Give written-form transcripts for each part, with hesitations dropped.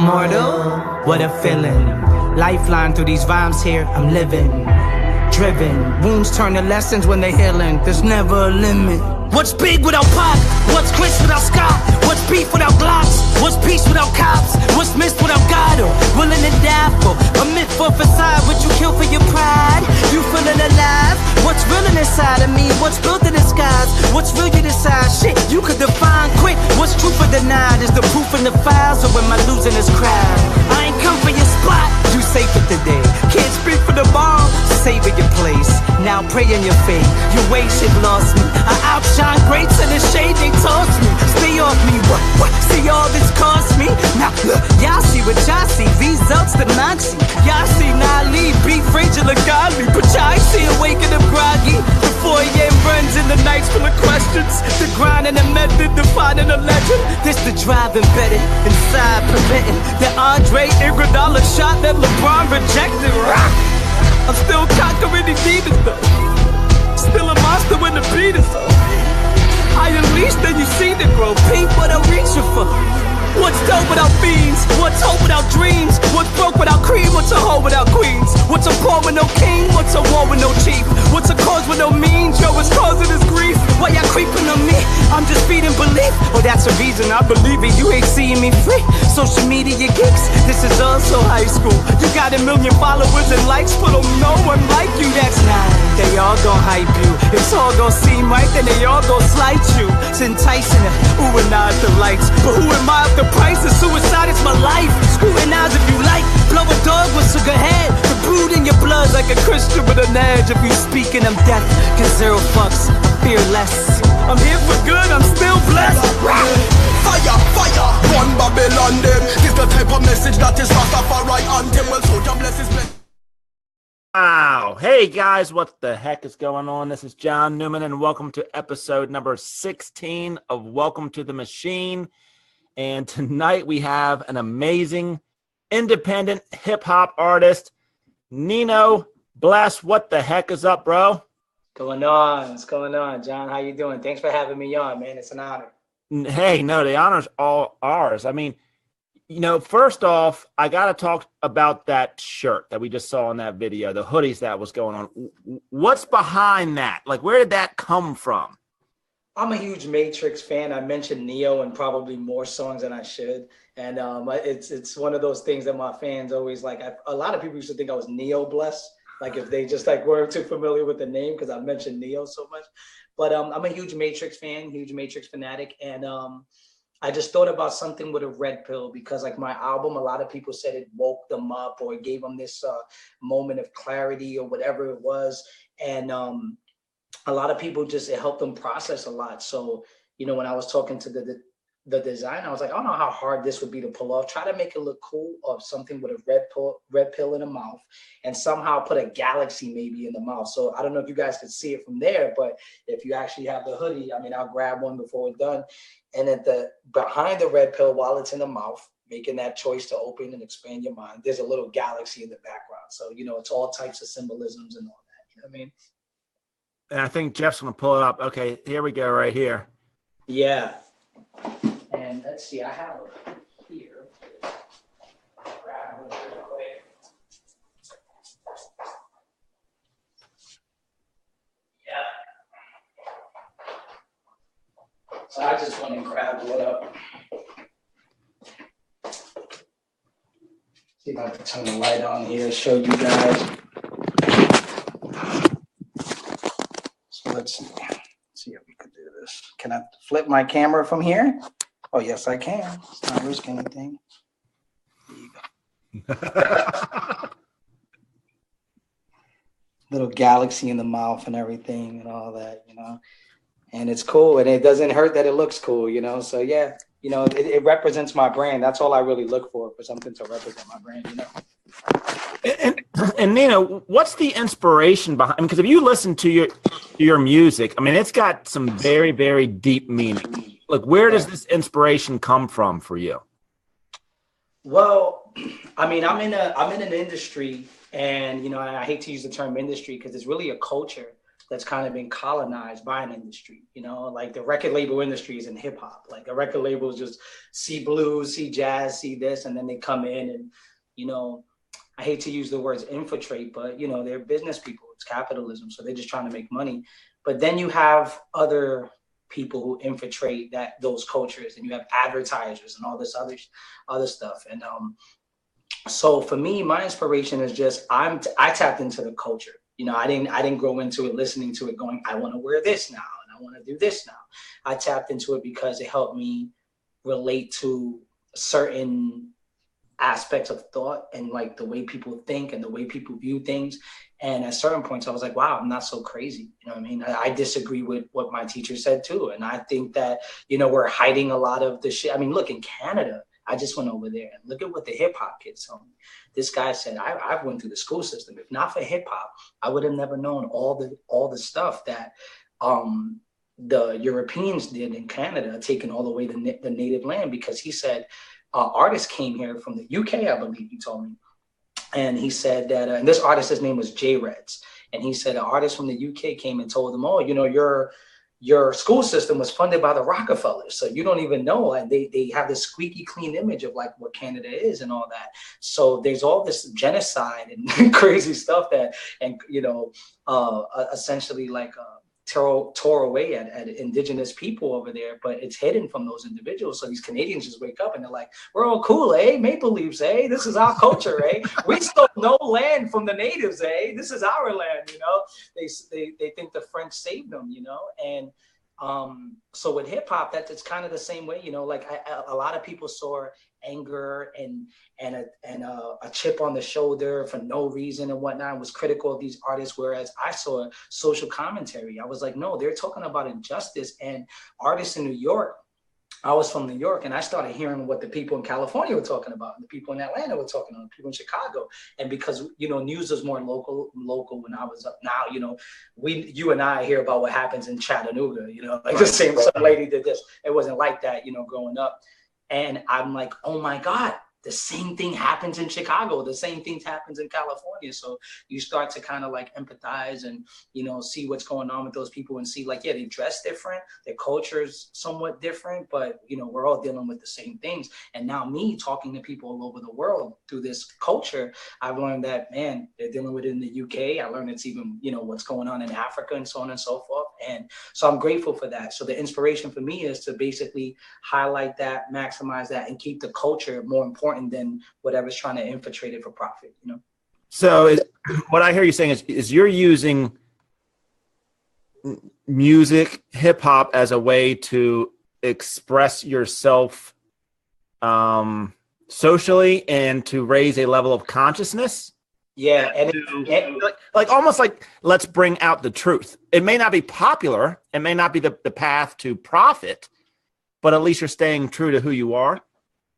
mortal, what a feeling. Lifeline through these rhymes here, I'm living. Driven, wounds turn to lessons when they're healing. There's never a limit. What's big without Pac? What's Chris without Scott? What's beef without Glocks? What's peace without cops? What's missed without God? Or willing to die for a myth for a facade? What you kill for your pride? You feeling alive? What's real inside of me? What's built in the skies? What's real you decide? Shit, you could define quick. What's truth or denied? Is the proof in the files, or am I losing this crowd? I ain't come for your spot. You safe it today. Can't speak for the ball. Savor your place. Now pray in your faith. Your ways have lost me. I outshine greats in the shade they toss me. Stay off me. What? See all this cost me? Now look, y'all see what y'all see. Results that I see. Y'all see Nali, be fragile and godly. But y'all see awaken and groggy. The 4 a.m. runs in the nights full of questions. The grind and the method, defining a legend. This the drive embedded inside, preventing the Andre Iguodala shot that LeBron rejected. Rock. I'm still conquering these demons though. Still a monster when the beat is up. I unleash, then you see the grow. Pink, what I'm reaching for. What's dope without fiends? What's hope without dreams? What's broke without cream? What's a hoe without queens? What's a poor with no king? What's a war with no chief? What's a cause with no means? Yo, what's causing this grief? Why y'all creeping on me? I'm just feeding belief. Oh, that's the reason I believe it. You ain't seeing me free. Social media geeks, this is also high school. You got 1 million followers and likes, but oh, no one like you. That's not. They all gon' hype you. It's all gon' seem right, then they all gon' slight you. It's enticing it. Ooh, and not the lights. But who am I? The price of suicide is my life. Scrutinize if you like. Blow a dog with sugar head. The brood in your blood like a Christian with an edge. If you speaking, I'm deaf. Cause 0 fucks, fearless. I'm here for good, I'm still blessed. Fire, fire, one Babylon them. This the type of message that is Rastafari anthem. Well, soldier bless his bless. Wow. Hey guys, what the heck is going on? This is John Newman and welcome to episode number 16 of Welcome to the Machine. And tonight we have an amazing independent hip hop artist, Nino Bless. What the heck is up, bro? What's going on, John? How you doing? Thanks for having me on, man. It's an honor. Hey, no, the honor's all ours. I mean, first off, I got to talk about that shirt that we just saw in that video, the hoodies that was going on. What's behind that? Like, where did that come from? I'm a huge Matrix fan. I mentioned Neo in probably more songs than I should. And it's one of those things that my fans always like. A lot of people used to think I was Nino Bless, like if they just like weren't too familiar with the name because I mentioned Neo so much. But I'm a huge Matrix fan, huge Matrix fanatic. And I just thought about something with a red pill because like my album, a lot of people said it woke them up or it gave them this moment of clarity or whatever it was. And a lot of people just, it helped them process a lot. So, when I was talking to the designer, I was like, I don't know how hard this would be to pull off. Try to make it look cool of something with a red pill in the mouth and somehow put a galaxy maybe in the mouth. So I don't know if you guys could see it from there, but if you actually have the hoodie, I mean, I'll grab one before we're done. And at behind the red pill, while it's in the mouth, making that choice to open and expand your mind, there's a little galaxy in the background. So, it's all types of symbolisms and all that. You know what I mean? And I think Jeff's going to pull it up. Okay, here we go right here. Yeah. And let's see, I have it here. Grab it real quick. Yeah. So I just went and grabbed one up. See if I can turn the light on here, show you guys. So let's see if we can do this. Can I flip my camera from here? Oh, yes, I can. It's not risking anything. There you go. Little galaxy in the mouth and everything and all that, And it's cool. And it doesn't hurt that it looks cool, So, yeah, it represents my brand. That's all I really look for something to represent my brand, And Nino, what's the inspiration behind? Because if you listen to your music, I mean, it's got some very, very deep meaning. Like, where does this inspiration come from for you? Well, I mean, I'm in an industry, and I hate to use the term industry because it's really a culture that's kind of been colonized by an industry, you know, like the record label industry is in hip hop. Like a record label is just see blues, see jazz, see this, and then they come in and, you know, I hate to use the words infiltrate, but you know, they're business people. It's capitalism. So they're just trying to make money. But then you have other people who infiltrate those cultures, and you have advertisers and all this other stuff. And so for me, my inspiration is just I tapped into the culture. You know, I didn't grow into it, listening to it, going, I want to wear this now and I want to do this now. I tapped into it because it helped me relate to certain aspects of thought and like the way people think and the way people view things. And at certain points, I was like, wow, I'm not so crazy. You know what I mean? I disagree with what my teacher said too. And I think that, you know, we're hiding a lot of the shit. I mean, look, in Canada, I just went over there and look at what the hip hop kids told me. This guy said, I went through the school system. If not for hip hop, I would have never known all the stuff that the Europeans did in Canada, taking all the way to the native land, because he said artists came here from the UK, I believe he told me. And he said that, and this artist, his name was J Reds. And he said an artist from the UK came and told them, oh, you know, your school system was funded by the Rockefellers. So you don't even know. And they have this squeaky clean image of like what Canada is and all that. So there's all this genocide and crazy stuff that, and, you know, essentially like, tore away at indigenous people over there, but it's hidden from those individuals. So these Canadians just wake up and they're like, we're all cool, eh? Maple leaves, eh? This is our culture, eh? We stole no land from the natives, eh? This is our land, you know? They think the French saved them, you know? And so with hip hop, it's kind of the same way, you know, like a lot of people saw anger and a chip on the shoulder for no reason and whatnot, was critical of these artists, whereas I saw social commentary. I was like, no, they're talking about injustice. And artists in New York, I was from New York, and I started hearing what the people in California were talking about, and the people in Atlanta were talking about, people in Chicago. And because, you know, news was more local when I was up. Now, you know, you and I hear about what happens in Chattanooga, you know, like the same, some lady did this. It wasn't like that, you know, growing up. And I'm like, oh my God, the same thing happens in Chicago. The same thing happens in California. So you start to kind of like empathize and, you know, see what's going on with those people and see like, yeah, they dress different. Their culture is somewhat different, but, you know, we're all dealing with the same things. And now me talking to people all over the world through this culture, I've learned that, man, they're dealing with it in the UK. I learned it's even, you know, what's going on in Africa and so on and so forth. And so I'm grateful for that. So the inspiration for me is to basically highlight that, maximize that, and keep the culture more important than whatever's trying to infiltrate it for profit, you know? So what I hear you saying is you're using music, hip hop as a way to express yourself socially and to raise a level of consciousness. Yeah. And like almost like, let's bring out the truth. It may not be popular. It may not be the path to profit, but at least you're staying true to who you are.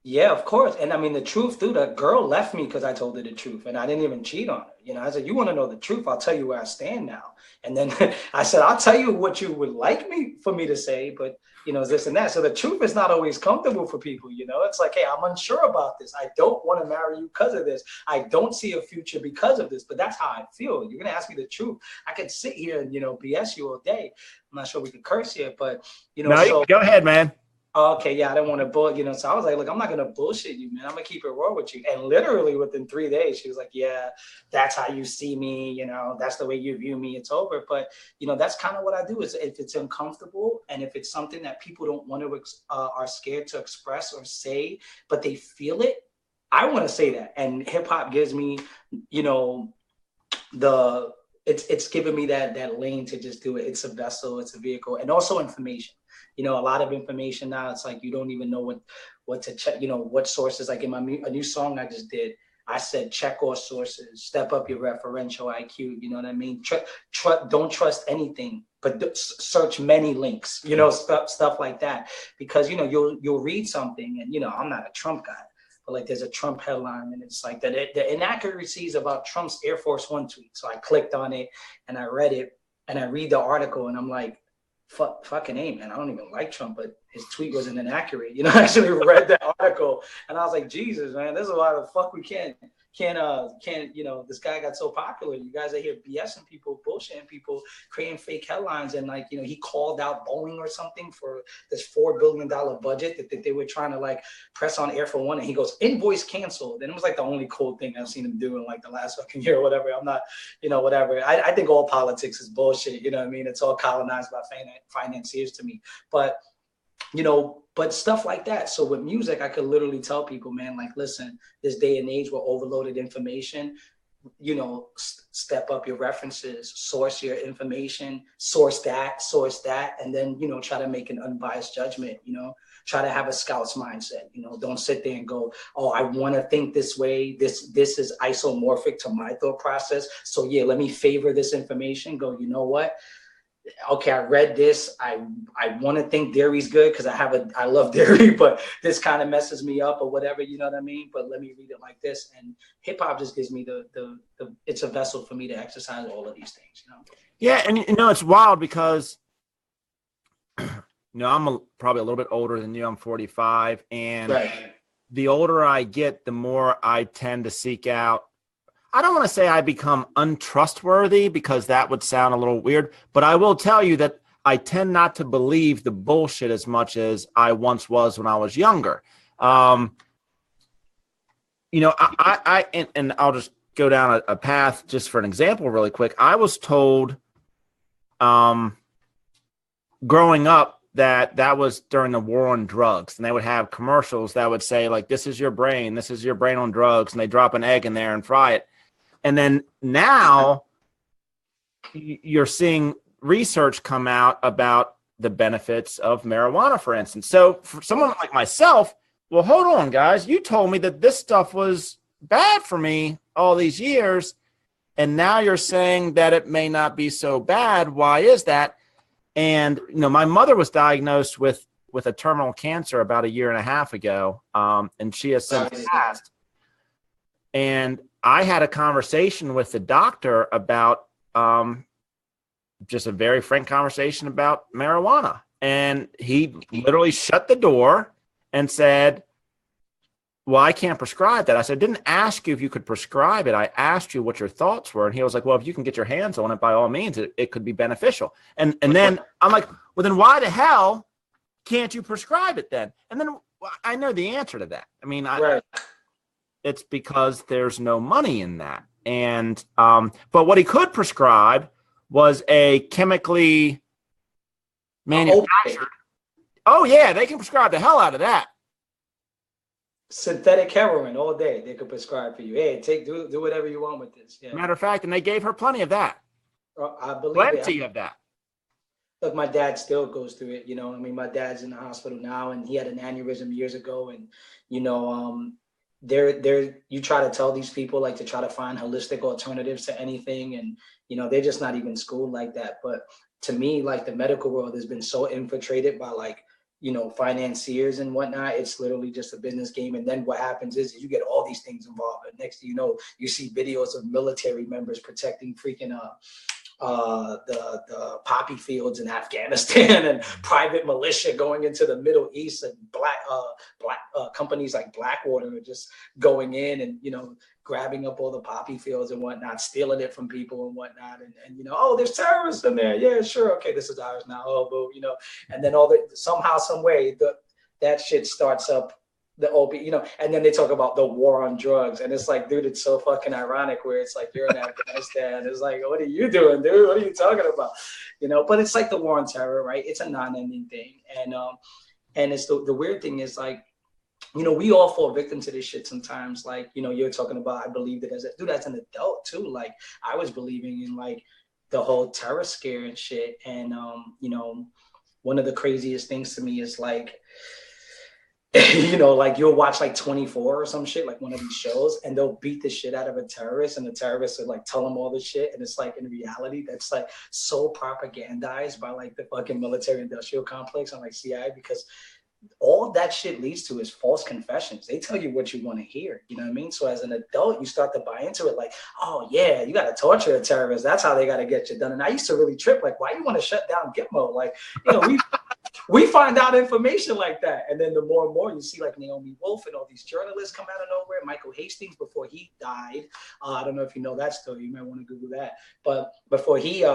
Yeah, of course. And I mean, the truth, dude, a girl left me because I told her the truth, and I didn't even cheat on her. You know, I said, you want to know the truth? I'll tell you where I stand now. And then I said, I'll tell you what you would like for me to say, but, you know, this and that. So the truth is not always comfortable for people. You know, it's like, hey, I'm unsure about this. I don't want to marry you because of this. I don't see a future because of this, but that's how I feel. You're going to ask me the truth. I could sit here and, you know, BS you all day. I'm not sure we could curse here, but, you know, no, go ahead, man. Okay, yeah, I didn't want to bull, you know, so I was like, look, I'm not going to bullshit you, man. I'm going to keep it raw with you. And literally within 3 days, she was like, yeah, that's how you see me, you know, that's the way you view me, it's over. But, you know, that's kind of what I do, is if it's uncomfortable and if it's something that people don't want to, are scared to express or say, but they feel it, I want to say that. And hip hop gives me, you know, it's given me that lane to just do it. It's a vessel, it's a vehicle, and also information. You know, a lot of information now, it's like you don't even know what to check, you know, what sources. Like in a new song I just did, I said, check all sources, step up your referential IQ. You know what I mean? Don't trust anything, but search many links, you know, stuff like that. Because, you know, you'll read something and, you know, I'm not a Trump guy, but like there's a Trump headline and it's like the inaccuracies about Trump's Air Force One tweet. So I clicked on it and I read it and I read the article and I'm like, fucking A, man, I don't even like Trump, but his tweet wasn't inaccurate. You know, I actually read that article and I was like, Jesus, man, this is why the fuck we can't this guy got so popular. You guys are here BSing people, bullshitting people, creating fake headlines. And like, he called out Boeing or something for this $4 billion budget that they were trying to like press on Air for One. And he goes, invoice canceled. And it was like the only cool thing I've seen him do in like the last fucking year or whatever. I'm not, whatever. I think all politics is bullshit. You know what I mean? It's all colonized by financiers to me. But but stuff like that. So with music, I could literally tell people, man, like, listen, this day and age, we're overloaded information, step up your references, source your information, source that, and then, try to make an unbiased judgment, try to have a scout's mindset, don't sit there and go, oh, I want to think this way. This is isomorphic to my thought process. So yeah, let me favor this information. Go, you know what? Okay, I read this. I want to think dairy's good because I love dairy, but this kind of messes me up or whatever, you know what I mean? But let me read it like this. And hip hop just gives me the it's a vessel for me to exercise all of these things, Yeah, and it's wild because I'm probably a little bit older than you. I'm 45, and right. The older I get, the more I tend to seek out. I don't want to say I become untrustworthy because that would sound a little weird, but I will tell you that I tend not to believe the bullshit as much as I once was when I was younger. I I'll just go down a path just for an example really quick. I was told growing up that was during the war on drugs, and they would have commercials that would say like, this is your brain on drugs, and they drop an egg in there and fry it. And then now you're seeing research come out about the benefits of marijuana, for instance. So for someone like myself, well, hold on, guys. You told me that this stuff was bad for me all these years, and now you're saying that it may not be so bad. Why is that? And, my mother was diagnosed with a terminal cancer about 1.5 years ago, and she has since passed. And I had a conversation with the doctor about just a very frank conversation about marijuana. And he literally shut the door and said, well, I can't prescribe that. I said, I didn't ask you if you could prescribe it. I asked you what your thoughts were. And he was like, well, if you can get your hands on it, by all means, it could be beneficial. And then I'm like, well, then why the hell can't you prescribe it then? And then I know the answer to that. I mean, right. It's because there's no money in that. And but what he could prescribe was a chemically manufactured. Oh yeah, they can prescribe the hell out of that. Synthetic heroin all day. They could prescribe for you. Hey, do whatever you want with this. Yeah. Matter of fact, and they gave her plenty of that. I believe plenty of that. Look, my dad still goes through it. My dad's in the hospital now, and he had an aneurysm years ago, and you try to tell these people like to try to find holistic alternatives to anything, and they're just not even schooled like that. But to me, like, the medical world has been so infiltrated by like financiers and whatnot. It's literally just a business game. And then what happens is you get all these things involved, and next thing you know, you see videos of military members protecting freaking the poppy fields in Afghanistan, and private militia going into the Middle East, and black companies like Blackwater are just going in and grabbing up all the poppy fields and whatnot, stealing it from people and whatnot, and oh, there's terrorists in there. Yeah, sure, okay, this is ours now. Oh, boo, and then somehow, some way, that shit starts up the OP, and then they talk about the war on drugs, and it's like, dude, it's so fucking ironic where it's like you're in Afghanistan. It's like, what are you doing, dude? What are you talking about? But it's like the war on terror, right? It's a non-ending thing, and it's the weird thing is like, we all fall victim to this shit sometimes. Like, you're talking about, I believed it as an adult too. Like, I was believing in like the whole terror scare and shit, and one of the craziest things to me is like, like you'll watch like 24 or some shit, like one of these shows, and they'll beat the shit out of a terrorist, and the terrorists will like tell them all this shit. And it's like, in reality, that's like so propagandized by like the fucking military industrial complex and like CIA, because all that shit leads to is false confessions. They tell you what you want to hear. You know what I mean? So as an adult, you start to buy into it. Like, oh yeah, you got to torture a terrorist. That's how they got to get you done. And I used to really trip. Like, why you want to shut down Gitmo? Like, we find out information like that. And then the more and more you see like Naomi Wolf and all these journalists come out of nowhere. Michael Hastings, before he died, I don't know if you know that story. You might want to Google that. But before he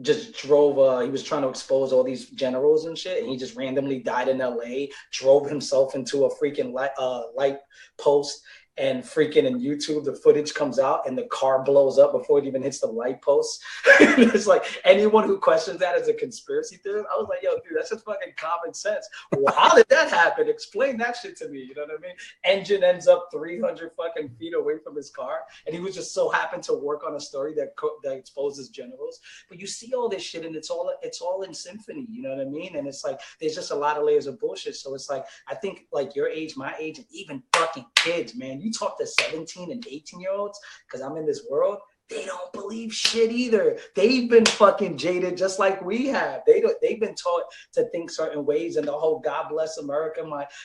just drove, he was trying to expose all these generals and shit, and he just randomly died in LA, drove himself into a freaking light post, and freaking in YouTube, the footage comes out and the car blows up before it even hits the light post. It's like anyone who questions that as a conspiracy theorist, I was like, yo, dude, that's just fucking common sense. Well, how did that happen? Explain that shit to me. You know what I mean? Engine ends up 300 fucking feet away from his car, and he was just so happened to work on a story that exposes generals. But you see all this shit, and it's all in symphony. You know what I mean? And it's like there's just a lot of layers of bullshit. So it's like I think like your age, my age, and even fucking kids, man. You talk to 17 and 18-year-olds, because I'm in this world, they don't believe shit either. They've been fucking jaded just like we have. They've been taught to think certain ways, and the whole God bless America,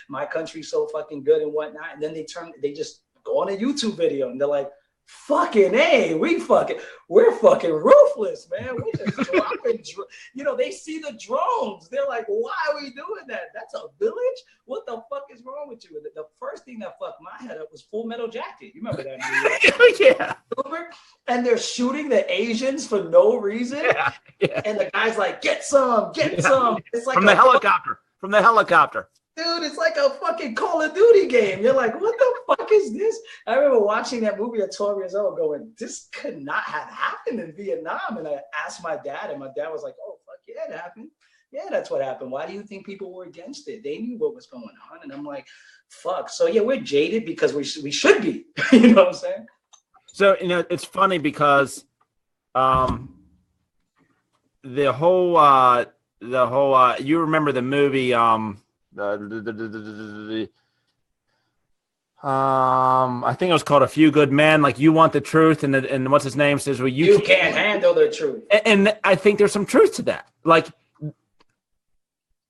my country's so fucking good and whatnot. And then they just go on a YouTube video and they're like, fucking A, we're fucking ruthless, man. We're just dropping, they see the drones. They're like, why are we doing that? That's a village? What the fuck is wrong with you? The first thing that fucked my head up was Full Metal Jacket. You remember that movie, right? Yeah. And they're shooting the Asians for no reason. Yeah. Yeah. And the guy's like, get some. It's like from the helicopter. Dude, it's like a fucking Call of Duty game. You're like, what the fuck is this? I remember watching that movie at 12 years old going, this could not have happened in Vietnam. And I asked my dad, and my dad was like, oh, fuck yeah, it happened. Yeah, that's what happened. Why do you think people were against it? They knew what was going on. And I'm like, fuck. So, yeah, we're jaded because we should be. You know what I'm saying? So, it's funny because the whole you remember the movie I think it was called A Few Good Men. Like, you want the truth, and what's his name says, well, you can't handle the truth. And I think there's some truth to that. Like,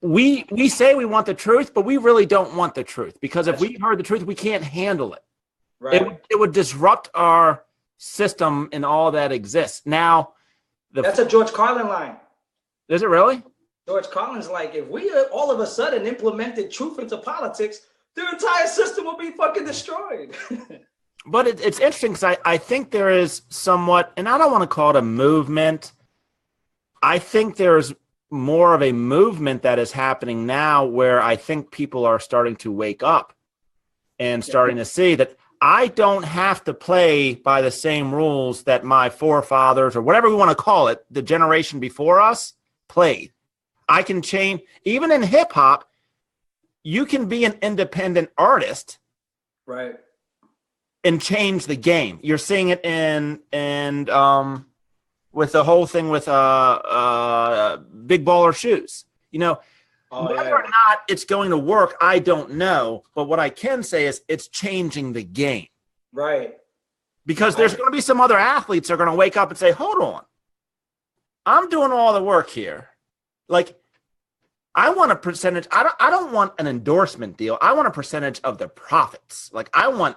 we say we want the truth, but we really don't want the truth, because if we heard the truth, we can't handle it. Right. It would disrupt our system and all that exists. Now, that's a George Carlin line. Is it really? George Carlin's like, if we all of a sudden implemented truth into politics, the entire system will be fucking destroyed. But it's interesting because I think there is somewhat, and I don't want to call it a movement. I think there's more of a movement that is happening now where I think people are starting to wake up and starting to see that I don't have to play by the same rules that my forefathers, or whatever we want to call it, the generation before us, played. I can change. Even in hip hop, you can be an independent artist, right, and change the game. You're seeing it in with the whole thing with Big Baller Shoes. Whether or not it's going to work, I don't know. But what I can say is it's changing the game. Right. Because there's going to be some other athletes that are going to wake up and say, hold on, I'm doing all the work here. Like, I want a percentage. I don't want an endorsement deal. I want a percentage of the profits. Like, I want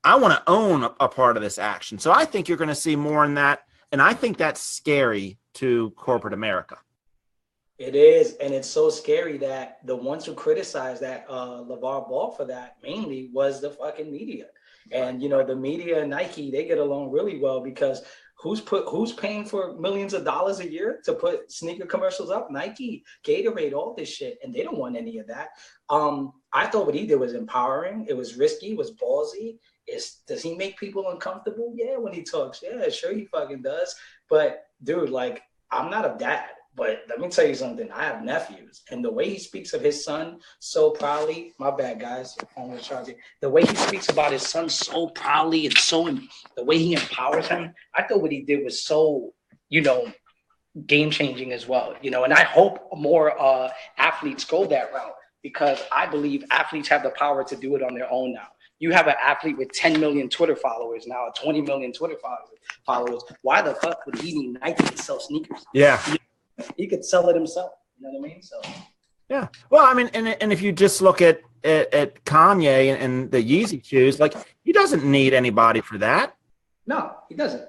to own a part of this action. So I think you're going to see more in that. And I think that's scary to corporate America. It is. And it's so scary that the ones who criticized that LeVar Ball for that mainly was the fucking media. And, the media and Nike, they get along really well because who's paying for millions of dollars a year to put sneaker commercials up? Nike, Gatorade, all this shit. And they don't want any of that. I thought what he did was empowering. It was risky. It was ballsy. Does he make people uncomfortable? Yeah, when he talks. Yeah, sure he fucking does. But, dude, like, I'm not a dad. But let me tell you something. I have nephews. And the way he speaks of his son so proudly, my bad, guys. I'm going to charge it. The way he speaks about his son so proudly and the way he empowers him, I thought what he did was so, game changing as well. And I hope more athletes go that route, because I believe athletes have the power to do it on their own now. You have an athlete with 10 million Twitter followers now, 20 million Twitter followers. Why the fuck would he need Nike to sell sneakers? Yeah. He could sell it himself. You know what I mean? So, yeah. Well, I mean, and if you just look at Kanye and the Yeezy shoes, like, he doesn't need anybody for that. No, he doesn't.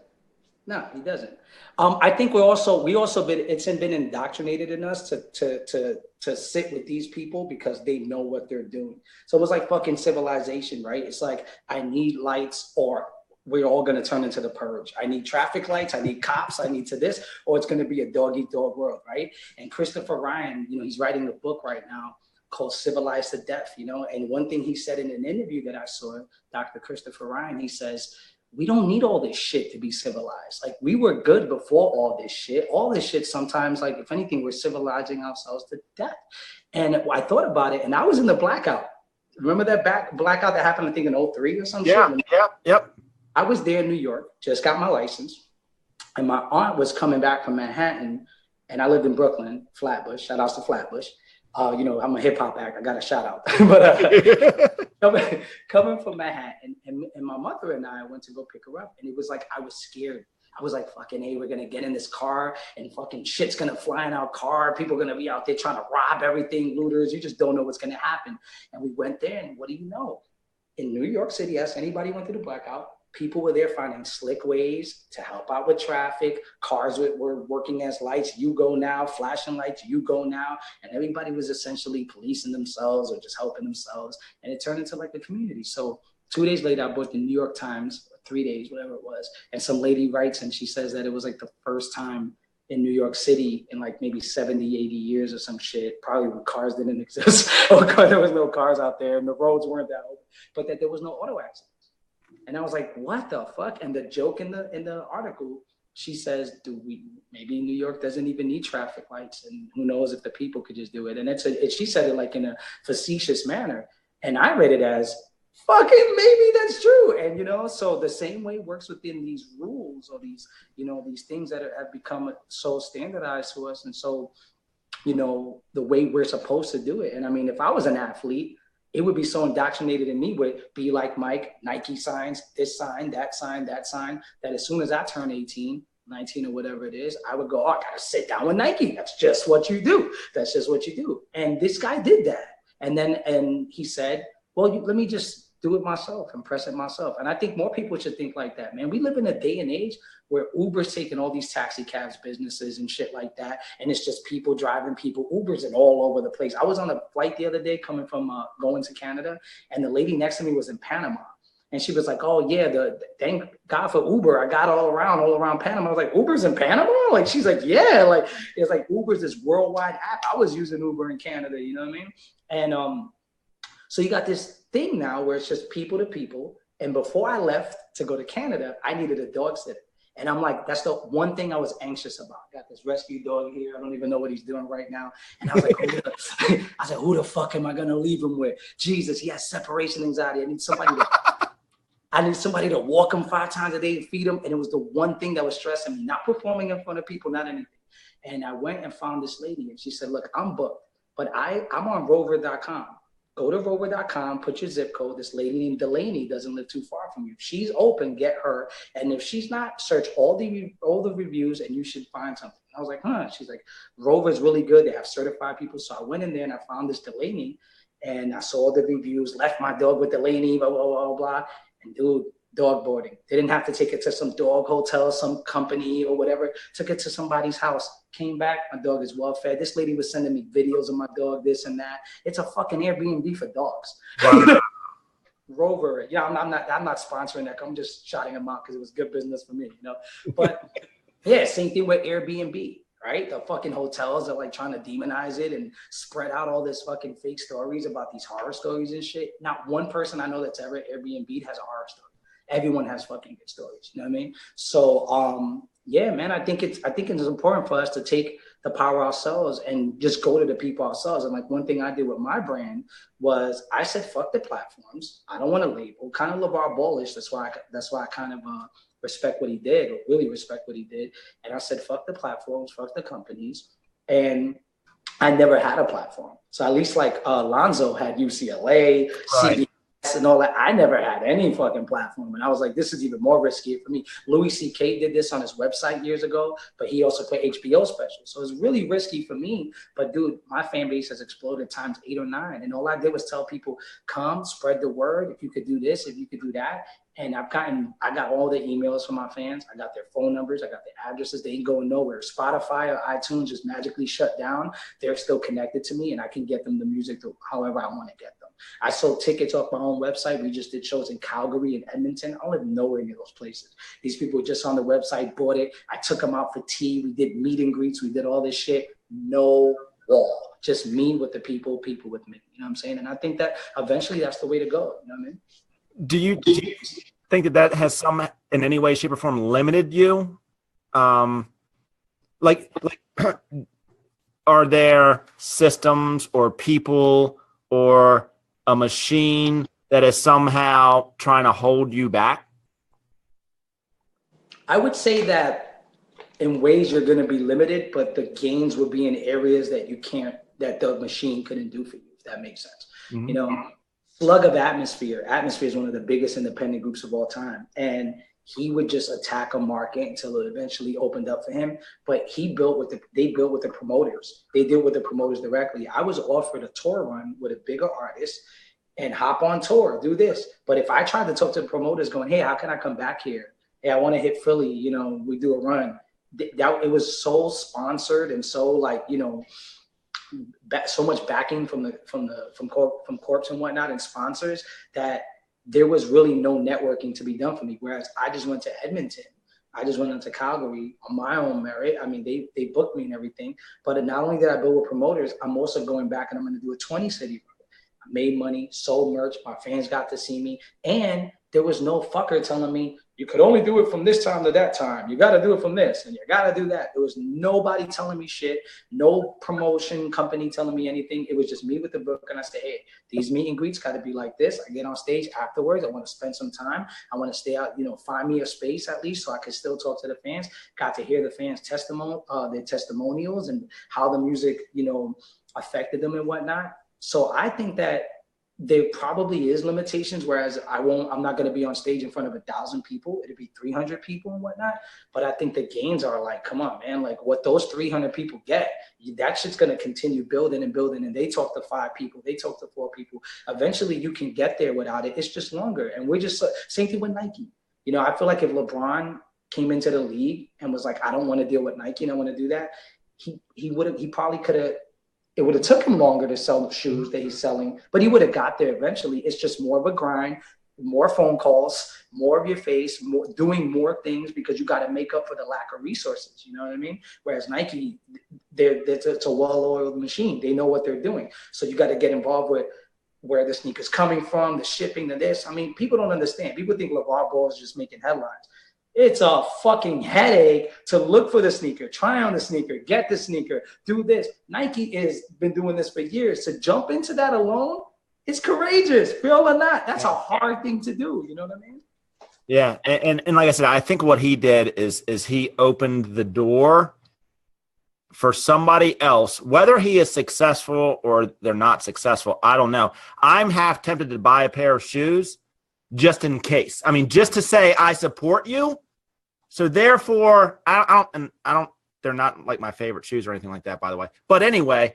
No, he doesn't. I think we also it's been indoctrinated in us to sit with these people because they know what they're doing. So it was like fucking civilization, right? It's like, I need lights or we're all going to turn into the purge. I need traffic lights. I need cops. I need to this, or it's going to be a dog-eat-dog world, right? And Christopher Ryan, he's writing a book right now called Civilized to Death, and one thing he said in an interview that I saw, Dr. Christopher Ryan, he says, we don't need all this shit to be civilized. Like, we were good before all this shit. All this shit sometimes, like, if anything, we're civilizing ourselves to death. And I thought about it, and I was in the blackout. Remember that blackout that happened, I think, in 2003 or some shit? Yep. I was there in New York, just got my license, and my aunt was coming back from Manhattan, and I lived in Brooklyn, Flatbush. Shout outs to Flatbush. I'm a hip hop act. I got a shout out. But coming from Manhattan, and my mother and I went to go pick her up, and it was like I was scared. I was like, fucking, hey, we're going to get in this car and fucking shit's going to fly in our car. People are going to be out there trying to rob everything, looters. You just don't know what's going to happen. And we went there, and what do you know? In New York City, as anybody went through the blackout, people were there finding slick ways to help out with traffic. Cars were working as lights. You go now. Flashing lights. You go now. And everybody was essentially policing themselves or just helping themselves. And it turned into like a community. So 2 days later, I bought the New York Times, 3 days, whatever it was. And some lady writes, and she says that it was like the first time in New York City in like maybe 70, 80 years or some shit, probably when cars didn't exist, or there was no cars out there and the roads weren't that open, but that there was no auto accidents. And I was like, what the fuck? And the joke in the article, she says, maybe New York doesn't even need traffic lights, and who knows if the people could just do it. And she said it like in a facetious manner. And I read it as, fucking maybe that's true. And, so the same way works within these rules or these, these things that have become so standardized to us. And so, the way we're supposed to do it. And I mean, if I was an athlete, it would be so indoctrinated in me, would be like Mike, Nike signs, this sign, that sign, that as soon as I turn 18, 19 or whatever it is, I would go, I gotta sit down with Nike. That's just what you do. That's just what you do. And this guy did that. And he said, well, let me just do it myself and press it myself. And I think more people should think like that, man. We live in a day and age where Uber's taking all these taxi cabs businesses and shit like that. And it's just people driving people. Uber's in all over the place. I was on a flight the other day coming from going to Canada, and the lady next to me was in Panama. And she was like, oh yeah, thank God for Uber. I got all around Panama. I was like, Uber's in Panama? Like, she's like, yeah, like it's like Uber's this worldwide app. I was using Uber in Canada, you know what I mean? And so you got this thing now where it's just people to people. And before I left to go to Canada, I needed a dog sitter. And I'm like, that's the one thing I was anxious about. I got this rescue dog here. I don't even know what he's doing right now. And I was like, who the fuck am I going to leave him with? Jesus, he has separation anxiety. I need somebody to walk him 5 times a day and feed him. And it was the one thing that was stressing me, not performing in front of people, not anything. And I went and found this lady, and she said, look, I'm booked, but I'm on rover.com. Go to rover.com, put your zip code. This lady named Delaney doesn't live too far from you. If she's open, get her. And if she's not, search all the reviews and you should find something. I was like, She's like, Rover's really good. They have certified people. So I went in there and I found this Delaney, and I saw the reviews, left my dog with Delaney, blah, blah, blah, blah. And dude, dog boarding. They didn't have to take it to some dog hotel, some company or whatever. Took it to somebody's house. Came back, my dog is well fed. This lady was sending me videos of my dog, this and that. It's a fucking Airbnb for dogs. Wow. Rover, yeah, I'm not sponsoring that. I'm just shouting them out because it was good business for me, But yeah, same thing with Airbnb, right? The fucking hotels are like trying to demonize it and spread out all this fucking fake stories about these horror stories and shit. Not one person I know that's ever Airbnb has a horror story. Everyone has fucking good stories, you know what I mean? So yeah, man, I think it's important for us to take the power ourselves and just go to the people ourselves. And like one thing I did with my brand was I said, fuck the platforms. I don't want to label. Kind of LeVar Ballish. That's why I kind of respect what he did, or really respect what he did. And I said, fuck the platforms, fuck the companies. And I never had a platform. So at least like Lonzo had UCLA, right, CBS and all that. I never had any fucking platform. And I was like, this is even more risky for me. Louis C.K. did this on his website years ago, but he also put HBO specials. So it's really risky for me. But dude, my fan base has exploded times 8 or 9. And all I did was tell people, come, spread the word. If you could do this, if you could do that. And I got all the emails from my fans. I got their phone numbers. I got their addresses. They ain't going nowhere. Spotify or iTunes just magically shut down. They're still connected to me, and I can get them the music however I want to get them. I sold tickets off my own website. We just did shows in Calgary and Edmonton. I don't live nowhere near those places. These people just on the website bought it. I took them out for tea. We did meet and greets. We did all this shit. No wall. Just me with the people with me. You know what I'm saying? And I think that eventually that's the way to go. You know what I mean? Do you think that has in any way, shape, or form limited you? Like, are there systems or people or a machine that is somehow trying to hold you back? I would say that in ways you're going to be limited, but the gains will be in areas that the machine couldn't do for you, if that makes sense. Mm-hmm. You know, Slug of Atmosphere is one of the biggest independent groups of all time. And he would just attack a market until it eventually opened up for him. But they built with the promoters. They deal with the promoters directly. I was offered a tour run with a bigger artist and hop on tour, do this. But if I tried to talk to the promoters going, hey, how can I come back here? Hey, I want to hit Philly, you know, we do a run. It was so sponsored and so like, you know, so much backing from corps and whatnot and sponsors that there was really no networking to be done for me. Whereas I just went to Edmonton, I just went into Calgary on my own merit. I mean, they booked me and everything. But not only did I build with promoters, I'm also going back and I'm going to do a 20-city run. I made money, sold merch, my fans got to see me, and there was no fucker telling me, you could only do it from this time to that time. You got to do it from this and you got to do that. There was nobody telling me shit, no promotion company telling me anything. It was just me with the book. And I said, hey, these meet and greets got to be like this. I get on stage afterwards. I want to spend some time. I want to stay out, you know, find me a space at least so I could still talk to the fans. Got to hear the fans' their testimonials and how the music, you know, affected them and whatnot. So I think that there probably is limitations, whereas I'm not going to be on stage in front of 1,000 people. It'll be 300 people and whatnot. But I think the gains are like, come on, man, like what those 300 people get, that shit's going to continue building and building. And they talk to 5 people, they talk to 4 people. Eventually you can get there without it. It's just longer. And we're just, same thing with Nike. You know, I feel like if LeBron came into the league and was like, I don't want to deal with Nike and I want to do that, he probably could have, it would have took him longer to sell the shoes that he's selling, but he would have got there eventually. It's just more of a grind, more phone calls, more of your face, doing more things because you got to make up for the lack of resources. You know what I mean? Whereas Nike, it's a well-oiled machine. They know what they're doing. So you got to get involved with where the sneaker's coming from, the shipping, the this. I mean, people don't understand. People think LeVar Ball is just making headlines. It's a fucking headache to look for the sneaker, try on the sneaker, get the sneaker, do this. Nike has been doing this for years. To jump into that alone, it's courageous, feel or not. That's a hard thing to do. You know what I mean? Yeah, and like I said, I think what he did is he opened the door for somebody else, whether he is successful or they're not successful. I don't know. I'm half tempted to buy a pair of shoes just in case. I mean, just to say I support you. So therefore, I don't, they're not like my favorite shoes or anything like that, by the way. But anyway,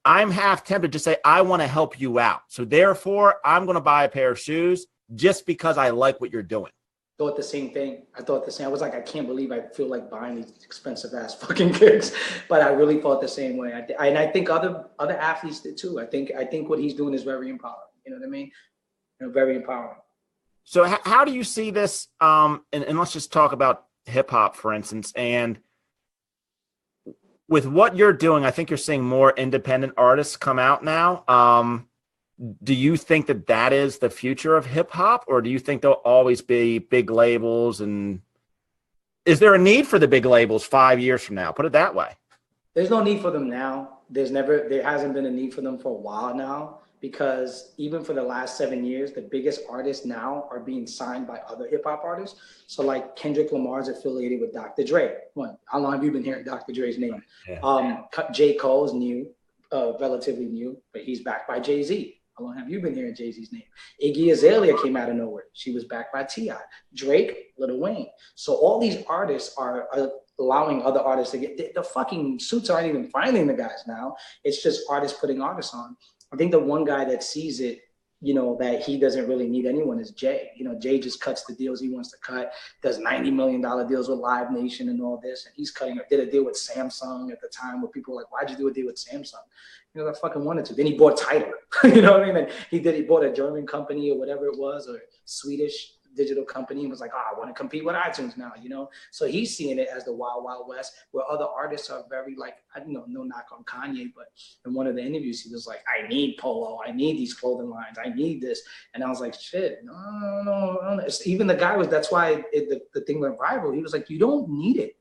I'm half tempted to say, I want to help you out. So therefore, I'm going to buy a pair of shoes just because I like what you're doing. Thought the same thing. I thought the same. I was like, I can't believe I feel like buying these expensive ass fucking kicks, but I really thought the same way. And I think other athletes did too. I think what he's doing is very empowering. You know what I mean? Very empowering. So how do you see this? And let's just talk about hip hop, for instance. And with what you're doing, I think you're seeing more independent artists come out now. Do you think that is the future of hip hop, or do you think there'll always be big labels? And is there a need for the big labels 5 years from now? Put it that way. There's no need for them now. There hasn't been a need for them for a while now, because even for the last 7 years, the biggest artists now are being signed by other hip hop artists. So like Kendrick Lamar's affiliated with Dr. Dre. How long have you been hearing Dr. Dre's name? Yeah. J. Cole's new, relatively new, but he's backed by Jay-Z. How long have you been hearing Jay-Z's name? Iggy Azalea came out of nowhere. She was backed by T.I. Drake, Lil Wayne. So all these artists are allowing other artists to get, the fucking suits aren't even finding the guys now. It's just artists putting artists on. I think the one guy that sees it you know, that he doesn't really need anyone is Jay. You know, Jay just cuts the deals he wants to cut, does $90 million deals with Live Nation and all this. And he's did a deal with Samsung at the time where people were like, why'd you do a deal with Samsung? You know, I fucking wanted to. Then he bought Tidal. You know what I mean? And he bought a German company or whatever it was, or Swedish digital company, and was like, I want to compete with iTunes now, you know? So he's seeing it as the wild, wild west, where other artists are very like, I don't know, no knock on Kanye, but in one of the interviews, he was like, I need Polo. I need these clothing lines. I need this. And I was like, shit, no. Even the guy that's why the thing went viral. He was like, you don't need it.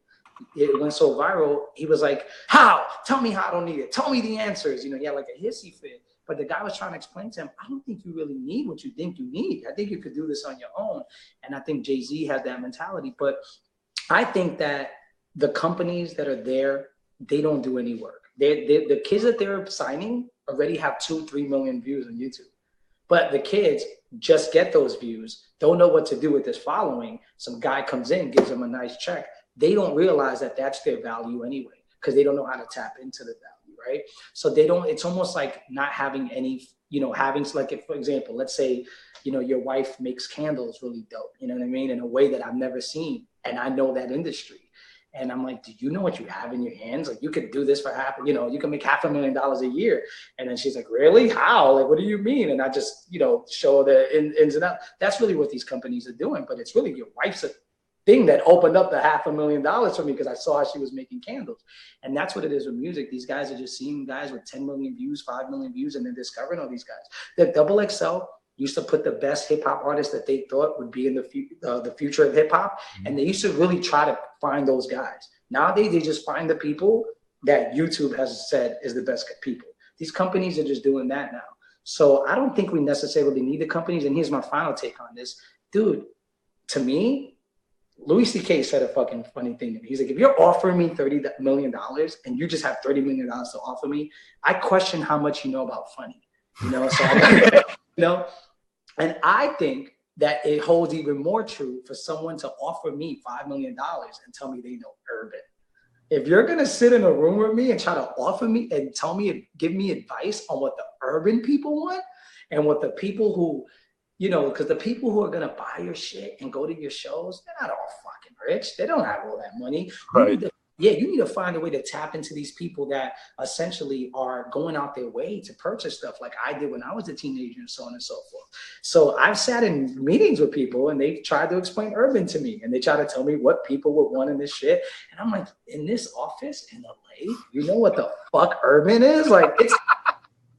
It went so viral. He was like, how? Tell me how I don't need it. Tell me the answers. You know, he had like a hissy fit. But the guy was trying to explain to him, I don't think you really need what you think you need. I think you could do this on your own. And I think Jay-Z had that mentality. But I think that the companies that are there, they don't do any work. The kids that they're signing already have 2-3 million views on YouTube. But the kids just get those views, don't know what to do with this following. Some guy comes in, gives them a nice check. They don't realize that that's their value anyway, because they don't know how to tap into the value. Right. So it's almost like not having any, you know, having like, if, for example, let's say, you know, your wife makes candles really dope, you know what I mean? In a way that I've never seen. And I know that industry. And I'm like, do you know what you have in your hands? Like you could do this for you can make $500,000 a year. And then she's like, really? How? Like, what do you mean? And I just, you know, show the ins and outs. That's really what these companies are doing. But it's really your wife's thing that opened up the $500,000 for me, because I saw she was making candles. And that's what it is with music. These guys are just seeing guys with 10 million views, 5 million views, and then discovering all these guys. The Double XL used to put the best hip hop artists that they thought would be in the future of hip hop. And they used to really try to find those guys. Nowadays, they just find the people that YouTube has said is the best people. These companies are just doing that now. So I don't think we necessarily need the companies. And here's my final take on this. Dude, to me, Louis C.K. said a fucking funny thing to me. He's like, if you're offering me $30 million and you just have $30 million to offer me, I question how much you know about funny. You know, so you know, and I think that it holds even more true for someone to offer me $5 million and tell me they know urban. If you're gonna sit in a room with me and try to offer me and tell me, give me advice on what the urban people want and what the people who, you know, because the people who are going to buy your shit and go to your shows, they're not all fucking rich. They don't have all that money. Right. You need to find a way to tap into these people that essentially are going out their way to purchase stuff like I did when I was a teenager and so on and so forth. So I've sat in meetings with people and they've tried to explain urban to me and they try to tell me what people would want in this shit. And I'm like, in this office in LA, you know what the fuck urban is? Like, it's...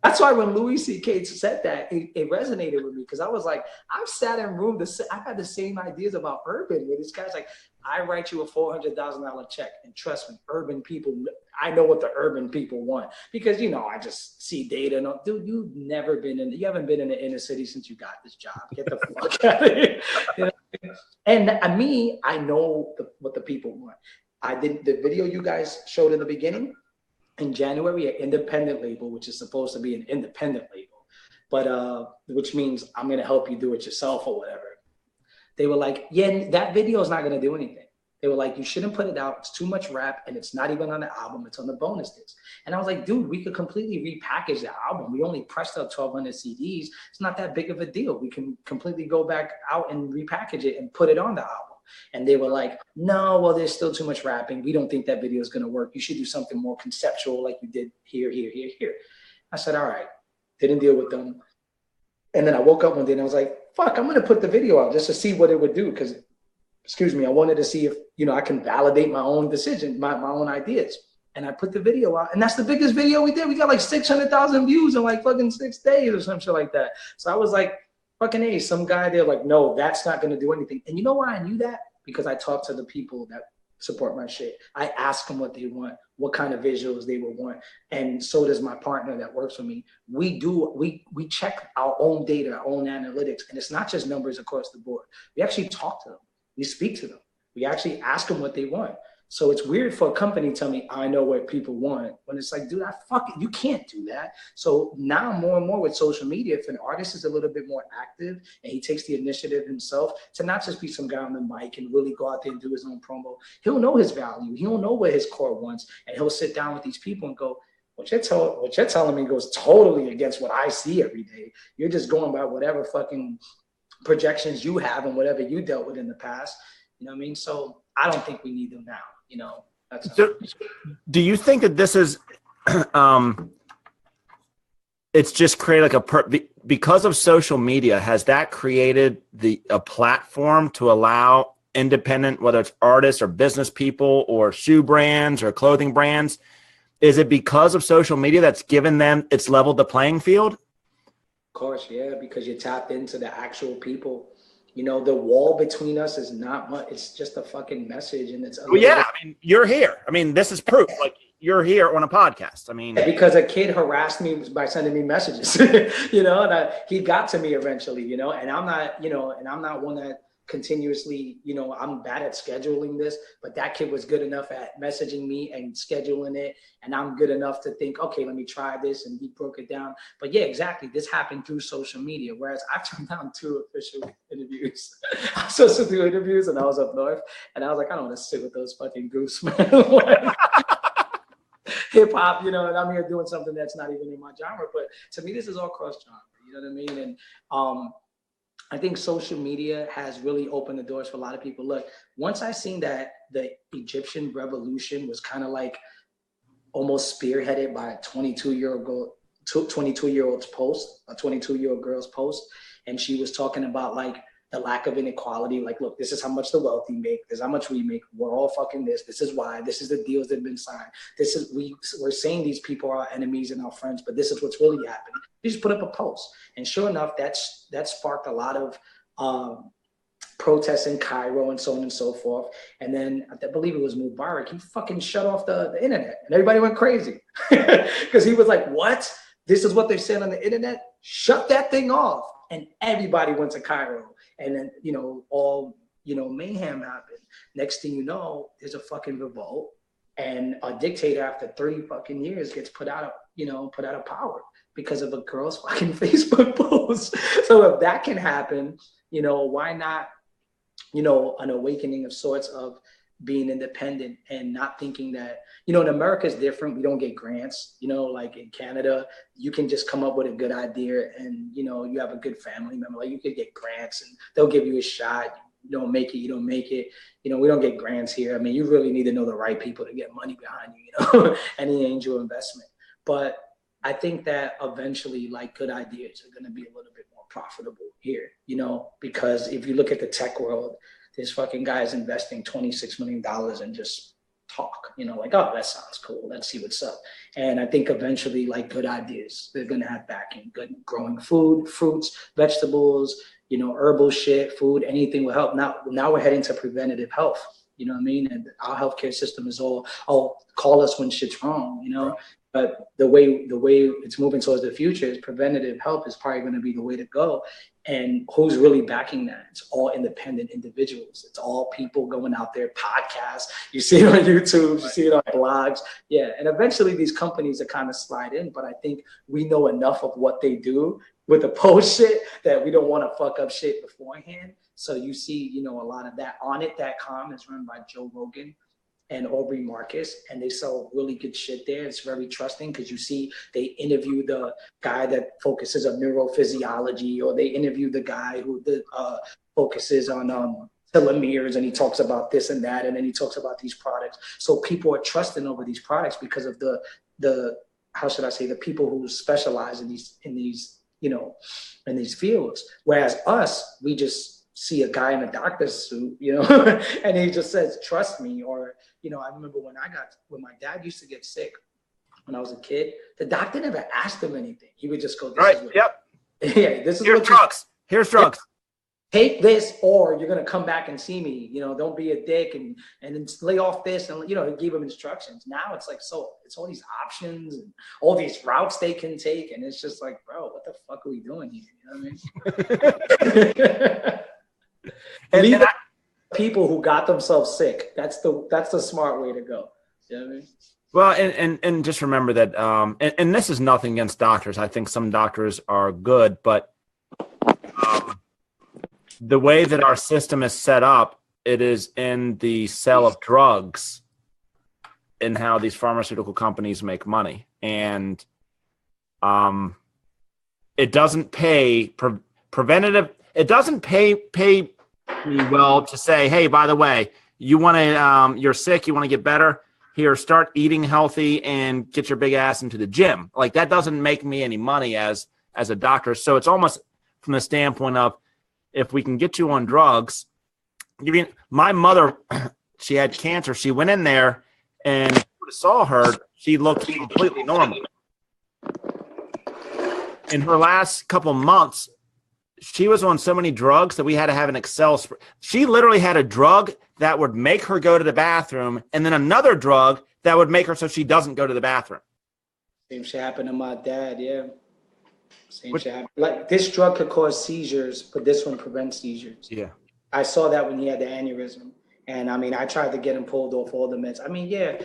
That's why when Louis C.K. said that, it resonated with me, because I was like, I've sat in rooms, I've had the same ideas about urban, where this guy's like, I write you a $400,000 check, and trust me, urban people, I know what the urban people want, because, you know, I just see data. And, dude, you haven't been in the inner city since you got this job. Get the fuck out of here. You know? And me, I know what the people want. I did the video you guys showed in the beginning. In January, an independent label, which is supposed to be an independent label, but which means I'm going to help you do it yourself or whatever. They were like, yeah, that video is not going to do anything. They were like, you shouldn't put it out. It's too much rap and it's not even on the album. It's on the bonus disc. And I was like, dude, we could completely repackage the album. We only pressed out 1,200 CDs. It's not that big of a deal. We can completely go back out and repackage it and put it on the album. And they were like, no, well, there's still too much rapping. We don't think that video is going to work. You should do something more conceptual like you did here. I said, all right. Didn't deal with them. And then I woke up one day and I was like, fuck, I'm going to put the video out just to see what it would do. Because, I wanted to see if, you know, I can validate my own decision, my own ideas. And I put the video out. And that's the biggest video we did. We got like 600,000 views in like fucking 6 days or some shit like that. So I was like, fucking A, some guy, they're like, no, that's not going to do anything. And you know why I knew that? Because I talked to the people that support my shit. I ask them what they want, what kind of visuals they would want. And so does my partner that works with me. We check our own data, our own analytics. And it's not just numbers across the board. We actually talk to them. We speak to them. We actually ask them what they want. So it's weird for a company to tell me, I know what people want, when it's like, dude, you can't do that. So now more and more with social media, if an artist is a little bit more active and he takes the initiative himself to not just be some guy on the mic and really go out there and do his own promo, he'll know his value. He'll know what his core wants. And he'll sit down with these people and go, what you're telling me goes totally against what I see every day. You're just going by whatever fucking projections you have and whatever you dealt with in the past. You know what I mean? So I don't think we need them now. You know, so, do you think that this is, it's just created like because of social media, has that created a platform to allow independent, whether it's artists or business people or shoe brands or clothing brands? Is it because of social media that's given them, it's leveled the playing field? Of course, yeah, because you tapped into the actual people. You know, the wall between us is not much. It's just a fucking message, and it's. Well, yeah, I mean, you're here. I mean, this is proof. Like, you're here on a podcast. I mean, because a kid harassed me by sending me messages, you know, and he got to me eventually, you know, and I'm not one that continuously, you know, I'm bad at scheduling this, but that kid was good enough at messaging me and scheduling it. And I'm good enough to think, okay, let me try this. And he broke it down. But yeah, exactly. This happened through social media. Whereas I've turned down 2 official interviews. I was supposed to do interviews and I was up north and I was like, I don't want to sit with those fucking goofs, man. Hip hop, you know, and I'm here doing something that's not even in my genre. But to me, this is all cross genre. You know what I mean? And I think social media has really opened the doors for a lot of people. Look, once I seen that the Egyptian revolution was kind of like almost spearheaded by a 22-year-old's post, a 22-year-old girl's post, and she was talking about like the lack of inequality. Like, look, this is how much the wealthy make. This is how much we make. We're all fucking this. This is why. This is the deals that have been signed. This is we're saying these people are our enemies and our friends, but this is what's really happening. You just put up a post, and sure enough, that sparked a lot of protests in Cairo and so on and so forth. And then I believe it was Mubarak. He fucking shut off the internet, and everybody went crazy because he was like, "What? This is what they said on the internet? Shut that thing off!" And everybody went to Cairo. And then, you know, all, you know, mayhem happened. Next thing you know, there's a fucking revolt, and a dictator after 30 fucking years gets put out of power because of a girl's fucking Facebook post. So if that can happen, you know, why not, you know, an awakening of sorts of being independent and not thinking that, you know, in America is different. We don't get grants, you know, like in Canada, you can just come up with a good idea and, you know, you have a good family member, like you could get grants and they'll give you a shot. You don't make it, you don't make it. You know, we don't get grants here. I mean, you really need to know the right people to get money behind you, you know, any angel investment. But I think that eventually, like, good ideas are going to be a little bit more profitable here, you know, because if you look at the tech world, this fucking guy is investing $26 million and just talk, you know, like, oh, that sounds cool. Let's see what's up. And I think eventually, like, good ideas, they're going to have backing. Good growing food, fruits, vegetables, you know, herbal shit, food, anything will help. Now we're heading to preventative health. You know what I mean? And our healthcare system is all call us when shit's wrong, you know? But the way it's moving towards the future is preventative health is probably going to be the way to go. And who's really backing that? It's all independent individuals. It's all people going out there, podcasts. You see it on YouTube, you see it on blogs. Yeah. And eventually these companies are kind of slide in, but I think we know enough of what they do with the post shit that we don't want to fuck up shit beforehand. So you see, you know, a lot of that. Onnit.com is run by Joe Rogan and Aubrey Marcus, and they sell really good shit there. It's very trusting because you see they interview the guy that focuses on neurophysiology, or they interview the guy who focuses on telomeres, and he talks about this and that, and then he talks about these products. So people are trusting over these products because of the how should I say, the people who specialize in these you know, in these fields. Whereas us, we just see a guy in a doctor's suit, you know, and he just says, trust me. Or, you know, I remember when my dad used to get sick when I was a kid, the doctor never asked him anything. He would just go, yep. Yeah, this is here's drugs. Here's drugs. Take this, or you're going to come back and see me, you know, don't be a dick and then lay off this. And, you know, he gave him instructions. Now it's like, so it's all these options and all these routes they can take. And it's just like, bro, what the fuck are we doing here? You know what I mean? And people who got themselves sick. That's the smart way to go. You know what I mean? Well, and just remember that, and this is nothing against doctors. I think some doctors are good, but the way that our system is set up, it is in the sale of drugs in how these pharmaceutical companies make money. And it doesn't pay preventative. It doesn't pay me well to say, hey, by the way, you want to, you're sick, you want to get better. Here, start eating healthy and get your big ass into the gym. Like, that doesn't make me any money as a doctor. So it's almost from the standpoint of, if we can get you on drugs. My mother, she had cancer. She went in there and saw her. She looked completely normal. In her last couple months, she was on so many drugs that we had to have an Excel spreadsheet. She literally had a drug that would make her go to the bathroom, and then another drug that would make her so she doesn't go to the bathroom. Same shit happened to my dad, yeah. Same shit happened. Like, this drug could cause seizures, but this one prevents seizures. Yeah. I saw that when he had the aneurysm. And I mean, I tried to get him pulled off all the meds. I mean, yeah,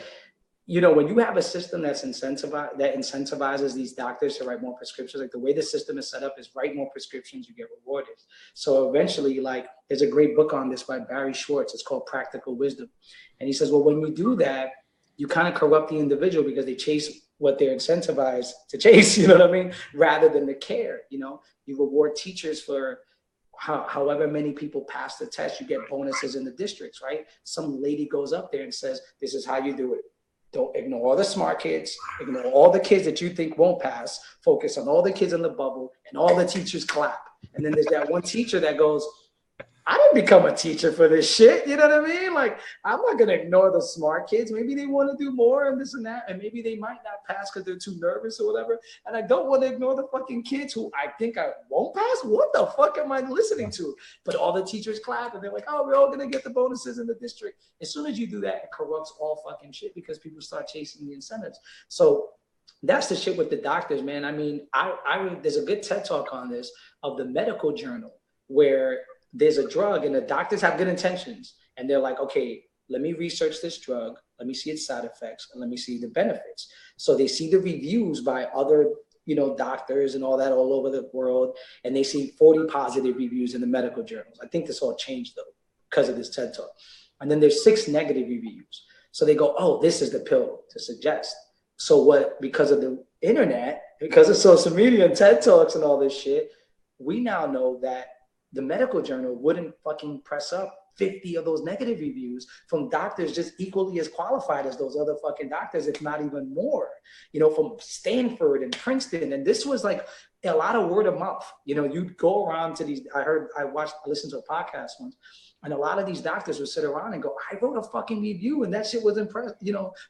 you know, when you have a system that incentivizes these doctors to write more prescriptions, like the way the system is set up is write more prescriptions, you get rewarded. So eventually, like, there's a great book on this by Barry Schwartz. It's called Practical Wisdom. And he says, well, when you do that, you kind of corrupt the individual because they chase what they're incentivized to chase, you know what I mean? Rather than the care, you know, you reward teachers for however many people pass the test, you get bonuses in the districts, right? Some lady goes up there and says, this is how you do it. Don't ignore all the smart kids, ignore all the kids that you think won't pass, focus on all the kids in the bubble, and all the teachers clap. And then there's that one teacher that goes, I didn't become a teacher for this shit. You know what I mean? Like, I'm not going to ignore the smart kids. Maybe they want to do more and this and that. And maybe they might not pass because they're too nervous or whatever. And I don't want to ignore the fucking kids who I think I won't pass. What the fuck am I listening to? But all the teachers clap and they're like, oh, we're all going to get the bonuses in the district. As soon as you do that, it corrupts all fucking shit because people start chasing the incentives. So that's the shit with the doctors, man. I mean, there's a good TED talk on this of the medical journal where there's a drug and the doctors have good intentions and they're like, okay, let me research this drug. Let me see its side effects and let me see the benefits. So they see the reviews by other, you know, doctors and all that all over the world. And they see 40 positive reviews in the medical journals. I think this all changed though, because of this TED talk. And then there's 6 negative reviews. So they go, oh, this is the pill to suggest. So what, because of the internet, because of social media and TED Talks and all this shit, we now know that the medical journal wouldn't fucking press up 50 of those negative reviews from doctors just equally as qualified as those other fucking doctors, if not even more, you know, from Stanford and Princeton. And this was like a lot of word of mouth. You know, you'd go around to these, I listened to a podcast once, and a lot of these doctors would sit around and go, I wrote a fucking review and that shit was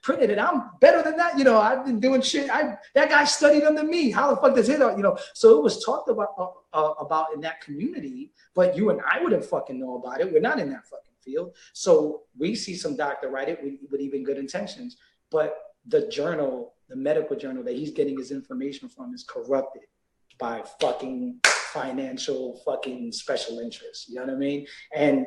printed and I'm better than that. You know, I've been doing shit. That guy studied under me. How the fuck does it, you know? So it was talked about in that community, but you and I wouldn't fucking know about it. We're not in that fucking field. So we see some doctor write it with even good intentions, but the journal, the medical journal that he's getting his information from is corrupted by fucking financial fucking special interests. You know what I mean? And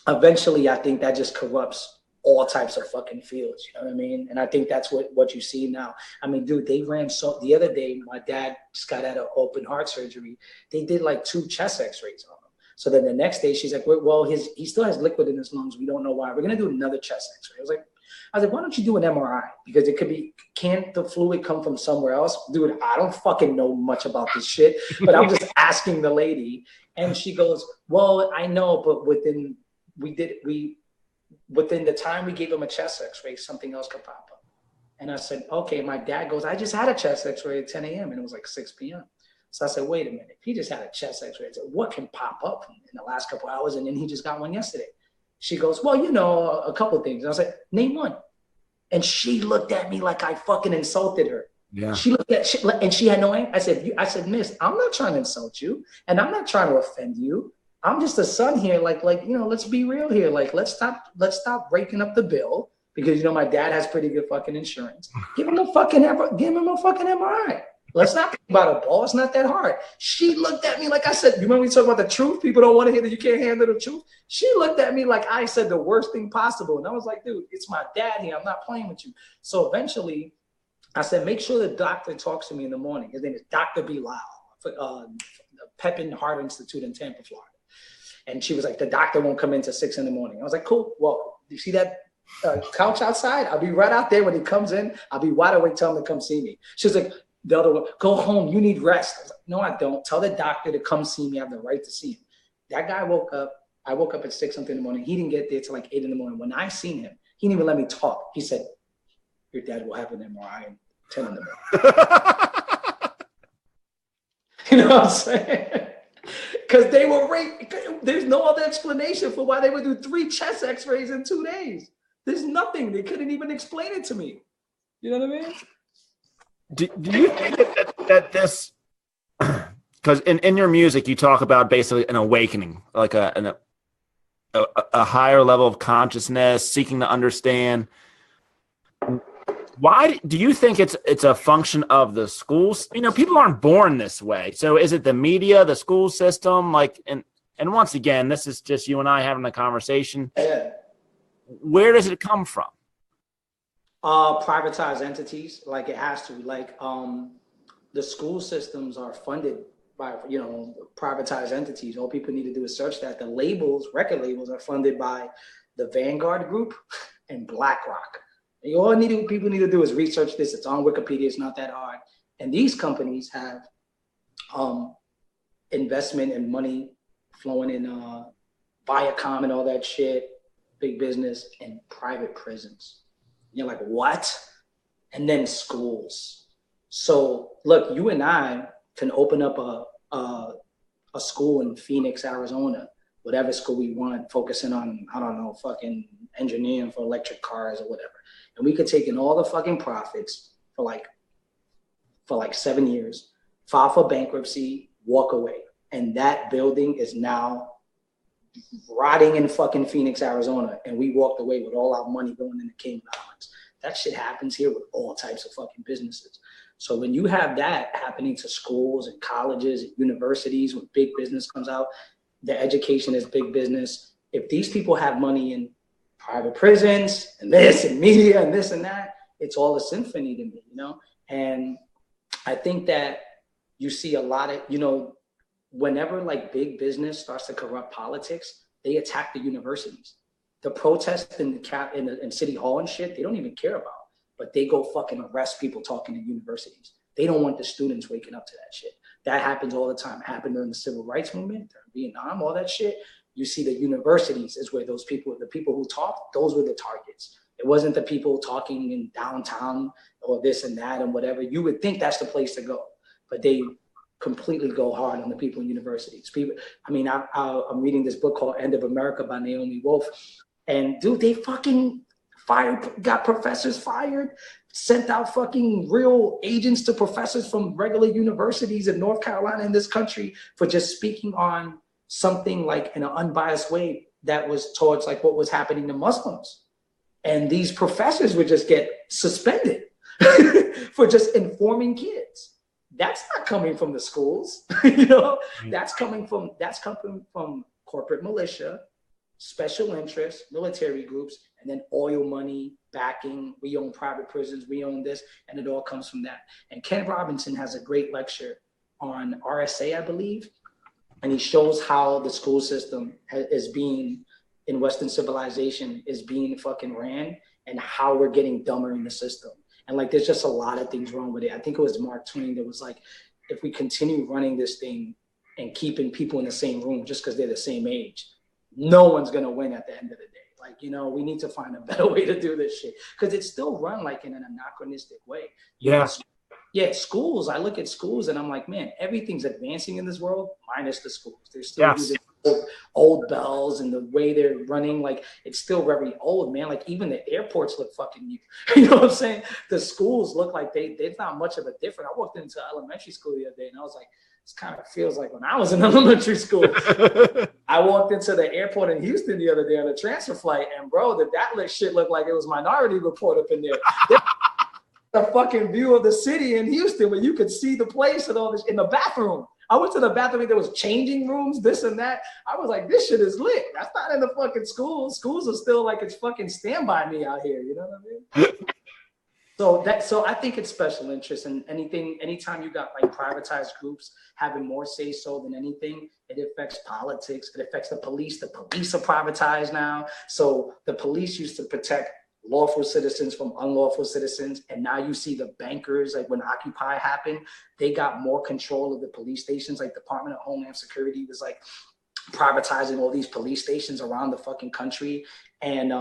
eventually I think that just corrupts all types of fucking fields. You know what I mean? And I think that's what you see now. I mean, dude, they ran the other day, my dad just got out of open heart surgery. They did like 2 chest x-rays on him. So then the next day she's like, well, he still has liquid in his lungs. We don't know why. We're going to do another chest x-ray. I was like, why don't you do an MRI? Because it could be, can't the fluid come from somewhere else? Dude, I don't fucking know much about this shit, but I'm just asking the lady. And she goes, well, I know, but within the time we gave him a chest x-ray, something else could pop up. And I said, okay. My dad goes, I just had a chest x-ray at 10 a.m. and it was like 6 p.m. So I said, wait a minute. He just had a chest x-ray. I said, what can pop up in the last couple of hours? And then he just got one yesterday. She goes, well, you know, a couple of things. And I was like, name one. And she looked at me like I fucking insulted her. Yeah. She looked at shit, and she had no answer. I said, miss, I'm not trying to insult you. And I'm not trying to offend you. I'm just a son here. Like, you know, let's be real here. Like, let's stop breaking up the bill because, you know, my dad has pretty good fucking insurance. Give him a fucking MRI. Let's not think about a ball. It's not that hard. She looked at me like I said, you remember we talk about the truth? People don't want to hear that you can't handle the truth. She looked at me like I said the worst thing possible. And I was like, dude, it's my dad here. I'm not playing with you. So eventually I said, make sure the doctor talks to me in the morning. His name is Dr. Bilal, Pepin Heart Institute in Tampa, Florida. And she was like, the doctor won't come in till 6 a.m. I was like, cool. Well, you see that couch outside. I'll be right out there when he comes in. I'll be wide awake, tell him to come see me. She's like, the other one, go home. You need rest. I was like, no, I don't. Tell the doctor to come see me. I have the right to see him. That guy woke up. I woke up at 6 something in the morning. He didn't get there till like 8 in the morning. When I seen him, he didn't even let me talk. He said, your dad will have an MRI at 10 in the morning. You know what I'm saying? Because they were raped. There's no other explanation for why they would do 3 chest x-rays in 2 days. There's nothing. They couldn't even explain it to me. You know what I mean? Do you think that this, because in your music, you talk about basically an awakening, like a higher level of consciousness, seeking to understand. Why do you think it's a function of the schools? You know, people aren't born this way. So is it the media, the school system? Like, and once again, this is just you and I having a conversation. Yeah. Where does it come from? Privatized entities, like it has to. Like the school systems are funded by, you know, privatized entities. All people need to do is search that. The labels, record labels, are funded by the Vanguard Group and BlackRock. And people need to do is research this. It's on Wikipedia. It's not that hard. And these companies have investment and money flowing in Viacom and all that shit, big business, and private prisons. You're like, what? And then schools. So look, you and I can open up a school in Phoenix, Arizona, whatever school we want, focusing on, I don't know, fucking engineering for electric cars or whatever. And we could take in all the fucking profits for like 7 years, file for bankruptcy, walk away. And that building is now rotting in fucking Phoenix, Arizona. And we walked away with all our money going into Cayman Islands. That shit happens here with all types of fucking businesses. So when you have that happening to schools and colleges and universities, when big business comes out, the education is big business. If these people have money in private prisons and this and media and this and that, it's all a symphony to me, you know? And I think that you see a lot of, you know, whenever like big business starts to corrupt politics, they attack the universities. The protests in City Hall and shit, they don't even care about, but they go fucking arrest people talking in universities. They don't want the students waking up to that shit. That happens all the time. It happened during the civil rights movement, during Vietnam, all that shit. You see the universities is where those people, the people who talked, those were the targets. It wasn't the people talking in downtown or this and that and whatever. You would think that's the place to go, but they completely go hard on the people in universities. People, I mean, I'm reading this book called End of America by Naomi Wolf, and dude, they fucking got professors fired, sent out fucking real agents to professors from regular universities in North Carolina in this country for just speaking on something like in an unbiased way that was towards like what was happening to Muslims. And these professors would just get suspended for just informing kids. That's not coming from the schools, you know, that's coming from corporate militia, special interests, military groups, and then oil money backing. We own private prisons, we own this, and it all comes from that. And Ken Robinson has a great lecture on RSA, I believe, and he shows how the school system is being, in Western civilization, is being fucking ran, and how we're getting dumber in the system. And like, there's just a lot of things wrong with it. I think it was Mark Twain that was like, if we continue running this thing and keeping people in the same room just because they're the same age, no one's going to win at the end of the day. Like, you know, we need to find a better way to do this shit because it's still run like in an anachronistic way. Yes. Yeah, schools, I look at schools and I'm like, man, everything's advancing in this world minus the schools. They're still using old bells, and the way they're running, like, it's still very old, man. Like, even the airports look fucking new. You know what I'm saying? The schools look like there's not much of a difference. I walked into elementary school the other day and I was like, this kind of feels like when I was in elementary school. I walked into the airport in Houston the other day on a transfer flight, and bro, that shit looked like it was Minority Report up in there. The fucking view of the city in Houston where you could see the place and all this in the bathroom. I went to the bathroom, there was changing rooms, this and that. I was like, this shit is lit. That's not in the fucking schools. Schools are still like it's fucking Stand By Me out here. You know what I mean? So I think it's special interest, and anytime you got like privatized groups having more say so than anything, it affects politics. It affects the police. The police are privatized now. So the police used to protect lawful citizens from unlawful citizens, and now you see the bankers, like when Occupy happened, they got more control of the police stations. Like Department of Homeland Security was like privatizing all these police stations around the fucking country, and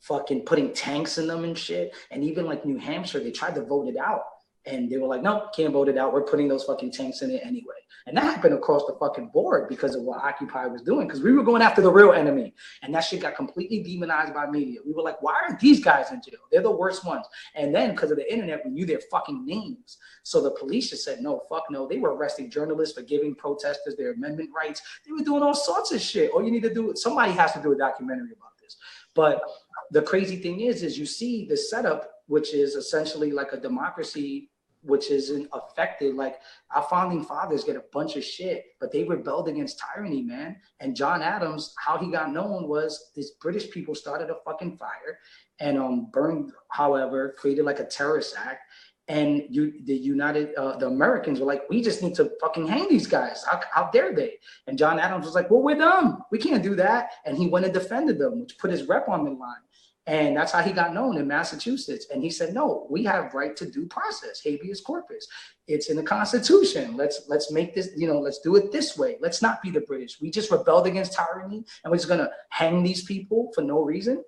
fucking putting tanks in them and shit. And even like New Hampshire, they tried to vote it out, and they were like, no, can't vote it out. We're putting those fucking tanks in it anyway. And that happened across the fucking board because of what Occupy was doing, because we were going after the real enemy. And that shit got completely demonized by media. We were like, why aren't these guys in jail? They're the worst ones. And then because of the internet, we knew their fucking names. So the police just said, no, fuck no. They were arresting journalists for giving protesters their amendment rights. They were doing all sorts of shit. All you need to do, somebody has to do a documentary about this. But the crazy thing is you see the setup, which is essentially like a democracy, which isn't affected. Like our founding fathers get a bunch of shit, but they rebelled against tyranny, man. And John Adams, how he got known was these British people started a fucking fire and burned, however, created like a terrorist act. And the Americans were like, we just need to fucking hang these guys. How dare they? And John Adams was like, well, we're dumb. We can't do that. And he went and defended them, which put his rep on the line. And that's how he got known in Massachusetts. And he said, no, we have right to due process, habeas corpus. It's in the Constitution. Let's make this, let's do it this way. Let's not be the British. We just rebelled against tyranny, and we're just going to hang these people for no reason.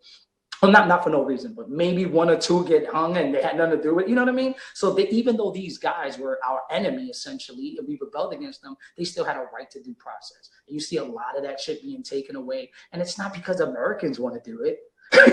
Well, not for no reason, but maybe one or two get hung and they had nothing to do with it. You know what I mean? So even though these guys were our enemy, essentially, and we rebelled against them, they still had a right to due process. And you see a lot of that shit being taken away. And it's not because Americans want to do it.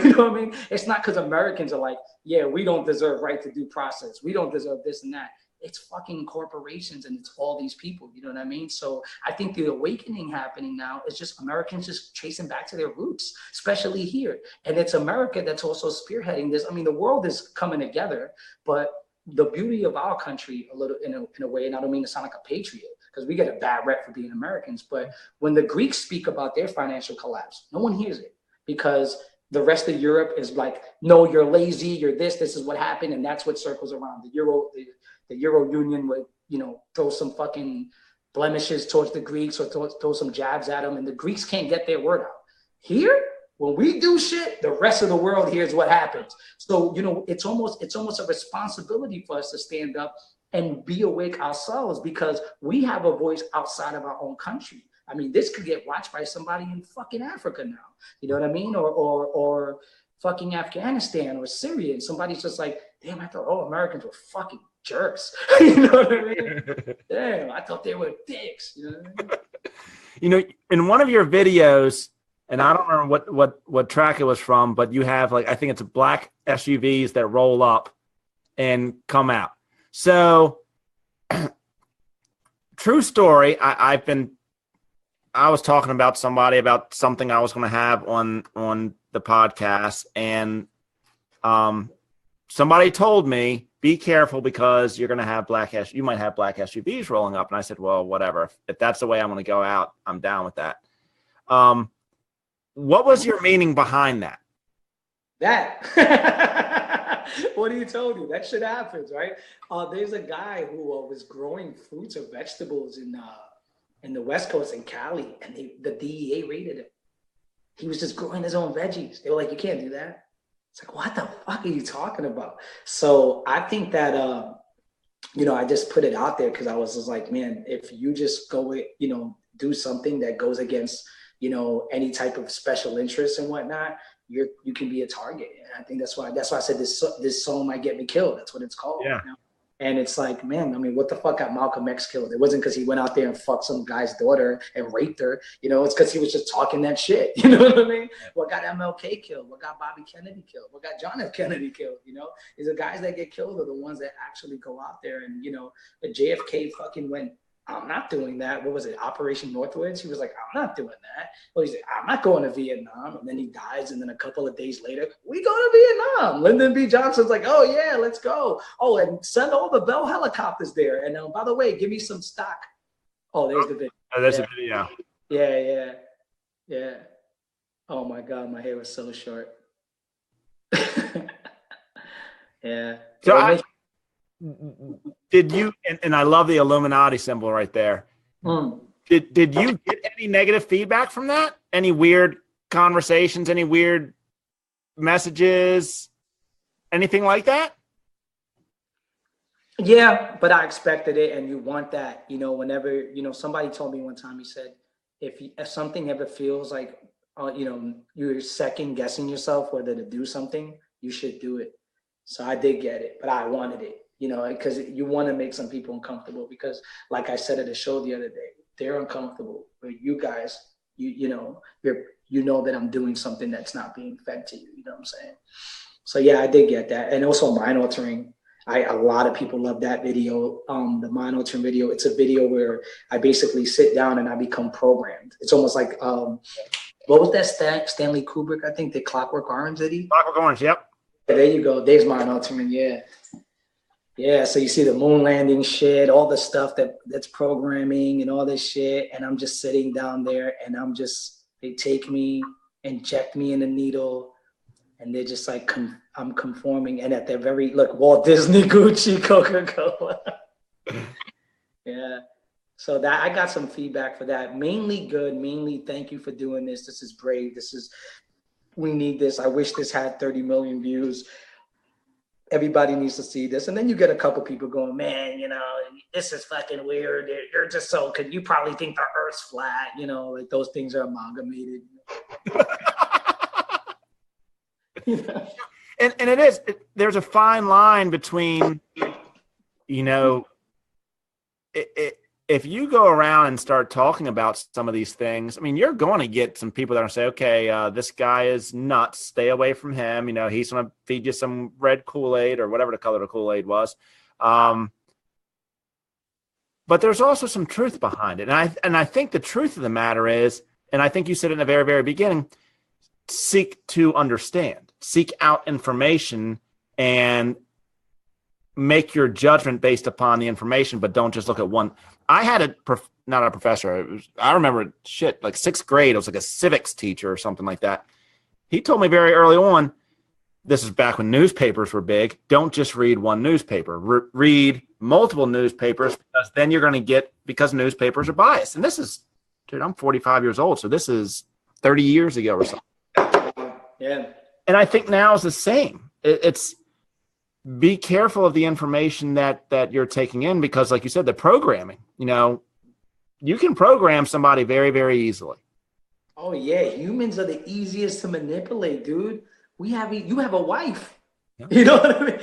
You know what I mean? It's not because Americans are like, yeah, we don't deserve right to due process. We don't deserve this and that. It's fucking corporations, and it's all these people. You know what I mean? So I think the awakening happening now is just Americans just chasing back to their roots, especially here. And it's America that's also spearheading this. I mean, the world is coming together, but the beauty of our country, a little in a way, and I don't mean to sound like a patriot, because we get a bad rep for being Americans, but when the Greeks speak about their financial collapse, no one hears it, because the rest of Europe is like, no, you're lazy, you're this is what happened. And that's what circles around. The Euro Union would, throw some fucking blemishes towards the Greeks or throw some jabs at them. And the Greeks can't get their word out. Here, when we do shit, the rest of the world hears what happens. So, it's almost a responsibility for us to stand up and be awake ourselves, because we have a voice outside of our own country. I mean, this could get watched by somebody in fucking Africa now. You know what I mean? Or fucking Afghanistan or Syria. And somebody's just like, damn, I thought all Americans were fucking jerks. You know what I mean? Damn, I thought they were dicks. You know what I mean? In one of your videos, and I don't remember what track it was from, but you have I think it's black SUVs that roll up and come out. So true story. I was talking about something I was going to have on the podcast, and somebody told me, be careful because you're going to have you might have black SUVs rolling up. And I said, well, whatever. If that's the way I'm going to go out, I'm down with that. What was your meaning behind that? What do you told you? That shit happens, right? There's a guy who was growing fruits or vegetables in the West Coast in Cali, and the DEA raided him. He was just growing his own veggies. They were like, you can't do that. It's like, what the fuck are you talking about? So I think that, I just put it out there because I was just like, man, if you just go, do something that goes against, any type of special interest and whatnot, you can be a target. And I think that's why I said this song might get me killed. That's what it's called. Yeah. And it's like, man, I mean, what the fuck got Malcolm X killed? It wasn't because he went out there and fucked some guy's daughter and raped her. It's because he was just talking that shit. You know what I mean? What got MLK killed? What got Bobby Kennedy killed? What got John F. Kennedy killed? Is the guys that get killed are the ones that actually go out there and, the JFK fucking went, I'm not doing that. What was it? Operation Northwoods? He was like, I'm not doing that. Well, he's like, I'm not going to Vietnam. And then he dies. And then a couple of days later, we go to Vietnam. Lyndon B. Johnson's like, oh, yeah, let's go. Oh, and send all the Bell helicopters there. And by the way, give me some stock. Oh, there's the video. Oh, there's a video. Yeah. Oh, my God. My hair was so short. Yeah. So did you, and I love the Illuminati symbol right there. Did you get any negative feedback from that? Any weird conversations, any weird messages, anything like that? Yeah, but I expected it, and you want that, whenever, somebody told me one time, he said, if something ever feels like, you're second guessing yourself whether to do something, you should do it. So I did get it, but I wanted it, because you want to make some people uncomfortable, because like I said at the show the other day, they're uncomfortable, but you guys, you know that I'm doing something that's not being fed to you. You know what I'm saying? So yeah, I did get that. And also mind altering. A lot of people love that video, the mind altering video. It's a video where I basically sit down and I become programmed. It's almost like, what was that Stanley Kubrick, I think, the Clockwork Orange, did he? Clockwork Orange, yep. There you go. There's mind altering, yeah. Yeah, so you see the moon landing shit, all the stuff that's programming and all this shit. And I'm just sitting down there and they take me, inject me in a needle, and they're just like, I'm conforming. And at their Walt Disney, Gucci, Coca-Cola. Yeah. So that I got some feedback for that. Mainly good, mainly thank you for doing this. This is brave. We need this. I wish this had 30 million views. Everybody needs to see this. And then you get a couple people going, man, this is fucking weird. You're just because you probably think the earth's flat, like those things are amalgamated. And it is, there's a fine line between, if you go around and start talking about some of these things, I mean, you're going to get some people that are say, okay, this guy is nuts. Stay away from him. He's going to feed you some red Kool-Aid or whatever the color of Kool-Aid was. But there's also some truth behind it. And I think the truth of the matter is, and I think you said it in the very, very beginning, seek to understand, seek out information and make your judgment based upon the information, but don't just look at one. I had not a professor. I remember like 6th grade. It was like a civics teacher or something like that. He told me very early on, this is back when newspapers were big. Don't just read one newspaper. Read multiple newspapers, because then you're going to because newspapers are biased. And this is, dude, I'm 45 years old. So this is 30 years ago or something. Yeah. And I think now is the same. It's be careful of the information that you're taking in, because like you said, the programming, you can program somebody very, very easily. Oh yeah. Humans are the easiest to manipulate, dude. You have a wife. Yep. You know what I mean?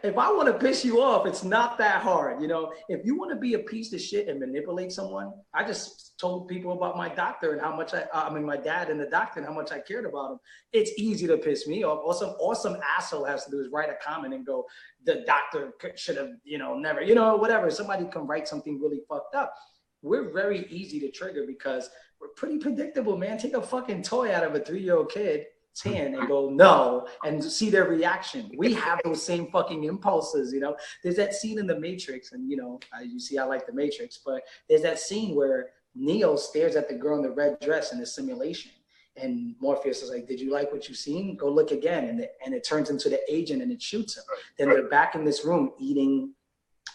If I want to piss you off, it's not that hard. If you want to be a piece of shit and manipulate someone, I just told people about my doctor and how much my dad and the doctor and how much I cared about him. It's easy to piss me off. All some asshole has to do is write a comment and go, the doctor should have, never, whatever. Somebody can write something really fucked up. We're very easy to trigger because we're pretty predictable, man. Take a fucking toy out of a 3-year-old kid hand and go no and see their reaction. We have those same fucking impulses. There's that scene in the Matrix, and you see I like the Matrix, but there's that scene where Neo stares at the girl in the red dress in the simulation, and Morpheus is like, did you like what you seen? Go look again. And it turns into the agent and it shoots him. Then they're back in this room eating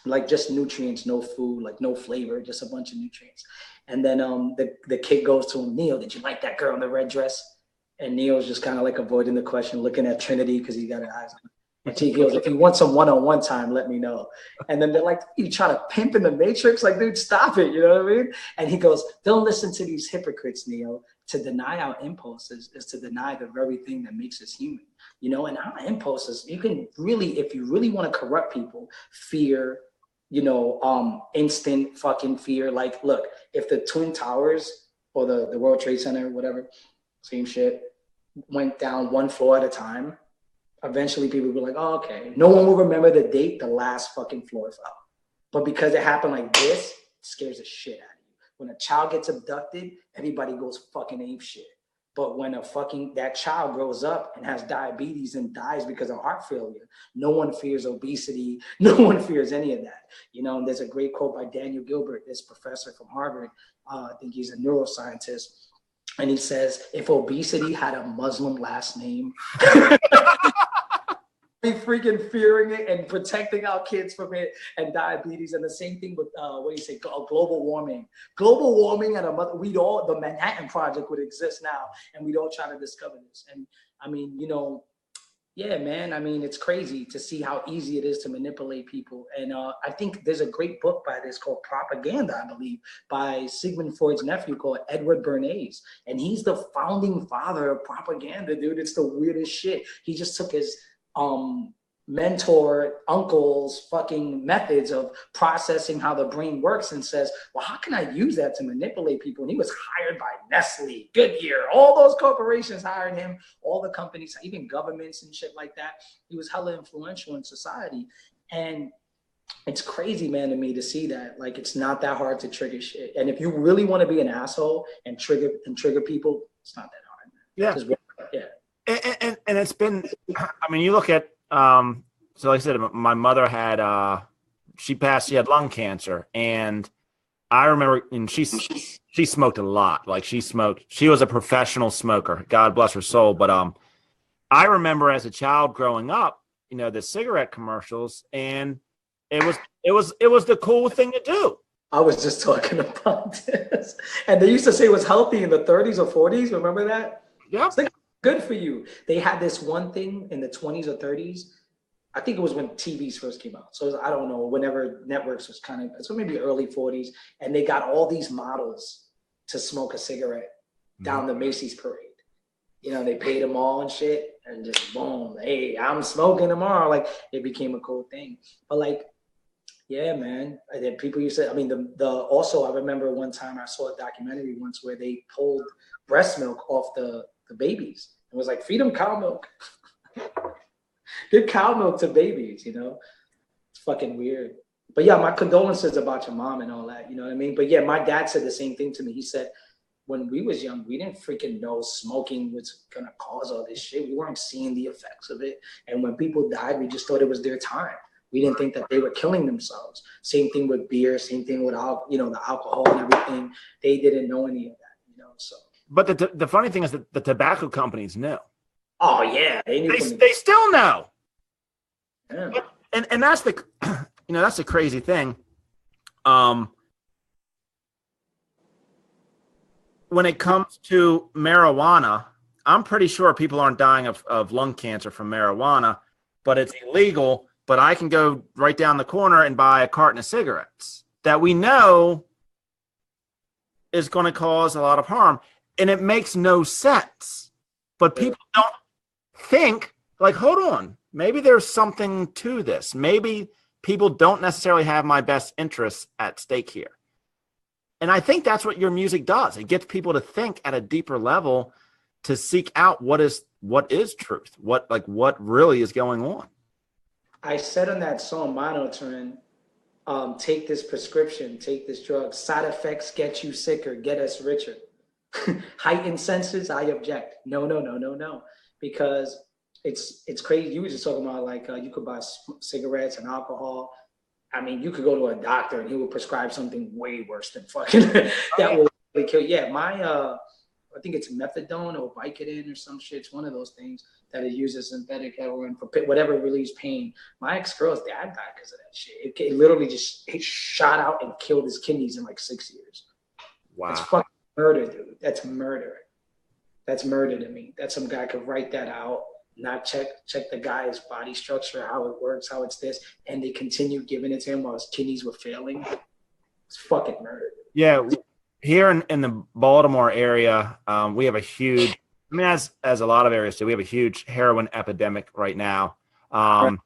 like just nutrients, no food, like no flavor, just a bunch of nutrients. And then the kid goes to him, Neo, did you like that girl in the red dress? And Neo's just kind of like avoiding the question, looking at Trinity because he got her eyes on her. And she goes, if you want some one-on-one time, let me know. And then they're like, you trying to pimp in the Matrix? Like, dude, stop it. You know what I mean? And he goes, don't listen to these hypocrites, Neo. To deny our impulses is to deny the very thing that makes us human. And our impulses, you can really, if you really want to corrupt people, fear, instant fucking fear. Like, look, if the Twin Towers or the World Trade Center, whatever, same shit, went down one floor at a time, eventually people would be like, oh, okay. No one will remember the date the last fucking floor fell. But because it happened like this, it scares the shit out of you. When a child gets abducted, everybody goes fucking ape shit. But when that child grows up and has diabetes and dies because of heart failure, no one fears obesity. No one fears any of that. And there's a great quote by Daniel Gilbert, this professor from Harvard. I think he's a neuroscientist. And he says, if obesity had a Muslim last name, freaking fearing it and protecting our kids from it and diabetes. And the same thing with what do you say, global warming. Global warming and the Manhattan Project would exist now, and we'd all try to discover this. And I mean, yeah, man. I mean, it's crazy to see how easy it is to manipulate people. And I think there's a great book by this called Propaganda, I believe, by Sigmund Freud's nephew called Edward Bernays. And he's the founding father of propaganda, dude. It's the weirdest shit. He just took his mentor uncle's fucking methods of processing how the brain works and says, well, how can I use that to manipulate people? And he was hired by Nestle, Goodyear, all those corporations hired him, all the companies, even governments and shit like that. He was hella influential in society. And it's crazy, man, to me to see that. Like, it's not that hard to trigger shit. And if you really want to be an asshole and trigger people, it's not that hard, man. Yeah. And it's been, I mean, you look at, so like I said, my mother had, she had lung cancer, and I remember, and she smoked a lot. Like she was a professional smoker, God bless her soul. But, I remember as a child growing up, the cigarette commercials, and it was the cool thing to do. I was just talking about this. And they used to say it was healthy in the 30s or 40s. Remember that? Yeah. It's like, good for you. They had this one thing in the 20s or 30s. I think it was when TVs first came out. So I don't know, whenever networks was so maybe early 40s. And they got all these models to smoke a cigarette down the Macy's parade. They paid them all and shit. And just boom, hey, I'm smoking tomorrow. Like, it became a cool thing. But like, yeah, man. And then people used to, I mean, also I remember one time I saw a documentary once where they pulled breast milk off the babies. It was like, feed them cow milk. Give cow milk to babies, It's fucking weird. But yeah, my condolences about your mom and all that, you know what I mean? But yeah, my dad said the same thing to me. He said, when we was young, we didn't freaking know smoking was going to cause all this shit. We weren't seeing the effects of it. And when people died, we just thought it was their time. We didn't think that they were killing themselves. Same thing with beer, same thing with, the alcohol and everything. They didn't know any of that, so. But the funny thing is that the tobacco companies know. Oh yeah, they still know. Yeah. But, and that's the that's the crazy thing. When it comes to marijuana, I'm pretty sure people aren't dying of lung cancer from marijuana, but it's illegal. But I can go right down the corner and buy a carton of cigarettes that we know is going to cause a lot of harm. And it makes no sense. But people don't think, like, hold on, maybe there's something to this. Maybe people don't necessarily have my best interests at stake here. And I think that's what your music does. It gets people to think at a deeper level, to seek out what is truth, what really is going on. I said on that song, Monotone, take this prescription, take this drug. Side effects get you sicker, get us richer. Heightened senses, I object. No. Because it's crazy. You were just talking about like you could buy cigarettes and alcohol. I mean, you could go to a doctor and he will prescribe something way worse than fucking that will really kill. Yeah, I think it's methadone or Vicodin or some shit. It's one of those things that it uses synthetic heroin for whatever relieves pain. My ex-girl's dad died because of that shit. It literally it shot out and killed his kidneys in like 6 years. Wow. That's fucking murder, dude. That's murder. That's murder to me. That some guy could write that out, not check the guy's body structure, how it works, how it's this, and they continue giving it to him while his kidneys were failing. It's fucking murder. Yeah. Here in the Baltimore area, we have a huge, I mean, as a lot of areas do, we have a huge heroin epidemic right now. And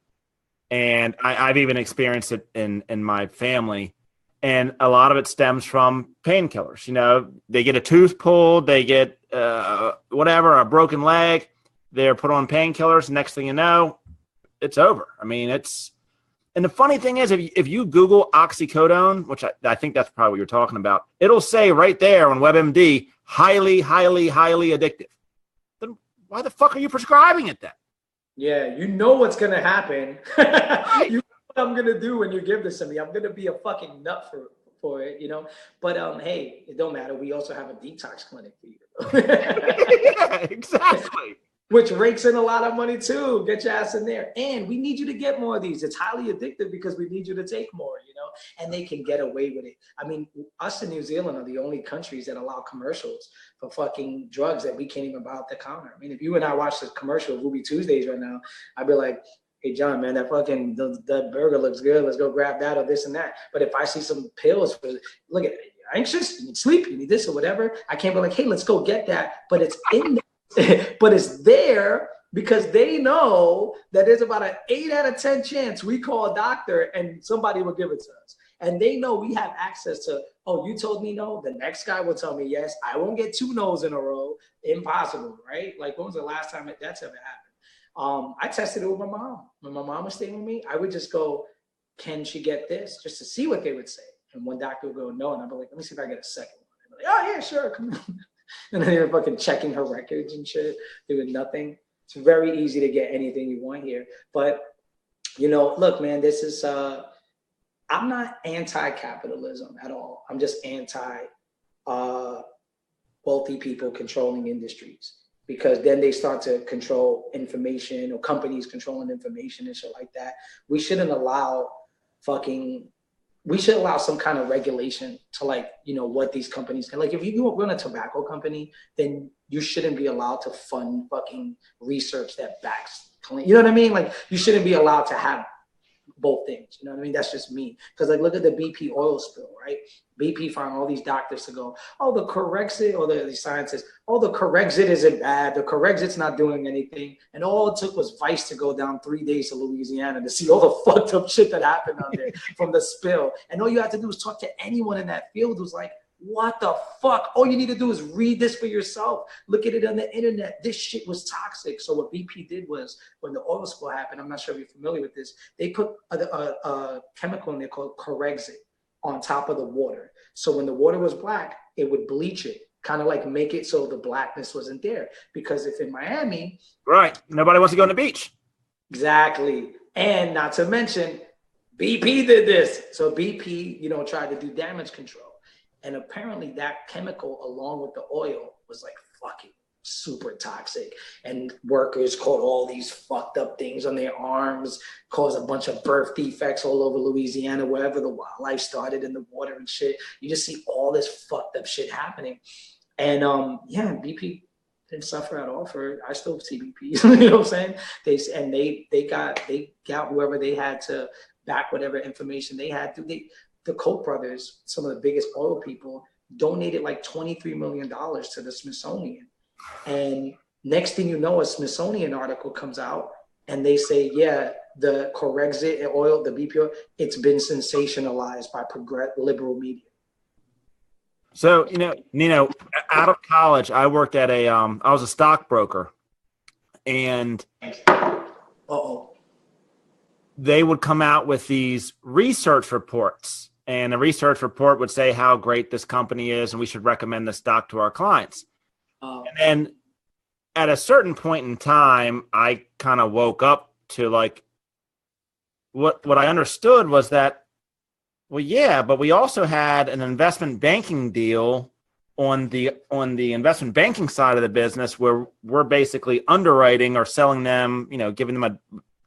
I've even experienced it in my family. And a lot of it stems from painkillers. They get a tooth pulled, they get a broken leg, they're put on painkillers. Next thing you know, it's over. I mean, and the funny thing is, if you Google oxycodone, which I think that's probably what you're talking about, it'll say right there on WebMD, highly, highly, highly addictive. Then why the fuck are you prescribing it then? Yeah, you know what's going to happen. You know what I'm going to do when you give this to me. I'm going to be a fucking nut for it, But, hey, it don't matter. We also have a detox clinic for you. Yeah, exactly. which rakes in a lot of money too. Get your ass in there. And we need you to get more of these. It's highly addictive because we need you to take more, and they can get away with it. I mean, us in New Zealand are the only countries that allow commercials for fucking drugs that we can't even buy off the counter. I mean, if you and I watch the commercial of Ruby Tuesdays right now, I'd be like, hey, John, man, that burger looks good. Let's go grab that or this and that. But if I see some pills, look at it, you're anxious, you need sleep, you need this or whatever, I can't be like, hey, let's go get that. But it's in there. But it's there because they know that there's about an 8 out of 10 chance we call a doctor and somebody will give it to us. And they know we have access to, oh, you told me no, the next guy will tell me yes. I won't get 2 no's in a row. Impossible, right? Like, when was the last time that's ever happened? I tested it with my mom. When my mom was staying with me, I would just go, can she get this? Just to see what they would say. And one doctor would go, no. And I'd be like, let me see if I get a second one. Like, oh, yeah, sure, come on. And then they were fucking checking her records and shit, doing nothing. It's very easy to get anything you want here. But, look, man, this is, I'm not anti-capitalism at all. I'm just anti wealthy people controlling industries, because then they start to control information, or companies controlling information and shit like that. We shouldn't allow we should allow some kind of regulation to, like, what these companies can. Like, if you run a tobacco company, then you shouldn't be allowed to fund fucking research that backs clean. You know what I mean? Like, you shouldn't be allowed to have both things. You know what I mean? That's just me. Because, like, look at the BP oil spill, right? BP found all these doctors to go, oh, the Corexit, or the scientists, oh, the Corexit isn't bad. The Corexit's not doing anything. And all it took was Vice to go down 3 days to Louisiana to see all the fucked up shit that happened out there from the spill. And all you have to do is talk to anyone in that field who's like, what the fuck? All you need to do is read this for yourself. Look at it on the internet. This shit was toxic. So what BP did was, when the oil spill happened, I'm not sure if you're familiar with this, they put a chemical in there called Corexit on top of the water. So when the water was black, it would bleach it, kind of like make it so the blackness wasn't there. Because if in Miami, right, nobody wants to go on the beach. Exactly. And not to mention, BP did this. So BP, tried to do damage control. And apparently that chemical, along with the oil, was like fucking super toxic. And workers caught all these fucked up things on their arms, caused a bunch of birth defects all over Louisiana, wherever the wildlife started in the water and shit. You just see all this fucked up shit happening. And BP didn't suffer at all for it. I still see BP. You know what I'm saying? They got whoever they had to back whatever information they had to. The Koch brothers, some of the biggest oil people, donated like $23 million to the Smithsonian. And next thing you know, a Smithsonian article comes out and they say, yeah, the Corexit oil, the BP oil, it's been sensationalized by liberal media. So, Nino, out of college, I worked at I was a stockbroker, and they would come out with these research reports. And the research report would say how great this company is and we should recommend the stock to our clients. And then at a certain point in time, I kind of woke up to, like, what I understood was that, well, yeah, but we also had an investment banking deal on the investment banking side of the business where we're basically underwriting or selling them, giving them a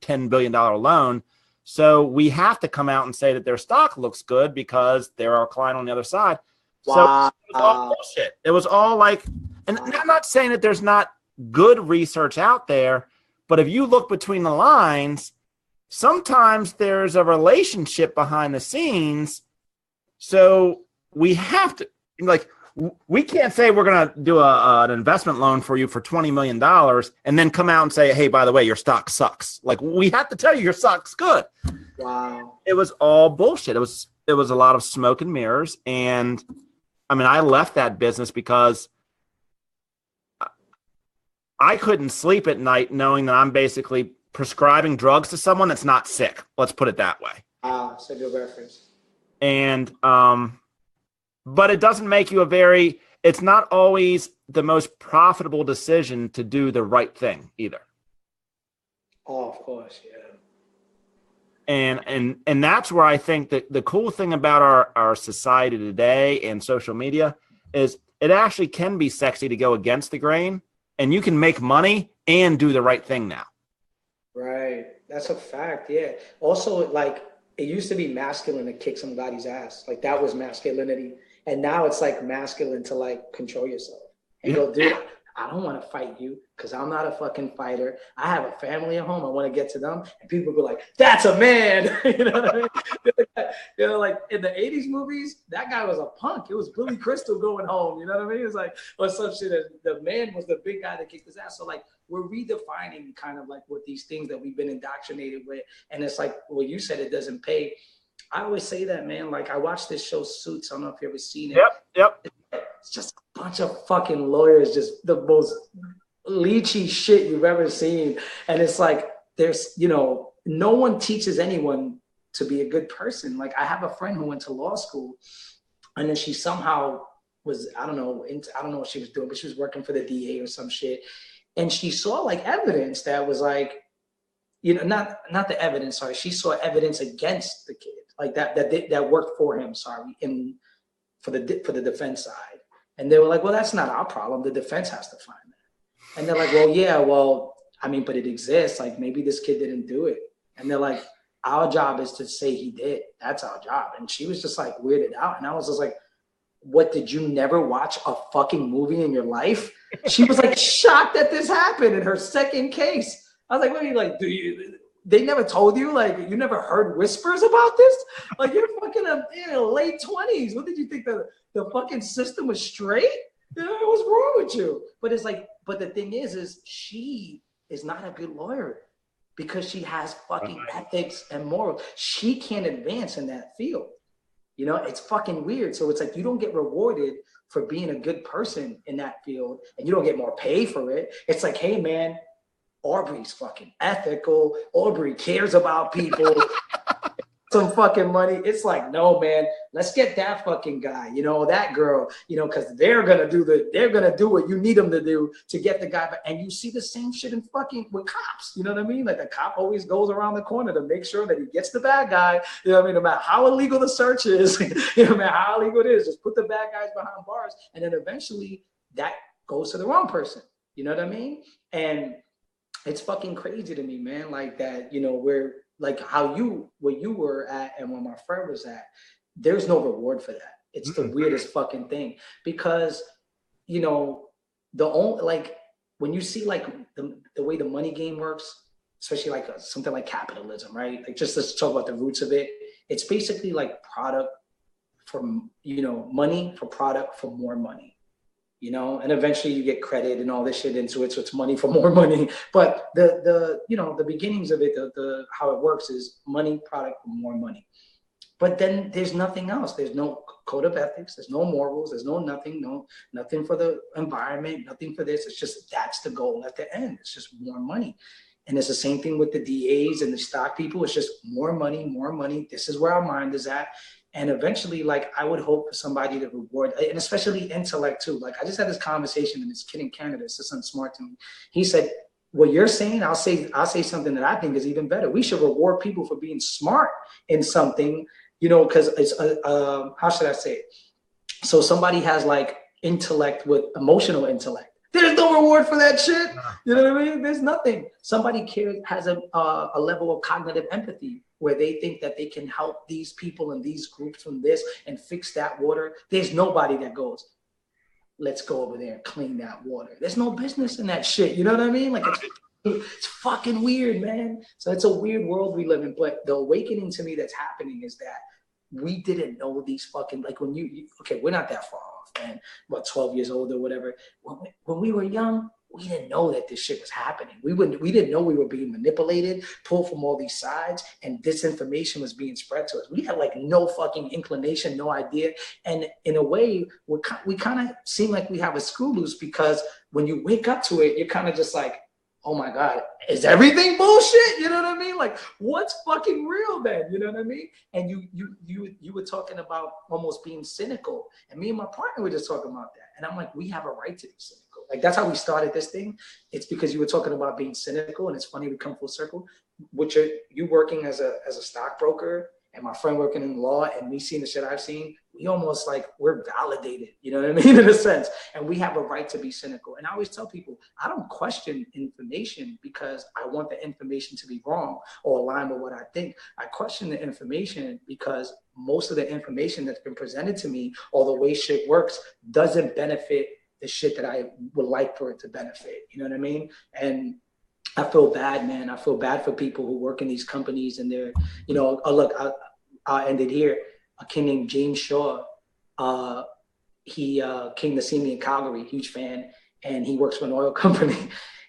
$10 billion loan. So we have to come out and say that their stock looks good because they're our client on the other side. Wow. So it was all bullshit. It was all like, and I'm not saying that there's not good research out there, but if you look between the lines, sometimes there's a relationship behind the scenes. So we have to, like, we can't say we're going to do an investment loan for you for $20 million and then come out and say, hey, by the way, your stock sucks. Like, we have to tell you your stock's good. Wow. It was all bullshit. It was a lot of smoke and mirrors. And I mean, I left that business because I couldn't sleep at night knowing that I'm basically prescribing drugs to someone that's not sick. Let's put it that way. That's a good reference. And, but it doesn't make you it's not always the most profitable decision to do the right thing either. Oh, of course, yeah. And that's where I think that the cool thing about our society today and social media is it actually can be sexy to go against the grain, and you can make money and do the right thing now. Right. That's a fact. Yeah. Also, like, it used to be masculine to kick somebody's ass. Like, that was masculinity. And now it's like masculine to like control yourself and go, dude, I don't want to fight you because I'm not a fucking fighter. I have a family at home. I want to get to them. And people go like, that's a man. You know what I mean? You know, like in the 80s movies, that guy was a punk. It was Billy Crystal going home. You know what I mean? It's like, or some shit. The man was the big guy that kicked his ass. So like, we're redefining kind of like what these things that we've been indoctrinated with. And it's like, well, you said it doesn't pay. I always say that, man. Like, I watched this show Suits. I don't know if you've ever seen it. Yep. It's just a bunch of fucking lawyers, just the most leechy shit you've ever seen. And it's like, there's, you know, no one teaches anyone to be a good person. Like, I have a friend who went to law school, and then she somehow was, I don't know what she was doing, but she was working for the DA or some shit. And she saw like evidence that was like, you know, not the evidence, sorry. She saw evidence against the kid, like that worked for him, sorry, for the defense side. And they were like, well, that's not our problem. The defense has to find that. And they're like, well, yeah, well, I mean, but it exists. Like, maybe this kid didn't do it. And they're like, our job is to say he did. That's our job. And she was just like weirded out. And I was just like, what, did you never watch a fucking movie in your life? She was like shocked that this happened in her second case. I was like, what are you like, they never told you? Like, you never heard whispers about this? Like, you're fucking late 20s. What did you think, the fucking system was straight? You know, what's wrong with you? But it's like, but the thing is she is not a good lawyer because she has fucking ethics and morals. She can't advance in that field. You know, it's fucking weird. So it's like, you don't get rewarded for being a good person in that field, and you don't get more pay for it. It's like, hey man, Aubrey's fucking ethical. Aubrey cares about people. Some fucking money. It's like, no, man, let's get that fucking guy, you know, that girl, you know, because they're gonna do what you need them to do to get the guy back. And you see the same shit in fucking with cops. You know what I mean? Like, the cop always goes around the corner to make sure that he gets the bad guy. You know what I mean? No matter how illegal the search is, you know, no matter how illegal it is, just put the bad guys behind bars, and then eventually that goes to the wrong person. You know what I mean? And it's fucking crazy to me, man. Like that, you know, where like where you were at and where my friend was at, there's no reward for that. It's the weirdest fucking thing, because, you know, like when you see like the way the money game works, especially like something like capitalism, right? Like, just let's talk about the roots of it. It's basically like product for, you know, money for product for more money. You know, and eventually you get credit and all this shit into it, so it's money for more money. But the you know, the beginnings of it, the how it works is money, product for more money. But then there's nothing else. There's no code of ethics. There's no morals. There's nothing for the environment. Nothing for this. It's just, that's the goal at the end. It's just more money. And it's the same thing with the DAs and the stock people. It's just more money, more money. This is where our mind is at. And eventually, like, I would hope for somebody to reward, and especially intellect too. Like, I just had this conversation with this kid in Canada. It's just smart to me. He said, what you're saying, I'll say something that I think is even better. We should reward people for being smart in something, you know, because it's, how should I say it? So somebody has like intellect with emotional intellect. There's no reward for that shit. You know what I mean? There's nothing. Somebody has a level of cognitive empathy where they think that they can help these people and these groups from this and fix that water. There's nobody that goes, let's go over there and clean that water. There's no business in that shit. You know what I mean? Like, it's fucking weird, man. So it's a weird world we live in. But the awakening to me that's happening is that we didn't know these fucking, like, when you okay, we're not that far off, man. About 12 years old or whatever. When we were young, we didn't know that this shit was happening. We didn't know we were being manipulated, pulled from all these sides, and disinformation was being spread to us. We had like no fucking inclination, no idea. And in a way, we kind of seem like we have a screw loose, because when you wake up to it, you're kind of just like, oh my God, is everything bullshit? You know what I mean? Like, what's fucking real then? You know what I mean? And you were talking about almost being cynical. And me and my partner were just talking about that. And I'm like, we have a right to be cynical. Like, that's how we started this thing. It's because you were talking about being cynical, and it's funny we come full circle. Which you working as a stockbroker and my friend working in law and me seeing the shit I've seen, we almost like we're validated, you know what I mean, in a sense. And we have a right to be cynical. And I always tell people, I don't question information because I want the information to be wrong or align with what I think. I question the information because most of the information that's been presented to me or the way shit works doesn't benefit the shit that I would like for it to benefit. You know what I mean? And I feel bad, man. I feel bad for people who work in these companies and they're, you know, look, I'll end it here. A kid named James Shaw, he came to see me in Calgary, huge fan, and he works for an oil company.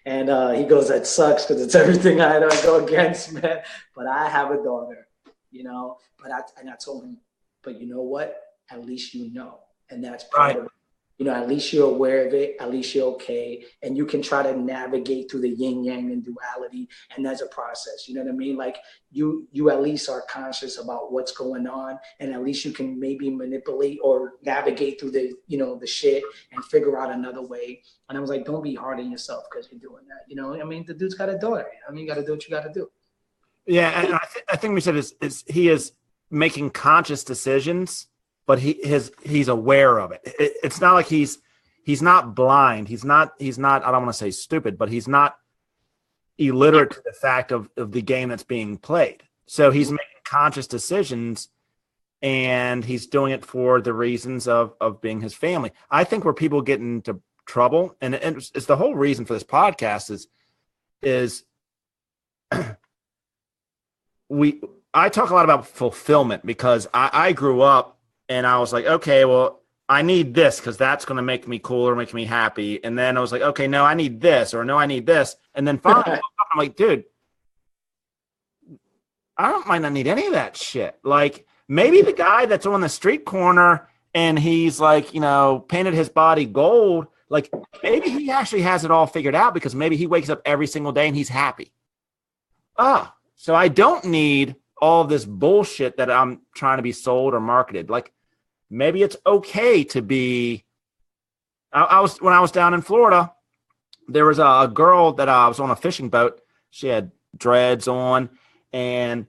And he goes, that sucks because it's everything I go against, man. But I have a daughter, you know, and I told him, but you know what? At least you know. And that's part of it. You know, at least you're aware of it, at least you're okay. And you can try to navigate through the yin yang and duality. And that's a process. You know what I mean? Like you at least are conscious about what's going on. And at least you can maybe manipulate or navigate through the, you know, the shit and figure out another way. And I was like, don't be hard on yourself because you're doing that. You know, I mean, the dude's got a daughter. You know? I mean, you got to do what you got to do. Yeah. And I think we said is he is making conscious decisions, but he's aware of it. It's not like he's not blind. He's not, I don't want to say stupid, but he's not illiterate to the fact of the game that's being played. So he's making conscious decisions and he's doing it for the reasons of being his family. I think where people get into trouble, and it's the whole reason for this podcast is I talk a lot about fulfillment because I grew up and I was like, okay, well, I need this because that's going to make me cool or make me happy. And then I was like, okay, no, I need this, or no, I need this. And then finally, I'm like, dude, might not need any of that shit. Like maybe the guy that's on the street corner and he's like, you know, painted his body gold. Like maybe he actually has it all figured out because maybe he wakes up every single day and he's happy. So I don't need all this bullshit that I'm trying to be sold or marketed. Like maybe it's okay to be. When I was down in Florida, there was a girl that was on a fishing boat. She had dreads on, and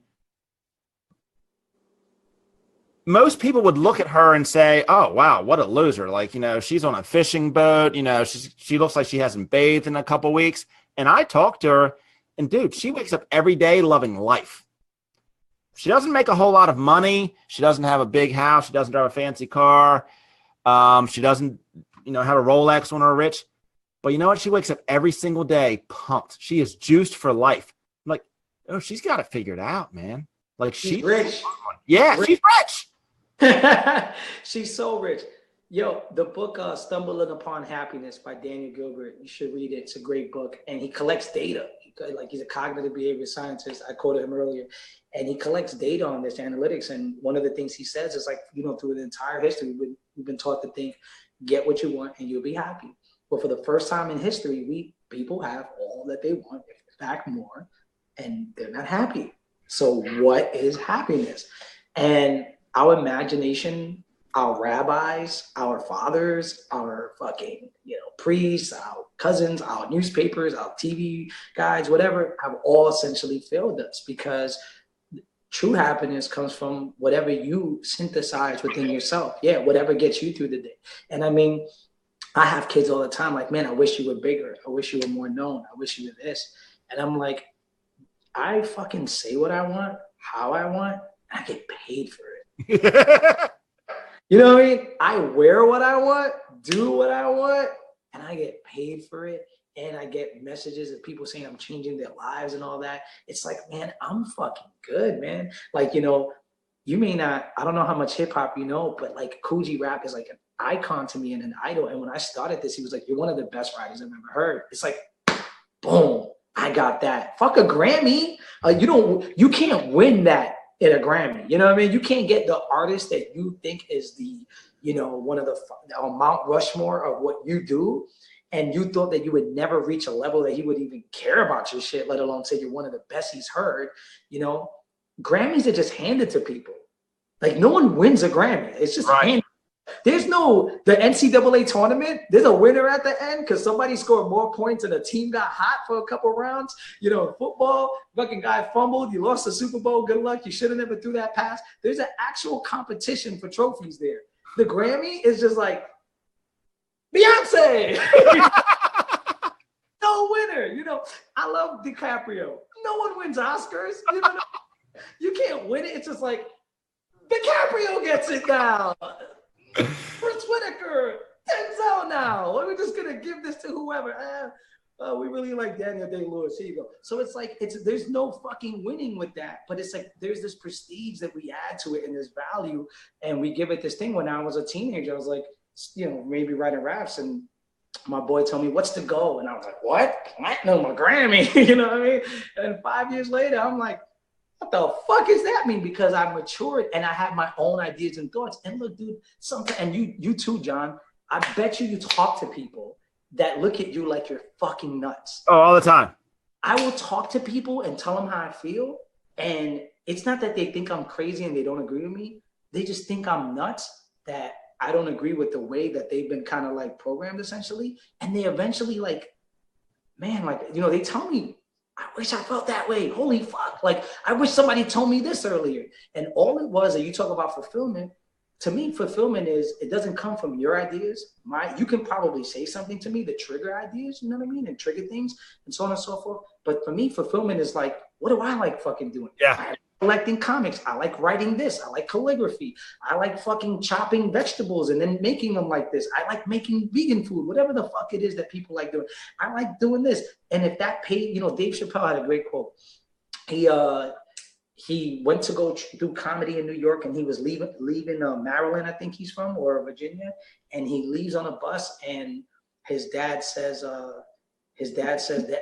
most people would look at her and say, "Oh, wow, what a loser!" Like, you know, she's on a fishing boat. You know, she looks like she hasn't bathed in a couple weeks. And I talked to her, and dude, she wakes up every day loving life. She doesn't make a whole lot of money. She doesn't have a big house. She doesn't drive a fancy car. She doesn't, you know, have a Rolex on her rich. But you know what? She wakes up every single day pumped. She is juiced for life. I'm like, oh, she's got it figured out, man. Like she's rich. Yeah, she's rich. She's so rich. Yo, the book Stumbling Upon Happiness by Daniel Gilbert, you should read it. It's a great book. And he collects data. Like he's a cognitive behavior scientist. I quoted him earlier. And he collects data on this analytics. And one of the things he says is like, you know, through the entire history, we've been taught to think, get what you want and you'll be happy. But for the first time in history, people have all that they want, in fact, more, and they're not happy. So what is happiness? And our imagination, our rabbis, our fathers, our fucking, you know, priests, our cousins, our newspapers, our TV guides, whatever, have all essentially failed us because true happiness comes from whatever you synthesize within yourself. Yeah, whatever gets you through the day. And I mean, I have kids all the time like, man, I wish you were bigger. I wish you were more known. I wish you were this. And I'm like, I fucking say what I want, how I want, and I get paid for it. You know what I mean? I wear what I want, do what I want, and I get paid for it. And I get messages of people saying I'm changing their lives and all that. It's like, man, I'm fucking good, man. Like, you know, you may not, I don't know how much hip hop you know, but like Coogee Rap is like an icon to me and an idol. And when I started this, he was like, you're one of the best writers I've ever heard. It's like, boom, I got that. Fuck a Grammy. You can't win that in a Grammy. You know what I mean? You can't get the artist that you think is the, you know, one of the Mount Rushmore of what you do. And you thought that you would never reach a level that he would even care about your shit, let alone say you're one of the best he's heard. You know, Grammys are just handed to people. Like no one wins a Grammy. It's just handed. There's no, the NCAA tournament, there's a winner at the end because somebody scored more points and the team got hot for a couple rounds. You know, football, fucking guy fumbled, you lost the Super Bowl, good luck, you should have never threw that pass. There's an actual competition for trophies there. The Grammy is just like, Beyonce! No winner. You know, I love DiCaprio. No one wins Oscars. You know, you can't win it. It's just like, DiCaprio gets it now. Prince Whitaker, Denzel now. We're just gonna give this to whoever. We really like Daniel Day-Lewis. Here you go. So it's like there's no fucking winning with that. But it's like there's this prestige that we add to it and this value, and we give it this thing. When I was a teenager, I was like, you know, maybe writing raps, and my boy told me, "What's the goal?" And I was like, "What? Platinum, a Grammy?" You know what I mean? And 5 years later, I'm like, what the fuck does that mean? Because I matured and I had my own ideas and thoughts. And look, dude, sometimes, and you too, John, I bet you talk to people that look at you like you're fucking nuts. Oh, all the time. I will talk to people and tell them how I feel. And it's not that they think I'm crazy and they don't agree with me. They just think I'm nuts, that I don't agree with the way that they've been kind of like programmed essentially. And they eventually like, man, like, you know, they tell me, I wish I felt that way. Holy fuck. Like, I wish somebody told me this earlier. And all it was, and you talk about fulfillment, to me, fulfillment is, it doesn't come from your ideas. You can probably say something to me that trigger ideas, you know what I mean? And trigger things and so on and so forth. But for me, fulfillment is like, what do I like fucking doing? Yeah. I like collecting comics. I like writing this. I like calligraphy. I like fucking chopping vegetables and then making them like this. I like making vegan food, whatever the fuck it is that people like doing. I like doing this. And if that paid, you know, Dave Chappelle had a great quote. He went to go do comedy in New York, and he was leaving Maryland, I think he's from, or Virginia. And he leaves on a bus, and his dad says that,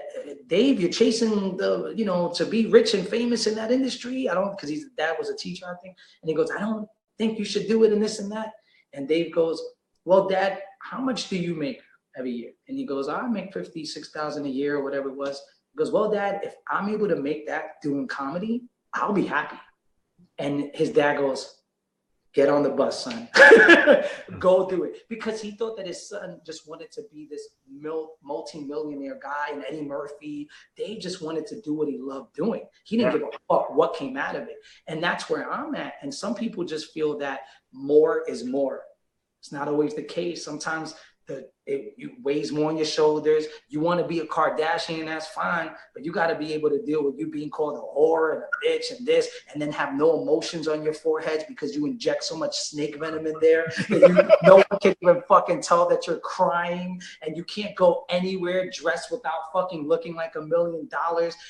Dave, you're chasing the, you know, to be rich and famous in that industry. Because his dad was a teacher, I think. And he goes, I don't think you should do it and this and that. And Dave goes, well, Dad, how much do you make every year? And he goes, I make $56,000 a year or whatever it was. He goes, well, Dad, if I'm able to make that doing comedy, I'll be happy. And his dad goes, get on the bus, son. Go do it. Because he thought that his son just wanted to be this multi-millionaire guy, and Eddie Murphy. They just wanted to do what he loved doing. He didn't give a fuck what came out of it. And that's where I'm at. And some people just feel that more is more. It's not always the case. Sometimes it weighs more on your shoulders. You want to be a Kardashian, that's fine, but you got to be able to deal with you being called a whore and a bitch and this, and then have no emotions on your foreheads because you inject so much snake venom in there that no one can even fucking tell that you're crying, and you can't go anywhere dressed without fucking looking like $1 million.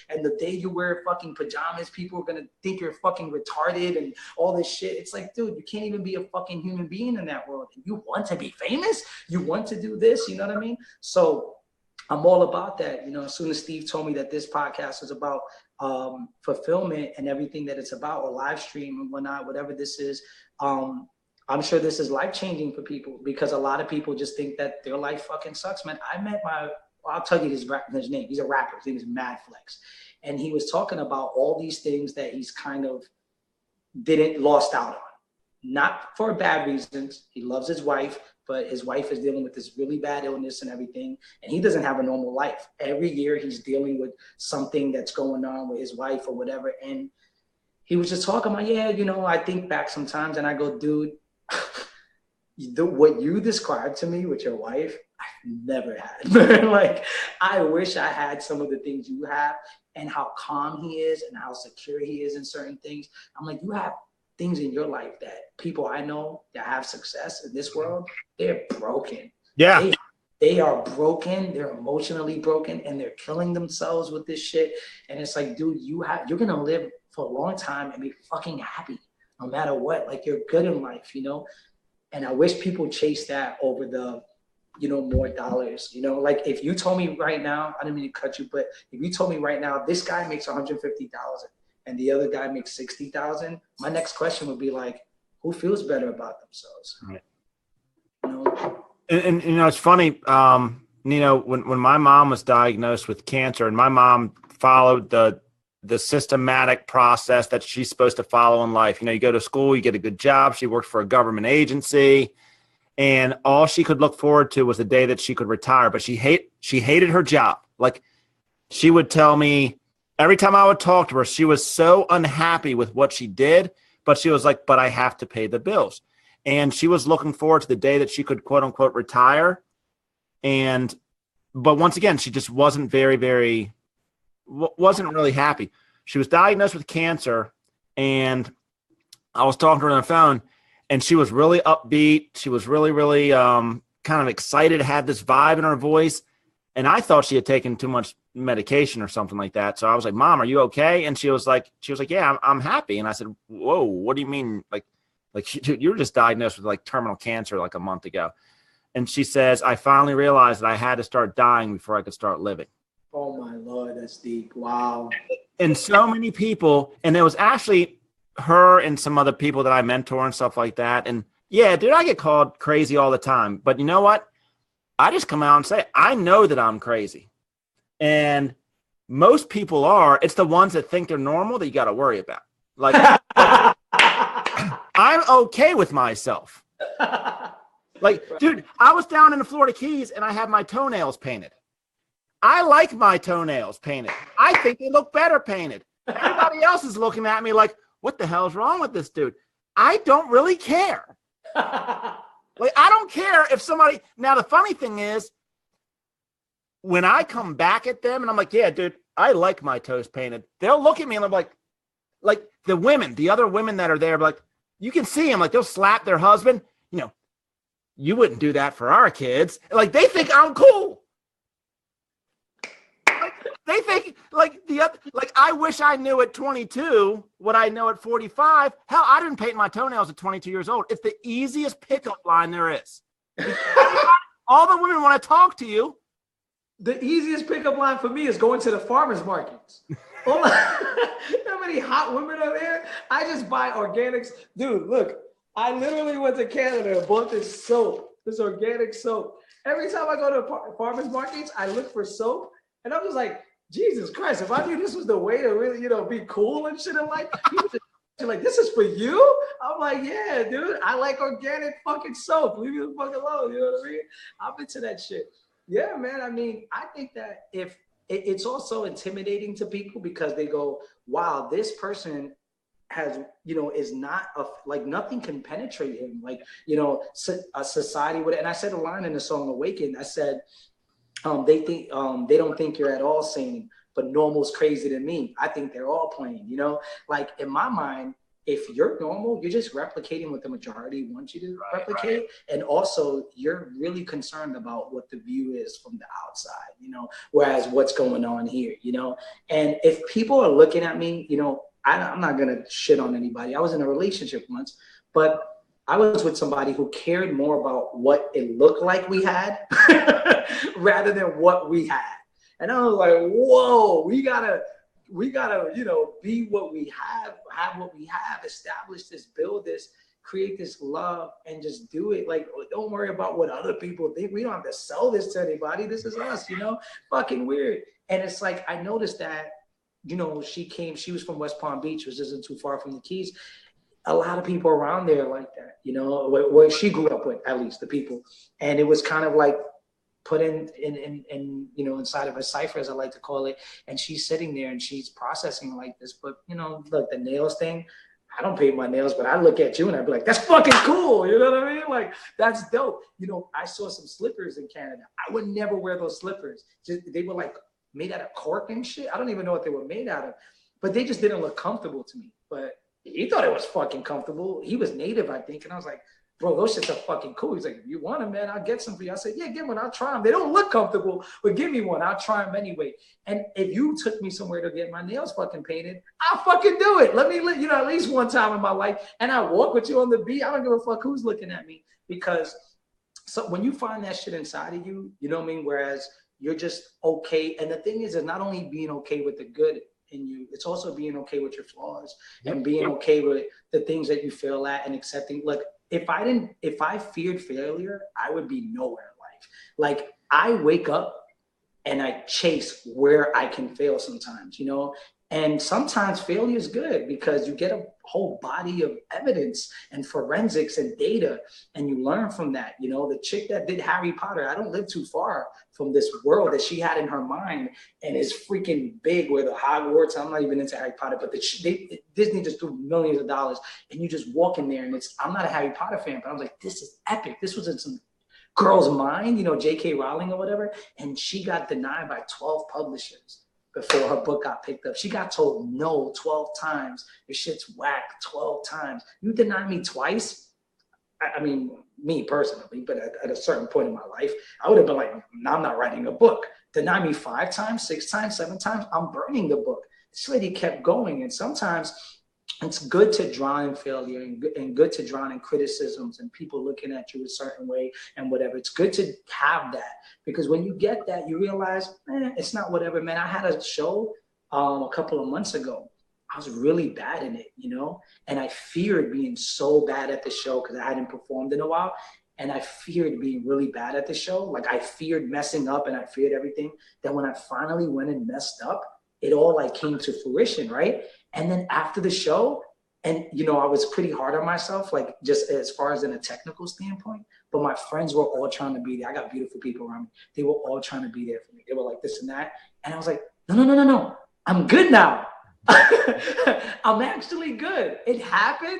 And the day you wear fucking pajamas, people are gonna think you're fucking retarded and all this shit. It's like, dude, you can't even be a fucking human being in that world. And you want to be famous? You want to do this? You know what I mean? So I'm all about that. You know, as soon as Steve told me that this podcast is about fulfillment and everything that it's about, or live stream and whatnot, whatever this is, I'm sure this is life-changing for people, because a lot of people just think that their life fucking sucks, man. I'll tell you his name. He's a rapper. His name is Mad Flex. And he was talking about all these things that he's kind of lost out on. Not for bad reasons. He loves his wife, but his wife is dealing with this really bad illness and everything, and he doesn't have a normal life. Every year he's dealing with something that's going on with his wife or whatever. And he was just talking about, yeah, you know, I think back sometimes and I go, dude, what you described to me with your wife, I've never had. Like, I wish I had some of the things you have, and how calm he is and how secure he is in certain things. I'm like, you have things in your life that people I know that have success in this world, they're broken. Yeah. They are broken. They're emotionally broken, and they're killing themselves with this shit. And it's like, dude, you're going to live for a long time and be fucking happy no matter what. Like, you're good in life, you know? And I wish people chase that over the, you know, more dollars, you know? Like, if you told me right now, I didn't mean to cut you, but if you told me right now, this guy makes $150,000 and the other guy makes $60,000, my next question would be like, who feels better about themselves? Right. You know? And you know, it's funny, Nino, when my mom was diagnosed with cancer, and my mom followed the systematic process that she's supposed to follow in life. You know, you go to school, you get a good job. She worked for a government agency, And all she could look forward to was the day that she could retire. But she hated her job. Like, she would tell me every time I would talk to her, she was so unhappy with what she did. But she was like, but I have to pay the bills. And she was looking forward to the day that she could, quote unquote, retire. But once again, she just wasn't wasn't really happy. She was diagnosed with cancer, and I was talking to her on the phone, and she was really upbeat. She was really, really kind of excited to have this vibe in her voice. And I thought she had taken too much medication or something like that. So I was like, Mom, are you okay? And she was like, yeah, I'm happy. And I said, whoa, what do you mean? Like you were just diagnosed with like terminal cancer like a month ago. And she says, I finally realized that I had to start dying before I could start living. Oh my Lord, that's deep. Wow. And so many people, and it was actually her and some other people that I mentor and stuff like that. And yeah, dude, I get called crazy all the time. But you know what? I just come out and say, I know that I'm crazy. And most people are. It's the ones that think they're normal that you got to worry about. Like, I'm okay with myself. Like, dude, I was down in the Florida Keys and I had my toenails painted. I like my toenails painted. I think they look better painted. Everybody else is looking at me like, what the hell is wrong with this dude? I don't really care. Like, I don't care if somebody, now the funny thing is, when I come back at them and I'm like, yeah, dude, I like my toes painted. They'll look at me and I'm like the other women that are there, like, you can see them, like, they'll slap their husband. You know, you wouldn't do that for our kids. Like, they think I'm cool. Like, they think like I wish I knew at 22 what I know at 45. Hell, I didn't paint my toenails at 22 years old. It's the easiest pickup line there is. All the women want to talk to you. The easiest pickup line for me is going to the farmers markets. Oh, how many hot women are there? I just buy organics. Dude, look, I literally went to Canada and bought this soap, this organic soap. Every time I go to farmers markets, I look for soap. And I'm just like, Jesus Christ, if I knew this was the way to really, be cool and shit in life, you're like, this is for you? I'm like, yeah, dude, I like organic fucking soap. Leave me the fuck alone, you know what I mean? I'm into that shit. Yeah, man, I mean, I think that if it's also intimidating to people because they go, wow, this person has, is not, like, nothing can penetrate him. Like, a society would, and I said a line in the song Awaken, I said, they don't think you're at all sane, but normal's crazy to me. I think they're all playing, like, in my mind, if you're normal, you're just replicating what the majority wants you to replicate. Right. And also you're really concerned about what the view is from the outside, whereas what's going on here, and if people are looking at me, I'm not going to shit on anybody. I was in a relationship once, but I was with somebody who cared more about what it looked like we had rather than what we had. And I was like, whoa, we gotta, be what we have what we have, establish this, build this, create this love, and just do it. Like, don't worry about what other people think. We don't have to sell this to anybody. This is us, fucking weird. And it's like, I noticed that, she was from West Palm Beach, which isn't too far from the Keys. A lot of people around there like that, where she grew up with, at least the people. And it was kind of like put in inside of a cipher, as I like to call it. And she's sitting there and she's processing like this. But, look, the nails thing, I don't paint my nails, but I look at you and I'd be like, that's fucking cool. You know what I mean? Like, that's dope. I saw some slippers in Canada. I would never wear those slippers. They were like made out of cork and shit. I don't even know what they were made out of, but they just didn't look comfortable to me. But he thought it was fucking comfortable. He was native, I think. And I was like, bro, those shits are fucking cool. He's like, if you want them, man, I'll get some for you. I said, yeah, get one. I'll try them. They don't look comfortable, but give me one. I'll try them anyway. And if you took me somewhere to get my nails fucking painted, I'll fucking do it. Let me, at least one time in my life. And I walk with you on the beat. I don't give a fuck who's looking at me. Because so when you find that shit inside of you, you know what I mean? Whereas you're just okay. And the thing is not only being okay with the good in you, it's also being okay with your flaws and being okay with the things that you fail at and accepting. Look, if I feared failure, I would be nowhere in life. Like, I wake up and I chase where I can fail sometimes, And sometimes failure is good because you get a whole body of evidence and forensics and data, and you learn from that. You know, the chick that did Harry Potter, I don't live too far from this world that she had in her mind and is freaking big with the Hogwarts. I'm not even into Harry Potter, but Disney just threw millions of dollars, and you just walk in there, and I'm not a Harry Potter fan, but I was like, this is epic. This was in some girl's mind, you know, J.K. Rowling or whatever, and she got denied by 12 publishers before her book got picked up. She got told no 12 times. Your shit's whack 12 times. You deny me twice? I mean, me personally, but at a certain point in my life, I would have been like, no, I'm not writing a book. Deny me 5 times, 6 times, 7 times, I'm burning the book. This lady kept going. And sometimes it's good to drown in failure and good to drown in criticisms and people looking at you a certain way and whatever. It's good to have that, because when you get that, you realize, it's not whatever, man. I had a show a couple of months ago. I was really bad in it, you know, and I feared being so bad at the show because I hadn't performed in a while. And I feared being really bad at the show. Like I feared messing up and I feared everything. Then when I finally went and messed up, it all like came to fruition, right? And then after the show, and you know, I was pretty hard on myself, like just as far as in a technical standpoint, but my friends were all trying to be there. I got beautiful people around me. They were all trying to be there for me. They were like this and that. And I was like, no. I'm good now. I'm actually good. It happened.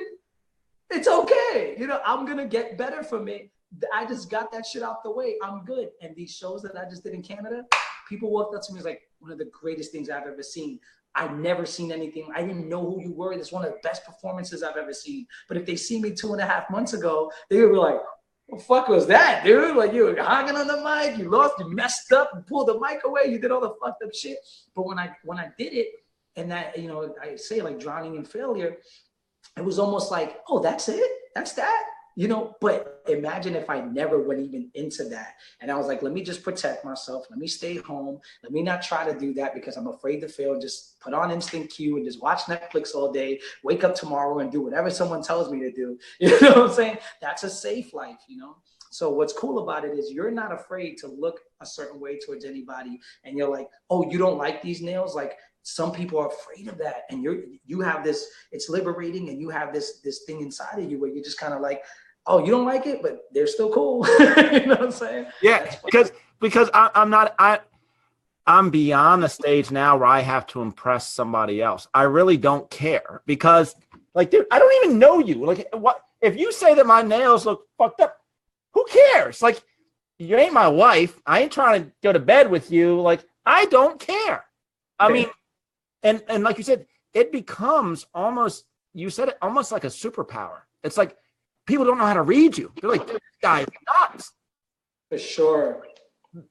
It's okay. You know, I'm going to get better from it. I just got that shit out the way. I'm good. And these shows that I just did in Canada, people walked up to me as like one of the greatest things I've ever seen. I've never seen anything. I didn't know who you were. That's one of the best performances I've ever seen. But if they see me 2.5 months ago, they would be like, what the fuck was that, dude? Like you were hogging on the mic, you messed up, you pulled the mic away, you did all the fucked up shit. But when I did it, and that, you know, I say like drowning in failure, it was almost like, oh, that's it? That's that? You know, but imagine if I never went even into that. And I was like, let me just protect myself. Let me stay home. Let me not try to do that because I'm afraid to fail. Just put on instant queue and just watch Netflix all day, wake up tomorrow and do whatever someone tells me to do. You know what I'm saying? That's a safe life, you know? So what's cool about it is you're not afraid to look a certain way towards anybody. And you're like, oh, you don't like these nails? Like, some people are afraid of that. And you have this, it's liberating, and you have this thing inside of you where you're just kind of like, oh, you don't like it, but they're still cool. You know what I'm saying? Yeah, because I'm beyond the stage now where I have to impress somebody else. I really don't care because, like, dude, I don't even know you. Like, what if you say that my nails look fucked up? Who cares? Like, you ain't my wife. I ain't trying to go to bed with you. Like, I don't care. I mean, and like you said, it becomes almost, you said it, almost like a superpower. It's like people don't know how to read you. They're like, this guy's nuts. For sure.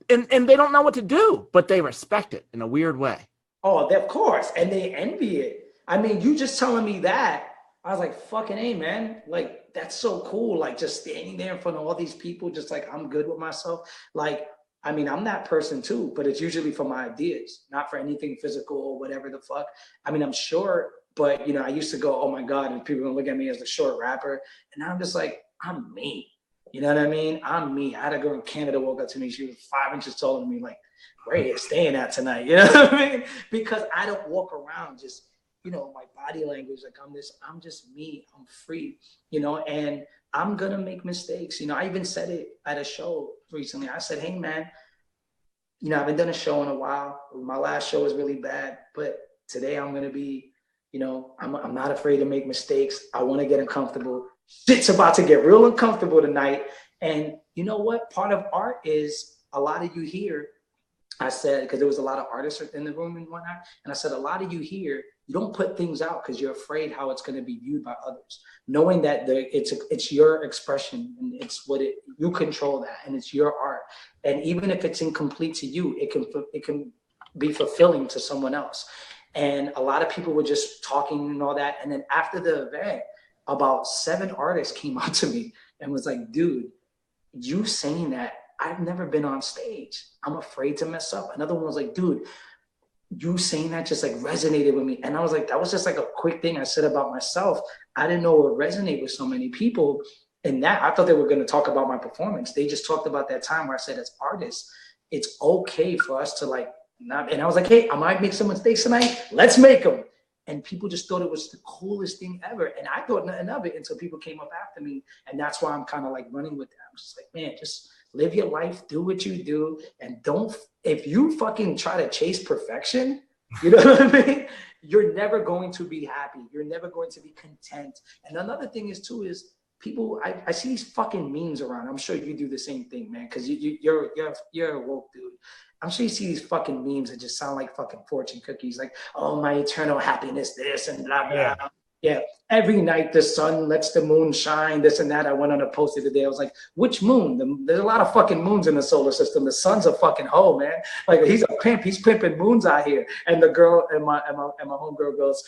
And they don't know what to do, but they respect it in a weird way. Oh, of course. And they envy it. I mean, you just telling me that, I was like, fucking A, man. Like, that's so cool. Like, just standing there in front of all these people, just like, I'm good with myself. Like, I mean, I'm that person too, but it's usually for my ideas, not for anything physical or whatever the fuck. I mean, I'm short, but, you know, I used to go, oh my God, and people gonna look at me as the short rapper. And now I'm just like, I'm me. You know what I mean? I'm me. I had a girl in Canada walk up to me. She was 5 inches taller than me. Like, where are you staying at tonight? You know what I mean? Because I don't walk around just, you know, my body language, like I'm just me. I'm free, you know, and I'm going to make mistakes. You know, I even said it at a show recently. I said, hey, man, you know, I haven't done a show in a while. My last show was really bad, but today I'm going to be, you know, I'm not afraid to make mistakes. I want to get uncomfortable. Shit's about to get real uncomfortable tonight. And you know what? Part of art is a lot of you here. I said, because there was a lot of artists in the room and whatnot. And I said, a lot of you here, you don't put things out because you're afraid how it's going to be viewed by others. Knowing that it's your expression and it's you control that and it's your art. And even if it's incomplete to you, it can be fulfilling to someone else. And a lot of people were just talking and all that. And then after the event, about 7 artists came out to me and was like, dude, you saying that, I've never been on stage. I'm afraid to mess up. Another one was like, dude, you saying that just like resonated with me. And I was like, that was just like a quick thing I said about myself. I didn't know it would resonate with so many people. And that, I thought they were going to talk about my performance. They just talked about that time where I said, as artists, it's okay for us to like And I was like, hey, I might make some mistakes tonight. Let's make them. And people just thought it was the coolest thing ever. And I thought nothing of it until people came up after me. And that's why I'm kind of like running with that. I'm just like, man, just live your life, do what you do. And don't, if you fucking try to chase perfection, you know what I mean? You're never going to be happy. You're never going to be content. And another thing is too, is people, I see these fucking memes around. I'm sure you do the same thing, man. Cause you're a woke dude. I'm sure you see these fucking memes that just sound like fucking fortune cookies. Like, oh, my eternal happiness, this and blah, blah. Yeah. Yeah. Every night the sun lets the moon shine, this and that. I went on a post the other day. I was like, which moon? There's a lot of fucking moons in the solar system. The sun's a fucking hoe, man. Like, he's a pimp. He's pimping moons out here. And the girl and my homegirl goes,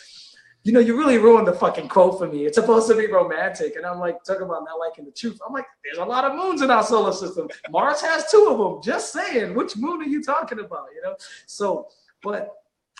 you know, you really ruined the fucking quote for me. It's supposed to be romantic. And I'm like, talking about not liking the truth. I'm like, there's a lot of moons in our solar system. Mars has 2 of them. Just saying, which moon are you talking about? You know? So, but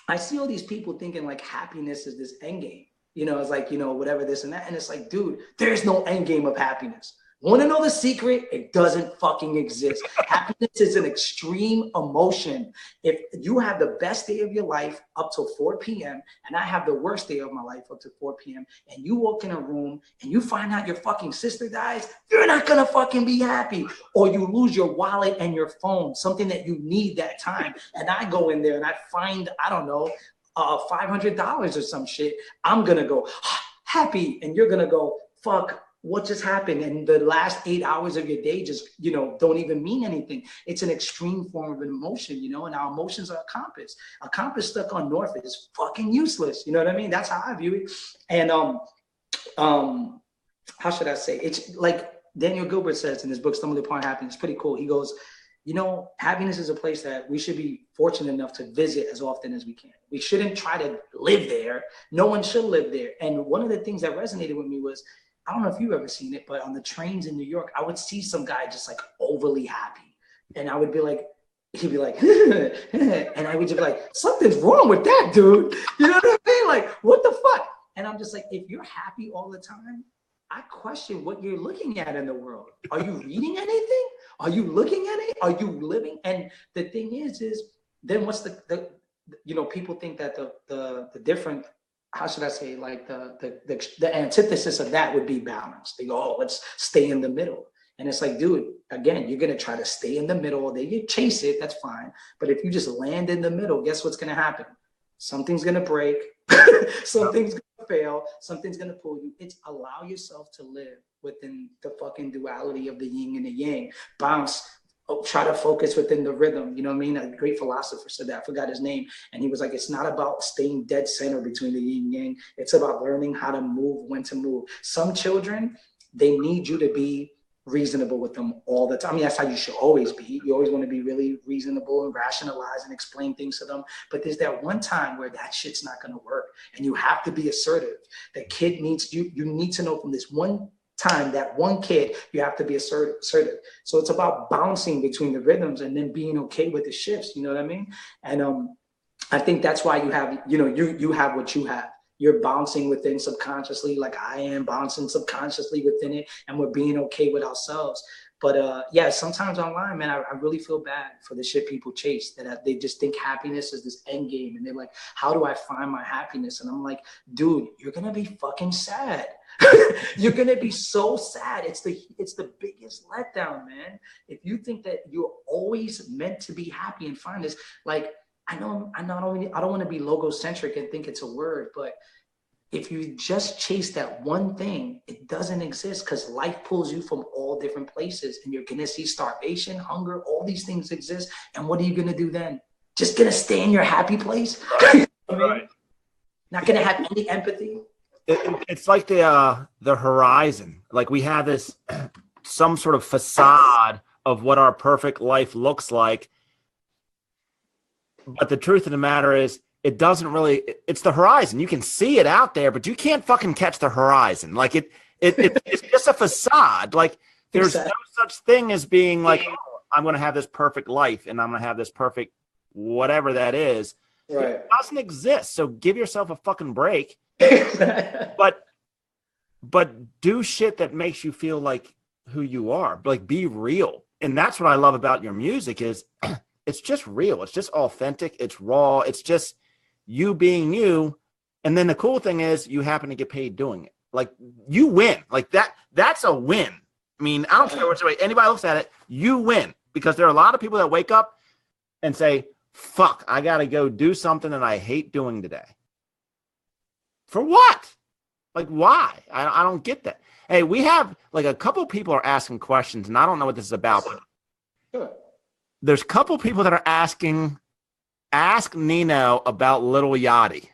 I see all these people thinking like happiness is this end game. You know, it's like, you know, whatever this and that. And it's like, dude, there's no end game of happiness. Want to know the secret? It doesn't fucking exist. Happiness is an extreme emotion. If you have the best day of your life up till 4 p.m. and I have the worst day of my life up to 4 p.m. and you walk in a room and you find out your fucking sister dies, you're not going to fucking be happy. Or you lose your wallet and your phone, something that you need that time. And I go in there and I find, I don't know, $500 or some shit. I'm going to go happy. And you're going to go, fuck. What just happened? And the last 8 hours of your day just, you know, don't even mean anything. It's an extreme form of an emotion, you know, and our emotions are a compass. A compass stuck on north is fucking useless. You know what I mean? That's how I view it. And how should I say? It's like Daniel Gilbert says in his book, Stumbling Upon Happiness. It's pretty cool. He goes, you know, happiness is a place that we should be fortunate enough to visit as often as we can. We shouldn't try to live there. No one should live there. And one of the things that resonated with me was, I don't know if you've ever seen it, but on the trains in New York, I would see some guy just like overly happy. And I would be like, he'd be like, and I would just be like, something's wrong with that dude. You know what I mean? Like, what the fuck? And I'm just like, if you're happy all the time, I question what you're looking at in the world. Are you reading anything? Are you looking at it? Are you living? And the thing is then what's the you know, people think that the different, how should I say, like the antithesis of that would be balance. They go, oh, let's stay in the middle. And it's like, dude, again, you're going to try to stay in the middle. They you chase it, that's fine. But if you just land in the middle, guess what's going to happen? Something's going to break. Something's going to fail. Something's going to pull you. It's allow yourself to live within the fucking duality of the yin and the yang. Bounce. Try to focus within the rhythm. You know what I mean? A great philosopher said that. I forgot his name. And he was like, it's not about staying dead center between the yin and yang. It's about learning how to move, when to move. Some children, they need you to be reasonable with them all the time. I mean, that's how you should always be. You always want to be really reasonable and rationalize and explain things to them. But there's that one time where that shit's not going to work. And you have to be assertive. The kid needs you. You need to know from this one time, that one kid, you have to be assertive. So it's about bouncing between the rhythms and then being okay with the shifts. You know what I mean? And I think that's why you have, you know, you have what you have. You're bouncing within subconsciously, like I am bouncing subconsciously within it, and we're being okay with ourselves. But yeah, sometimes online, man, I really feel bad for the shit people chase, that they just think happiness is this end game. And they're like, how do I find my happiness? And I'm like, dude, you're going to be fucking sad. You're going to be so sad. It's the biggest letdown, man. If you think that you're always meant to be happy and find this, like, I don't want to be logocentric and think it's a word, but if you just chase that one thing, it doesn't exist, because life pulls you from all different places, and you're going to see starvation, hunger, all these things exist. And what are you going to do then? Just going to stay in your happy place? Right. Right. Not going to have any empathy? It's like the horizon. Like we have this some sort of facade of what our perfect life looks like. But the truth of the matter is, it doesn't really, it's the horizon. You can see it out there, but you can't fucking catch the horizon. Like it's just a facade. Like there's no such thing as being like, oh, I'm going to have this perfect life and I'm going to have this perfect whatever that is. Right. It doesn't exist. So give yourself a fucking break. but do shit that makes you feel like who you are. Like be real. And that's what I love about your music is it's just real. It's just authentic. It's raw. It's just you being you. And then the cool thing is you happen to get paid doing it. Like you win. Like that's a win. I mean, I don't care which way anybody looks at it, you win. Because there are a lot of people that wake up and say, fuck, I got to go do something that I hate doing today. For what? Like, why? I don't get that. Hey, we have like a couple people are asking questions, and I don't know what this is about. Sure. There's a couple people that are asking, ask Nino about Little Yachty.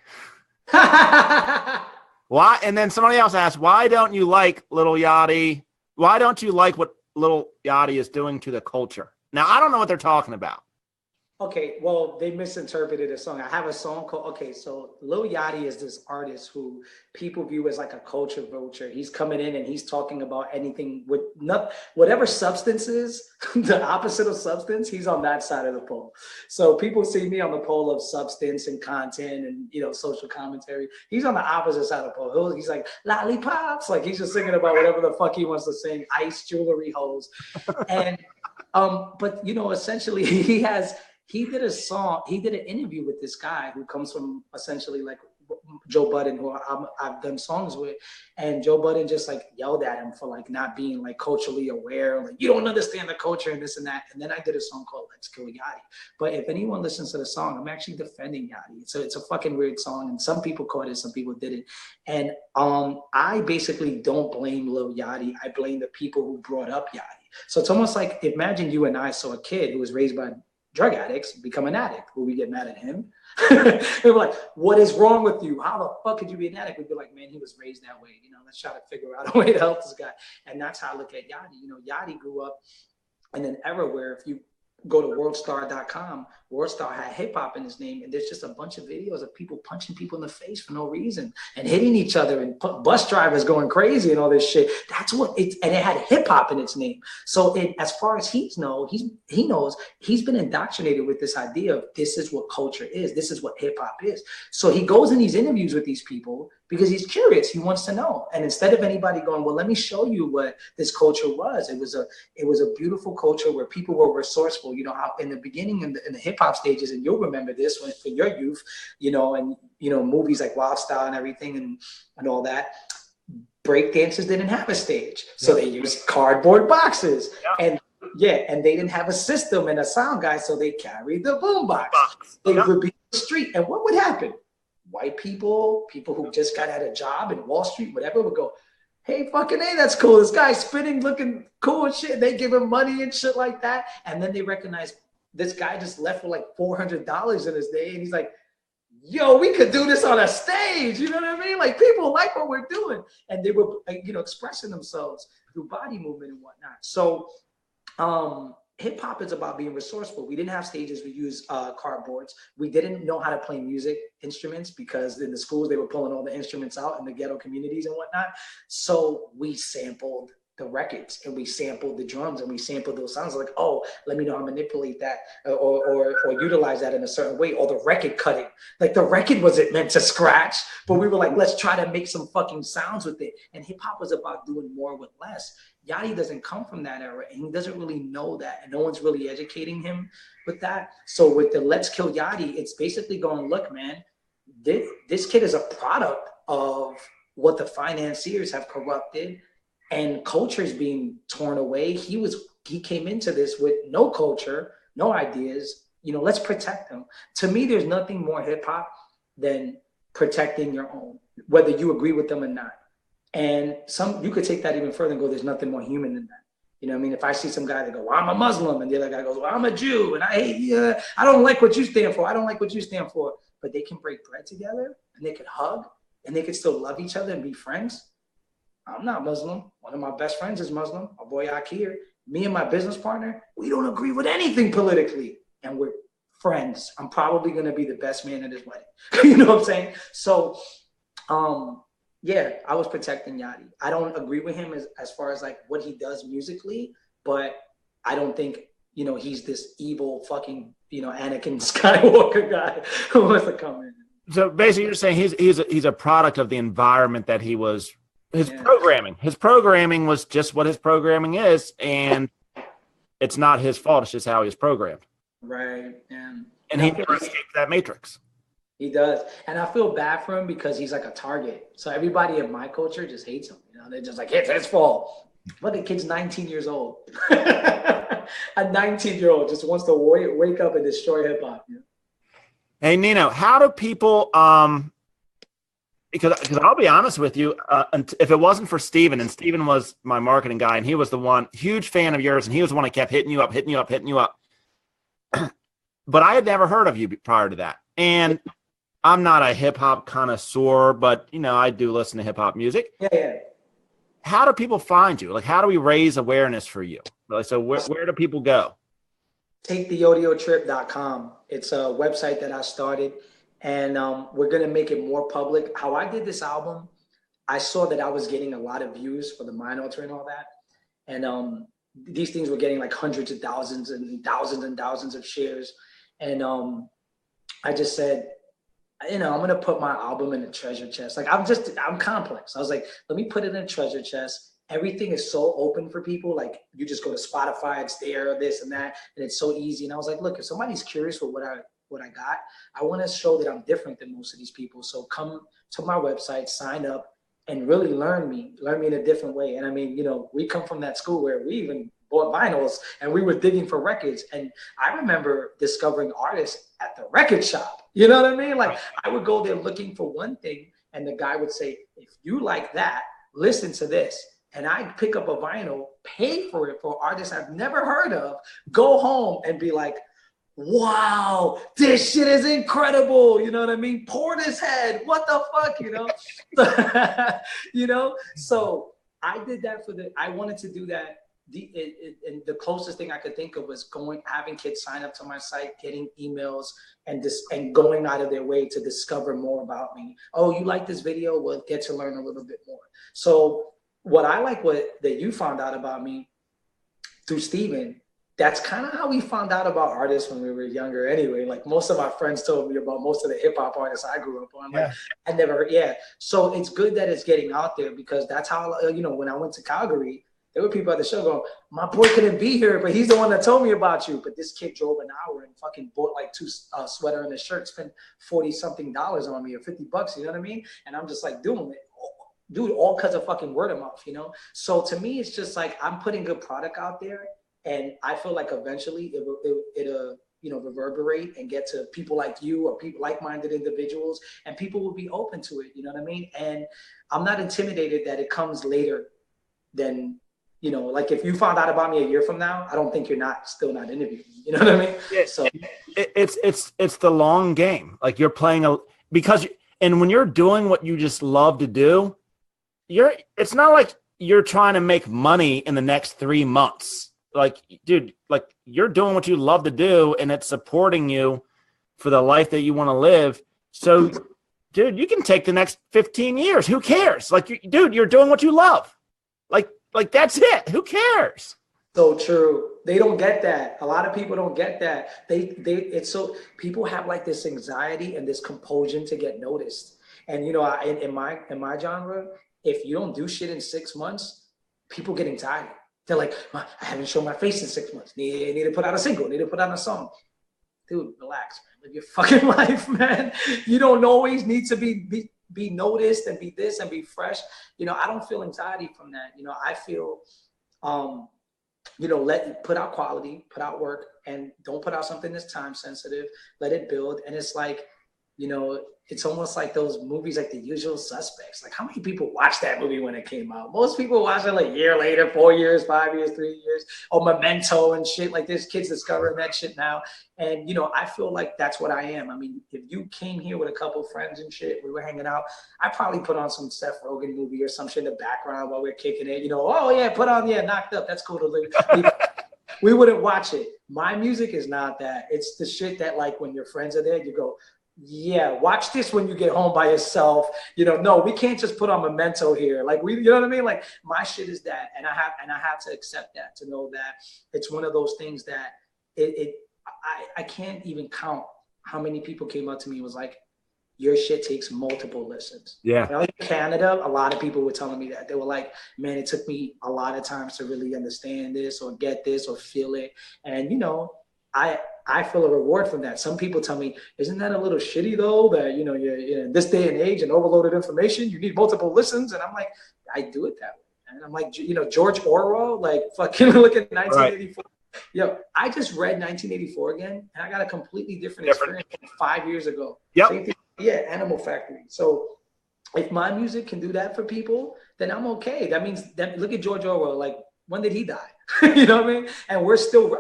Why? And then somebody else asked, why don't you like Little Yachty? Why don't you like what Little Yachty is doing to the culture? Now, I don't know what they're talking about. Okay, well, they misinterpreted a song. I have a song called, okay, so Lil Yachty is this artist who people view as like a culture vulture. He's coming in and he's talking about anything with whatever substance is, the opposite of substance, he's on that side of the pole. So people see me on the pole of substance and content and, you know, social commentary. He's on the opposite side of the pole. He's like, lollipops, like he's just singing about whatever the fuck he wants to sing, ice, jewelry, hoes. And, but, you know, essentially he did a song, he did an interview with this guy who comes from essentially like Joe Budden, who I've done songs with. And Joe Budden just like yelled at him for like not being like culturally aware, like you don't understand the culture and this and that. And then I did a song called Let's Kill Yachty. But if anyone listens to the song, I'm actually defending Yachty. It's a fucking weird song. And some people caught it, some people didn't. And I basically don't blame Lil Yachty. I blame the people who brought up Yachty. So it's almost like, imagine you and I saw a kid who was raised by drug addicts become an addict. Will we get mad at him? They were like, what is wrong with you? How the fuck could you be an addict? We'd be like, man, he was raised that way. You know, let's try to figure out a way to help this guy. And that's how I look at Yachty. You know, Yachty grew up in an era where if you go to worldstar.com, Worldstar had hip hop in his name, and there's just a bunch of videos of people punching people in the face for no reason and hitting each other and bus drivers going crazy and all this shit. That's what it, and it had hip hop in its name. So as far as he knows, he's been indoctrinated with this idea of this is what culture is. This is what hip hop is. So he goes in these interviews with these people because he's curious. He wants to know. And instead of anybody going, well, let me show you what this culture was. It was a beautiful culture where people were resourceful. You know, how in the beginning in the hip hop stages, and you'll remember this for your youth, you know, and, you know, movies like Wild Style and everything and all that. Break dancers didn't have a stage. So they used cardboard boxes. And and they didn't have a system and a sound guy. So they carried the boom box. They would be on the street. And what would happen? White people who just got out of a job in Wall Street, whatever, would go, hey, fucking A, that's cool. This guy's spinning, looking cool and shit. They give him money and shit like that. And then they recognize this guy just left with like $400 in his day. And he's like, yo, we could do this on a stage. You know what I mean? Like people like what we're doing. And they were, you know, expressing themselves through body movement and whatnot. So hip hop is about being resourceful. We didn't have stages. We used cardboards. We didn't know how to play music instruments because in the schools, they were pulling all the instruments out in the ghetto communities and whatnot. So we sampled the records and we sampled the drums and we sampled those sounds like, oh, let me know how to manipulate that or utilize that in a certain way. Or the record cutting, like the record wasn't meant to scratch, but we were like, let's try to make some fucking sounds with it. And hip hop was about doing more with less. Yachty doesn't come from that era and he doesn't really know that. And no one's really educating him with that. So with the Let's Kill Yachty, it's basically going, look, man, this kid is a product of what the financiers have corrupted. And culture is being torn away. He came into this with no culture, no ideas. You know, let's protect him. To me, there's nothing more hip hop than protecting your own, whether you agree with them or not. And you could take that even further and go, there's nothing more human than that. You know what I mean? If I see some guy that go, well, I'm a Muslim, and the other guy goes, well, I'm a Jew, and I hate you. I don't like what you stand for. I don't like what you stand for. But they can break bread together and they could hug and they could still love each other and be friends. I'm not Muslim. One of my best friends is Muslim, my boy Akir. Me and my business partner, we don't agree with anything politically, and we're friends. I'm probably going to be the best man at his wedding. You know what I'm saying? So, I was protecting Yachty. I don't agree with him as far as like what he does musically, but I don't think, you know, he's this evil fucking, you know, Anakin Skywalker guy who wants to come in. So basically you're saying he's a product of the environment that he was. His programming was just what his programming is, and it's not his fault. It's just how he was programmed. Right. And he never escaped that matrix. He does. And I feel bad for him because he's like a target. So everybody in my culture just hates him. You know, they're just like, it's his fault. But the kid's 19 years old. A 19-year-old just wants to wake up and destroy hip hop. You know? Hey, Nino, how do people because I'll be honest with you, if it wasn't for Steven, and Steven was my marketing guy, and he was the one, huge fan of yours, and he was the one that kept hitting you up. But I had never heard of you prior to that. And I'm not a hip hop connoisseur, but I do listen to hip hop music. Yeah. How do people find you? Like, how do we raise awareness for you? Like, so where do people go? TakeTheAudioTrip.com. It's a website that I started, and we're going to make it more public. How I did this album, I saw that I was getting a lot of views for the Mind Alter and all that. And these things were getting like hundreds of thousands and thousands of shares. And I just said, I'm going to put my album in a treasure chest. Like, I'm complex. I was like, let me put it in a treasure chest. Everything is so open for people. Like, you just go to Spotify, it's there, this and that, and it's so easy. And I was like, look, if somebody's curious with what I got, I want to show that I'm different than most of these people. So come to my website, sign up, and really learn me in a different way. And I mean, we come from that school where we even bought vinyls and we were digging for records. And I remember discovering artists at the record shop. You know what I mean? Like, I would go there looking for one thing, and the guy would say, if you like that, listen to this. And I'd pick up a vinyl, pay for it for artists I've never heard of, go home and be like, wow, this shit is incredible. You know what I mean? Portishead, what the fuck, So I did that I wanted to do that. And the closest thing I could think of was having kids sign up to my site, getting emails, and going out of their way to discover more about me. Oh, you like this video? Well, get to learn a little bit more. So what I like that you found out about me through Steven, that's kind of how we found out about artists when we were younger anyway. Like, most of my friends told me about most of the hip hop artists I grew up on. Like, I never heard, So it's good that it's getting out there, because that's how, when I went to Calgary, there were people at the show going, my boy couldn't be here, but he's the one that told me about you. But this kid drove an hour and fucking bought like two sweater and a shirt, spent $40-something on me, or $50, you know what I mean? And I'm just like, dude, all because of fucking word of mouth, So to me, it's just like, I'm putting good product out there, and I feel like eventually it'll reverberate and get to people like you, or people like-minded individuals, and people will be open to it, you know what I mean? And I'm not intimidated that it comes later than, like, if you found out about me a year from now, I don't think you're still not interviewing me, you know what I mean? Yeah, so it's the long game. Like, you're playing and when you're doing what you just love to do, it's not like you're trying to make money in the next 3 months. Like, dude, like, you're doing what you love to do, and it's supporting you for the life that you want to live. So, dude, you can take the next 15 years. Who cares? Like, dude, you're doing what you love. Like that's it. Who cares? So true. They don't get that. A lot of people don't get that. People have like this anxiety and this compulsion to get noticed. And in my genre, if you don't do shit in 6 months, people get anxiety. They're like, I haven't shown my face in 6 months. Need to put out a single. Need to put out a song. Dude, relax, man. Live your fucking life, man. You don't always need to be noticed and be this and be fresh. I don't feel anxiety from that. I feel, put out quality, put out work, and don't put out something that's time sensitive. Let it build. And it's like, it's almost like those movies, like The Usual Suspects. Like, how many people watched that movie when it came out? Most people watch it like a year later, 4 years, 5 years, 3 years, or Memento and shit. Like, there's kids discovering that shit now. And, I feel like that's what I am. I mean, if you came here with a couple friends and shit, we were hanging out, I probably put on some Seth Rogen movie or some shit in the background while we're kicking it. Oh, yeah, put on, Knocked Up. That's cool to live. We wouldn't watch it. My music is not that. It's the shit that, like, when your friends are there, you go, yeah, watch this when you get home by yourself. No, we can't just put on Memento here. Like, you know what I mean? Like, my shit is that, and I have to accept that, to know that it's one of those things that I can't even count how many people came up to me and was like, your shit takes multiple listens. Yeah. When I was in Canada, a lot of people were telling me that. They were like, man, it took me a lot of times to really understand this or get this or feel it. And I feel a reward from that. Some people tell me, isn't that a little shitty though, that, you know, you're in this day and age and overloaded information, you need multiple listens. And I'm like, I do it that way. And I'm like, you know, George Orwell, like fucking look at 1984. Right. Yo, I just read 1984 again, and I got a completely different experience than 5 years ago. Yep. Same thing, yeah, Animal Factory. So if my music can do that for people, then I'm okay. That means that, look at George Orwell, like, when did he die? You know what I mean? And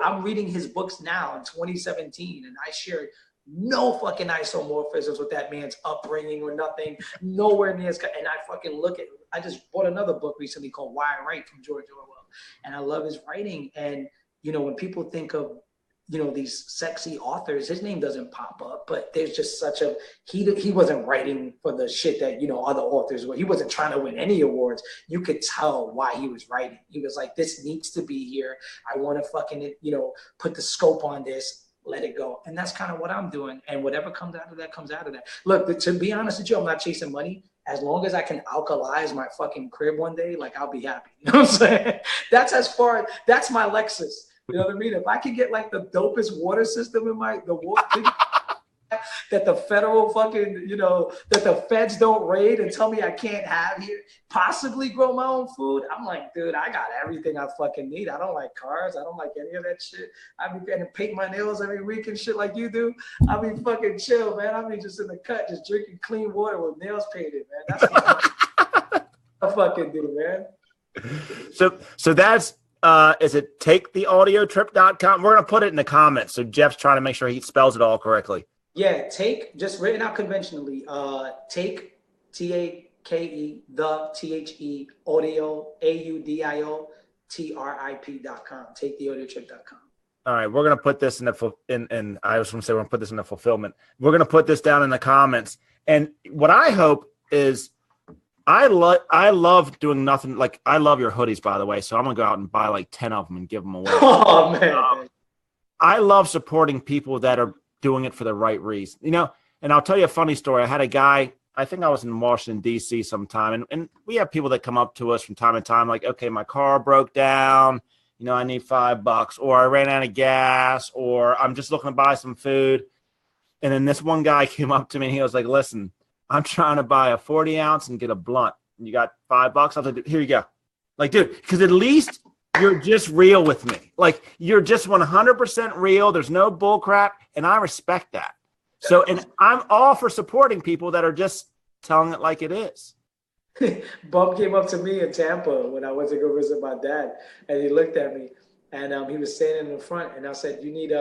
I'm reading his books now in 2017, and I share no fucking isomorphisms with that man's upbringing or nothing, nowhere near as, and I fucking I just bought another book recently called Why I Write from George Orwell, and I love his writing. And, you know, when people think of, you know, these sexy authors, his name doesn't pop up, but there's just such a, he wasn't writing for the shit that, you know, other authors were. He wasn't trying to win any awards. You could tell why he was writing. He was like, this needs to be here. I want to fucking, you know, put the scope on this, let it go. And that's kind of what I'm doing. And whatever comes out of that, comes out of that. Look, to be honest with you, I'm not chasing money. As long as I can alkalize my fucking crib one day, like, I'll be happy. You know what I'm saying? That's my Lexus. You know what I mean? If I can get like the dopest water system in the water that the federal fucking, you know, that the feds don't raid and tell me I can't have here, possibly grow my own food, I'm like, dude, I got everything I fucking need. I don't like cars. I don't like any of that shit. I be getting to paint my nails every week and shit like you do. I be fucking chill, man. I be just in the cut, just drinking clean water with nails painted, man. That's what I fucking do, man. So that's, is it taketheaudiotrip.com? We're going to put it in the comments. So Jeff's trying to make sure he spells it all correctly. Yeah, take, just written out conventionally, take, T-A-K-E, the, audio, AUDIO, TRIP.com, All right, we're going to put this in the, I was going to say we're going to put this in the fulfillment. We're going to put this down in the comments. And what I hope is, I love doing nothing. Like, I love your hoodies, by the way. So I'm going to go out and buy like 10 of them and give them away. Oh, man. I love supporting people that are doing it for the right reason, you know. And I'll tell you a funny story. I had a guy, I think I was in Washington, D.C. sometime, and we have people that come up to us from time to time, like, okay, my car broke down, you know, I need $5, or I ran out of gas, or I'm just looking to buy some food. And then this one guy came up to me and he was like, listen, I'm trying to buy a 40 ounce and get a blunt. You got $5? I was like, here you go. Like, dude, because at least you're just real with me. Like, you're just 100% real. There's no bull crap. And I respect that. So, and I'm all for supporting people that are just telling it like it is. Bub came up to me in Tampa when I went to go visit my dad, and he looked at me, and he was standing in the front, and I said, you need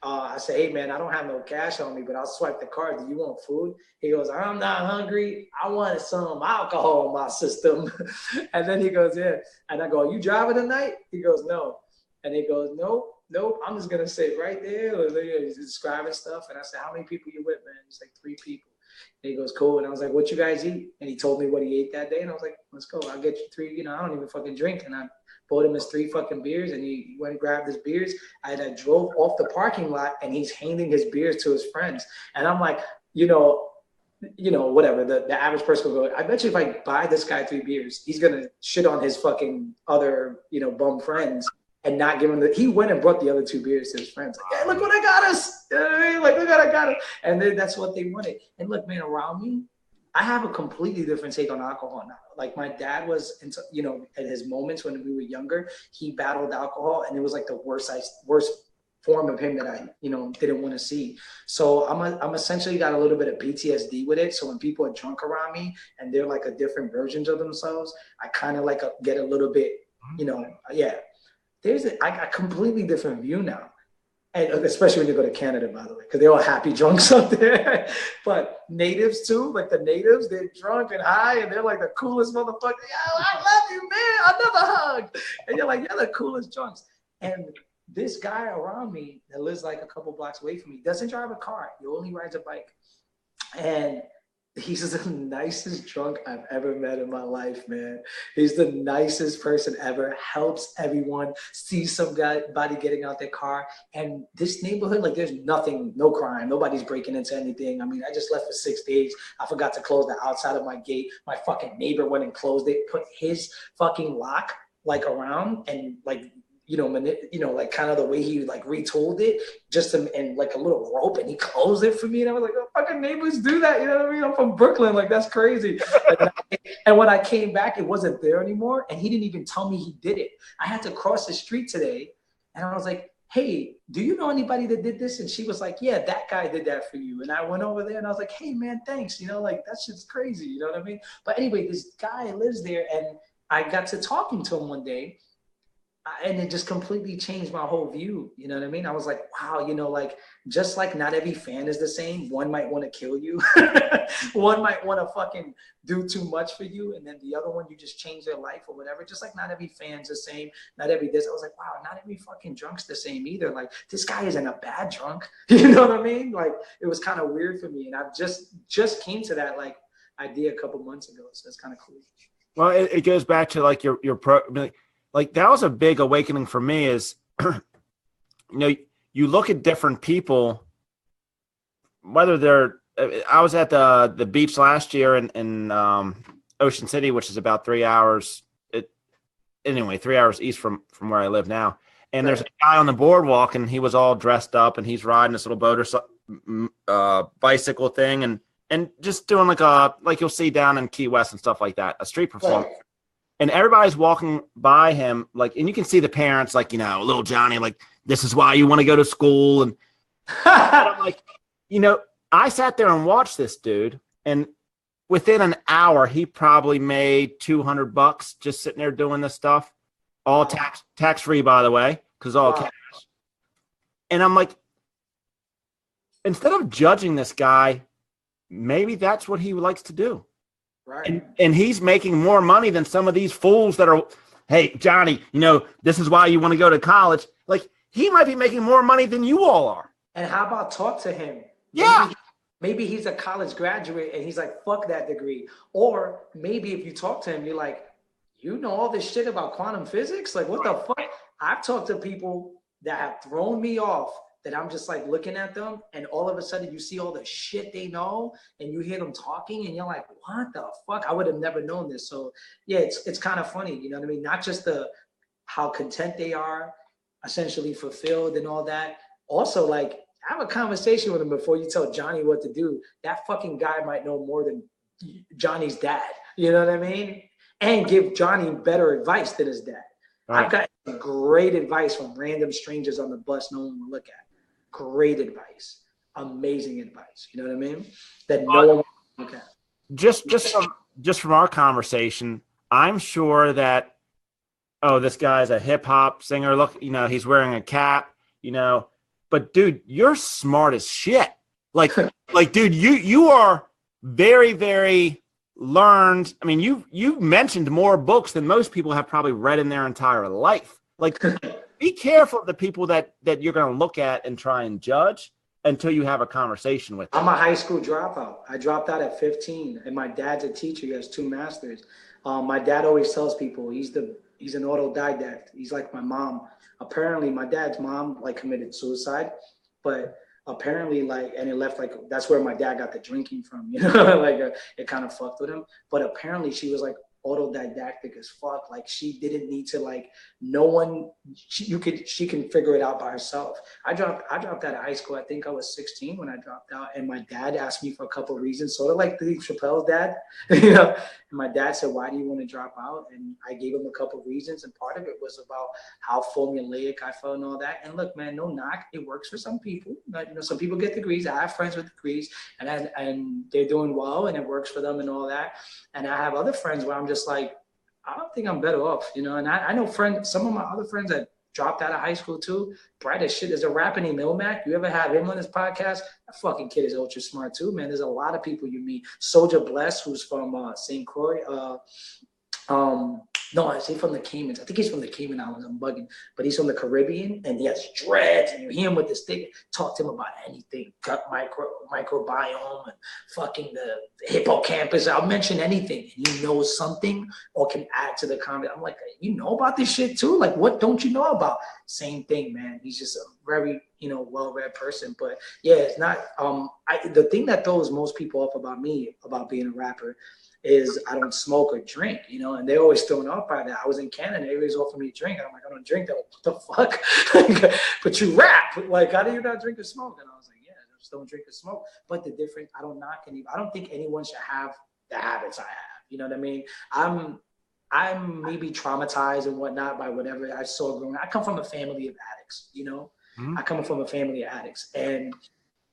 I said, hey man, I don't have no cash on me, but I'll swipe the card. Do you want food? He goes, I'm not hungry. I wanted some alcohol in my system. And then he goes, yeah. And I go, are you driving tonight? He goes, no. And he goes, nope. I'm just gonna sit right there. He's describing stuff. And I said, how many people you with, man? He's like, 3 people. And he goes, cool. And I was like, what you guys eat? And he told me what he ate that day. And I was like, let's go. I'll get you 3. You know, I don't even fucking drink. And I bought him his 3 fucking beers, and he went and grabbed his beers. I drove off the parking lot, and he's handing his beers to his friends. And I'm like, you know, whatever. The average person will go, I bet you if I buy this guy 3 beers, he's going to shit on his fucking other, you know, bum friends and not give him he went and brought the other 2 beers to his friends. Like, hey, look what I got us. You know what I mean? Like, look what I got us. And then that's what they wanted. And look, man, around me, I have a completely different take on alcohol now. Like, my dad was, you know, at his moments when we were younger, he battled alcohol, and it was like the worst form of him that I, you know, didn't want to see. So I'm essentially got a little bit of PTSD with it. So when people are drunk around me and they're like a different versions of themselves, I kind of like get a little bit, you know, yeah. I got a completely different view now. And especially when you go to Canada, by the way, because they're all happy drunks up there. But natives too, like the natives, they're drunk and high, and they're like the coolest motherfucker. Yo, I love you, man. Another hug. And you're like, you're the coolest drunks. And this guy around me that lives like a couple blocks away from me doesn't drive a car. He only rides a bike. And he's the nicest drunk I've ever met in my life, man. He's the nicest person ever, helps everyone, sees somebody getting out their car. And this neighborhood, like, there's nothing, no crime. Nobody's breaking into anything. I mean, I just left for 6 days. I forgot to close the outside of my gate. My fucking neighbor went and closed it, put his fucking lock, like, around, and, like, like kind of the way he like retooled it, just and like a little rope, and he closed it for me, and I was like, oh, fucking neighbors do that, you know what I mean? I'm from Brooklyn, like that's crazy. And when I came back, it wasn't there anymore, and he didn't even tell me he did it. I had to cross the street today, and I was like, hey, do you know anybody that did this? And she was like, yeah, that guy did that for you. And I went over there and I was like, hey man, thanks. Like that shit's crazy. You know what I mean? But anyway, this guy lives there, and I got to talking to him one day, and it just completely changed my whole view. You know what I mean? I was like, wow, like just like not every fan is the same. One might want to kill you. One might want to fucking do too much for you. And then the other one, you just change their life or whatever. Just like not every fan's the same. Not every this. I was like, wow, not every fucking drunk's the same either. Like this guy isn't a bad drunk. You know what I mean? Like it was kind of weird for me. And I've just came to that like idea a couple months ago. So it's kind of cool. Well, it goes back to like your like that was a big awakening for me is, you look at different people, whether they're, I was at the beach last year in Ocean City, which is about 3 hours, 3 hours east from where I live now. And there's a guy on the boardwalk, and he was all dressed up, and he's riding this little boat or bicycle thing, and just doing like you'll see down in Key West and stuff like that, a street performance. Right. And everybody's walking by him, like, and you can see the parents, like, little Johnny, like, this is why you want to go to school. And I'm like, I sat there and watched this dude, and within an hour, he probably made $200 just sitting there doing this stuff, all tax free, by the way, because all cash. And I'm like, instead of judging this guy, maybe that's what he likes to do. Right. And he's making more money than some of these fools that are, hey, Johnny, this is why you want to go to college. Like, he might be making more money than you all are. And how about talk to him? Yeah. Maybe he's a college graduate and he's like, fuck that degree. Or maybe if you talk to him, you're like, all this shit about quantum physics? Like, what the fuck? I've talked to people that have thrown me off, that I'm just like looking at them, and all of a sudden you see all the shit they know, and you hear them talking, and you're like, what the fuck? I would have never known this. So yeah, it's kind of funny, you know what I mean? Not just how content they are, essentially fulfilled and all that. Also, like, have a conversation with him before you tell Johnny what to do. That fucking guy might know more than Johnny's dad. You know what I mean? And give Johnny better advice than his dad. Right. I've got great advice from random strangers on the bus no one will look at. Great advice, amazing advice. You know what I mean? That no one will look at. Just from our conversation, I'm sure that, this guy's a hip hop singer. Look, he's wearing a cap. But dude, you're smart as shit. Like, dude, you are very, very learned. I mean, you've mentioned more books than most people have probably read in their entire life. Like, be careful of the people that you're going to look at and try and judge until you have a conversation with them. I'm a high school dropout. I dropped out at 15, and my dad's a teacher. He has 2 masters. My dad always tells people he's an autodidact. He's like my mom. Apparently, my dad's mom committed suicide, but apparently and it left that's where my dad got the drinking from. It kind of fucked with him. But apparently, she was autodidactic as fuck. Like, she didn't need to no one. She can figure it out by herself. I dropped out of high school. I think I was 16 when I dropped out, and my dad asked me for a couple of reasons, sort of like Dave Chappelle's dad. And my dad said, "Why do you want to drop out?" And I gave him a couple of reasons, and part of it was about how formulaic I felt and all that. And look, man, no knock, it works for some people. Some people get degrees. I have friends with degrees, and they're doing well, and it works for them and all that. And I have other friends where I'm just like, I don't think I'm better off, And I know some of my other friends that dropped out of high school too. Bright as shit. There's a rapper named Ilmac. You ever have him on this podcast? That fucking kid is ultra smart too, man. There's a lot of people you meet. Nino Bless, who's from St. Croix. No, is he from the Caymans? I think he's from the Cayman Islands. I'm bugging. But he's from the Caribbean, and he has dreads, and you hear him with this thing. Talk to him about anything. Gut microbiome and fucking the hippocampus. I'll mention anything. And he knows something or can add to the comment. I'm like, you know about this shit too? Like, what don't you know about? Same thing, man. He's just well-read person. But yeah, it's not. The thing that throws most people off about me about being a rapper is I don't smoke or drink, and they're always thrown off by that. I was in Canada, they always offer me a drink. I'm like, I don't drink. They're like, what the fuck? But you rap. Like, how do you not drink or smoke? And I was like, yeah, I just don't drink or smoke. But the difference, I don't knock any. I don't think anyone should have the habits I have. You know what I mean? I'm maybe traumatized and whatnot by whatever I saw growing up. I come from a family of addicts, Mm-hmm. I come from a family of addicts. And,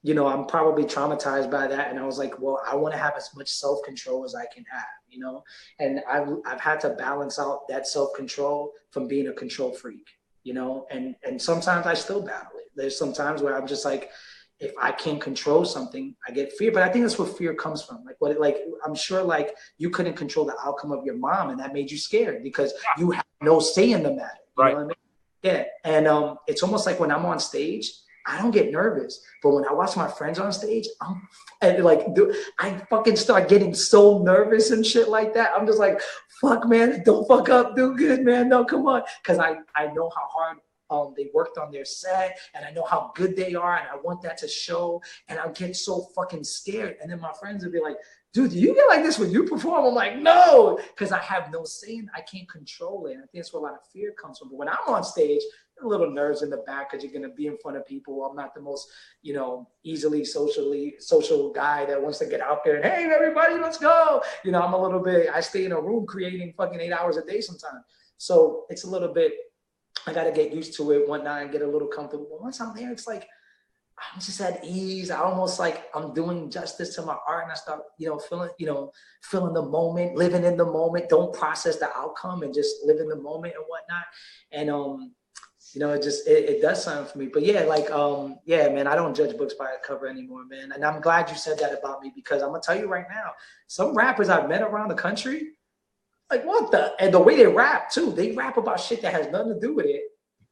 I'm probably traumatized by that. And I was like, well, I want to have as much self-control as I can have, And I've had to balance out that self-control from being a control freak, and sometimes I still battle it. There's some times where I'm just like, if I can't control something, I get fear. But I think that's where fear comes from. I'm sure like you couldn't control the outcome of your mom, and that made you scared because you have no say in the matter. You know what I mean? Yeah. And it's almost like when I'm on stage, I don't get nervous. But when I watch my friends on stage, I fucking start getting so nervous and shit like that. I'm just like, fuck, man, don't fuck up, do good, man. No, come on. Because I know how hard they worked on their set, and I know how good they are, and I want that to show, and I'll get so fucking scared. And then my friends would be like, dude, do you get like this when you perform? I'm like, no, because I have no say, I can't control it. And I think that's where a lot of fear comes from. But when I'm on stage, a little nerves in the back because you're going to be in front of people. I'm not the most, easily social guy that wants to get out there and, hey, everybody, let's go. I'm a little bit, I stay in a room creating fucking 8 hours a day sometimes. So it's a little bit, I got to get used to it, whatnot, and get a little comfortable. But once I'm there, it's like, I'm just at ease. I almost like I'm doing justice to my art, and I start, feeling the moment, living in the moment. Don't process the outcome and just live in the moment and whatnot. And it does something for me. But yeah, man, I don't judge books by a cover anymore, man. And I'm glad you said that about me because I'm gonna tell you right now, some rappers I've met around the country, like and the way they rap too, they rap about shit that has nothing to do with it.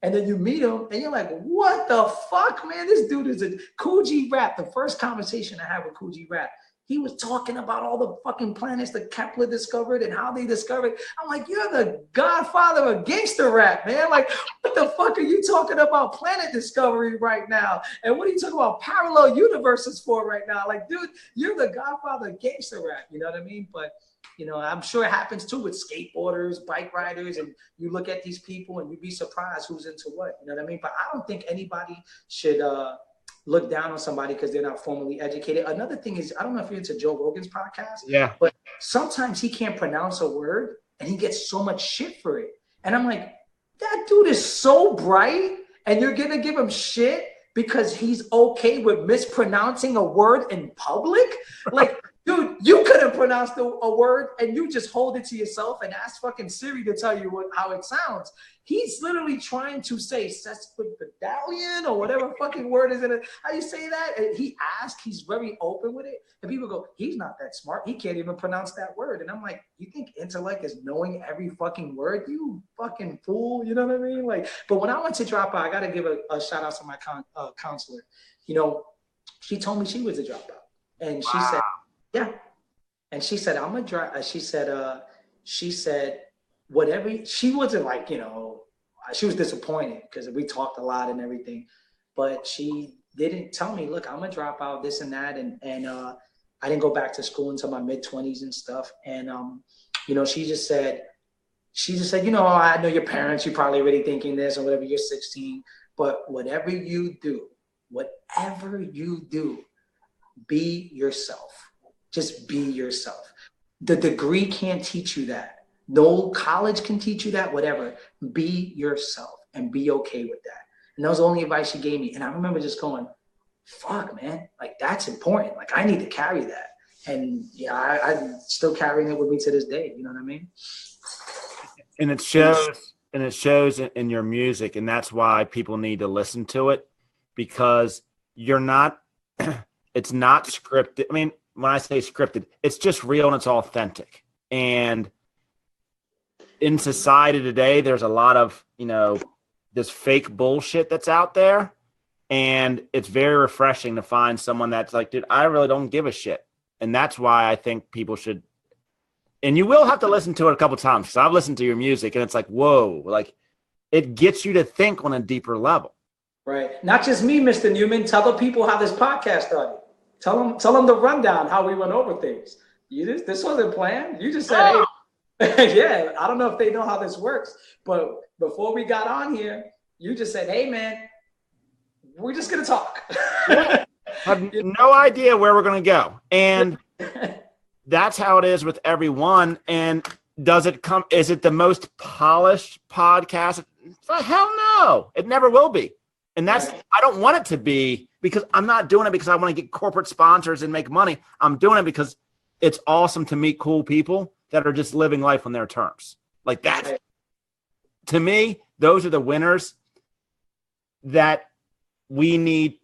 And then you meet him and you're like, what the fuck, man? This dude is a Cool G Rap. The first conversation I had with Cool G Rap, he was talking about all the fucking planets that Kepler discovered and how they discovered. I'm like, you're the godfather of gangster rap, man. Like, what the fuck are you talking about planet discovery right now? And what are you talking about parallel universes for right now? Like, dude, you're the godfather of gangster rap. You know what I mean? But I'm sure it happens too with skateboarders, bike riders, and you look at these people and you'd be surprised who's into what. You know what I mean? But I don't think anybody should look down on somebody because they're not formally educated. Another thing is, I don't know if you're into Joe Rogan's podcast, but sometimes he can't pronounce a word and he gets so much shit for it. And I'm like, that dude is so bright and you're going to give him shit because he's okay with mispronouncing a word in public? Like, dude, you couldn't pronounce a word and you just hold it to yourself and ask fucking Siri to tell you how it sounds. He's literally trying to say sesquipedalian or whatever fucking word is in it. How you say that? And he asks, he's very open with it. And people go, he's not that smart. He can't even pronounce that word. And I'm like, you think intellect is knowing every fucking word? You fucking fool. You know what I mean? Like, but when I went to Dropout, I got to give a shout out to my counselor. She told me she was a dropout. And she said, yeah. And she said, I'm a drop. She said, whatever. She wasn't like, she was disappointed because we talked a lot and everything. But she didn't tell me, look, I'm a dropout, this and that. And I didn't go back to school until my mid-20s and stuff. And, she just said, I know your parents, you're probably already thinking this or whatever, you're 16. But whatever you do, be yourself. Just be yourself. The degree can't teach you that. No college can teach you that, whatever. Be yourself and be okay with that. And that was the only advice she gave me. And I remember just going, fuck, man, like that's important. Like I need to carry that. And yeah, I'm still carrying it with me to this day. You know what I mean? And it shows in your music. And that's why people need to listen to it because you're not, it's not scripted. I mean, when I say scripted, it's just real and it's authentic. And in society today, there's a lot of, this fake bullshit that's out there. And it's very refreshing to find someone that's like, dude, I really don't give a shit. And that's why I think people should, and you will have to listen to it a couple times because I've listened to your music and it's like, whoa, like it gets you to think on a deeper level. Right. Not just me, Mr. Newman. Tell the people how this podcast started. Tell them the rundown, how we went over things. This wasn't planned. You just said, hey, yeah, I don't know if they know how this works, but before we got on here, you just said, hey, man, we're just going to talk. I have no idea where we're going to go. And that's how it is with everyone. And is it the most polished podcast? Hell no, it never will be. And I don't want it to be, because I'm not doing it because I want to get corporate sponsors and make money. I'm doing it because it's awesome to meet cool people that are just living life on their terms. Like that. To me, those are the winners that we need.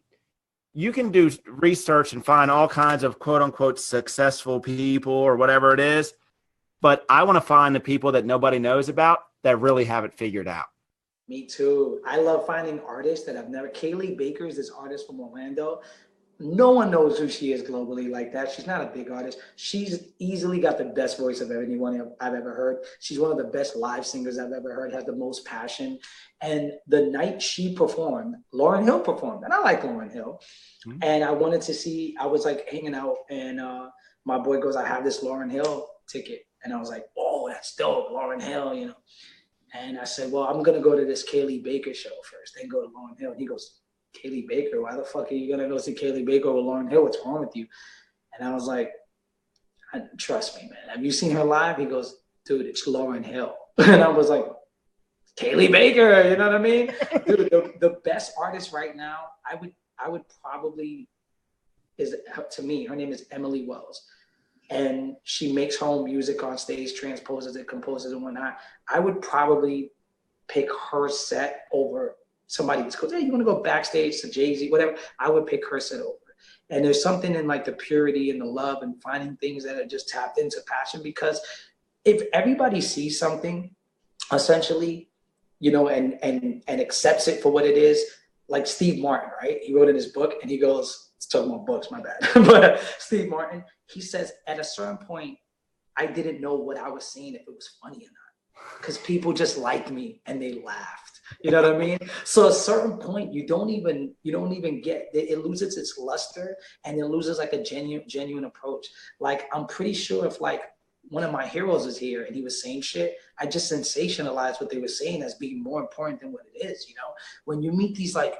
You can do research and find all kinds of quote unquote successful people or whatever it is. But I want to find the people that nobody knows about that really have it figured out. Me too. I love finding artists that I've never. Kaylee Baker is this artist from Orlando. No one knows who she is globally like that. She's not a big artist. She's easily got the best voice of anyone I've ever heard. She's one of the best live singers I've ever heard, has the most passion. And the night she performed, Lauryn Hill performed. And I like Lauryn Hill. Mm-hmm. And I wanted to see, I was like hanging out, and my boy goes, I have this Lauryn Hill ticket. And I was like, oh, that's dope, Lauryn Hill, you know. And I said, well, I'm going to go to this Kaylee Baker show first, then go to Lauryn Hill. And he goes, Kaylee Baker? Why the fuck are you going to go see Kaylee Baker or Lauryn Hill? What's wrong with you? And I was like, trust me, man. Have you seen her live? He goes, dude, it's Lauryn Hill. And I was like, Kaylee Baker, you know what I mean? Dude, the best artist right now, I would probably, to me, her name is Emily Wells. And she makes her own music on stage, transposes it, composes and whatnot. I would probably pick her set over somebody that goes, hey, you want to go backstage to Jay-Z, whatever. I would pick her set over. And there's something in like the purity and the love and finding things that are just tapped into passion, because if everybody sees something essentially, you know, and accepts it for what it is, like Steve Martin, right? He wrote in his book and he goes, it's talking about books, my bad. But Steve Martin, he says at a certain point, I didn't know what I was saying, if it was funny or not, because people just liked me and they laughed. You know what I mean? So at a certain point, you don't even get it, loses its luster, and it loses like a genuine approach. Like, I'm pretty sure if like one of my heroes is here and he was saying shit, I just sensationalized what they were saying as being more important than what it is. You know, when you meet these like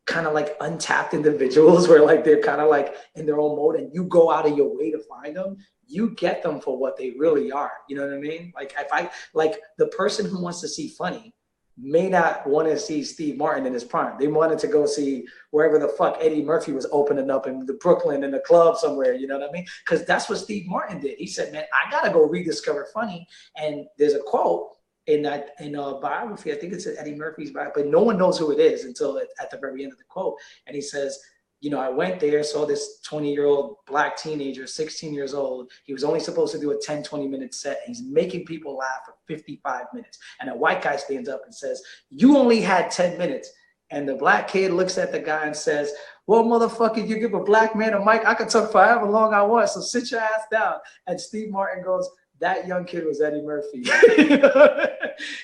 kind of like untapped individuals where like they're kind of like in their own mode, and you go out of your way to find them, you get them for what they really are. You know what I mean? Like, if I like the person who wants to see funny may not want to see Steve Martin in his prime. They wanted to go see wherever the fuck Eddie Murphy was opening up in the Brooklyn in the club somewhere. You know what I mean? Because that's what Steve Martin did. He said, man, I got to go rediscover funny. And there's a quote in a biography, I think it's Eddie Murphy's biography, but no one knows who it is until at the very end of the quote. And he says, you know, I went there, saw this 20-year-old black teenager, 16 years old. He was only supposed to do a 10, 20-minute set. He's making people laugh for 55 minutes. And a white guy stands up and says, you only had 10 minutes. And the black kid looks at the guy and says, well, motherfucker, you give a black man a mic, I can talk for however long I want, so sit your ass down. And Steve Martin goes, that young kid was Eddie Murphy.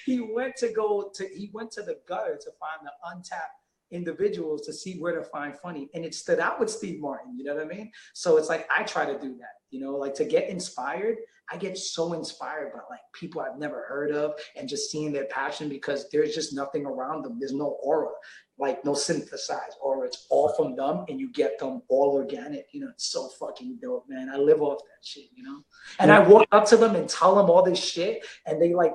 He went to the gutter to find the untapped individuals to see where to find funny, and it stood out with Steve Martin. You know what I mean? So it's like I try to do that, you know, like to get inspired. I get so inspired by like people I've never heard of, and just seeing their passion, because there's just nothing around them. There's no aura, like no synthesized aura. It's all from them, and you get them all organic. You know, it's so fucking dope, man. I live off that shit, you know. And I walk up to them and tell them all this shit, and they're like,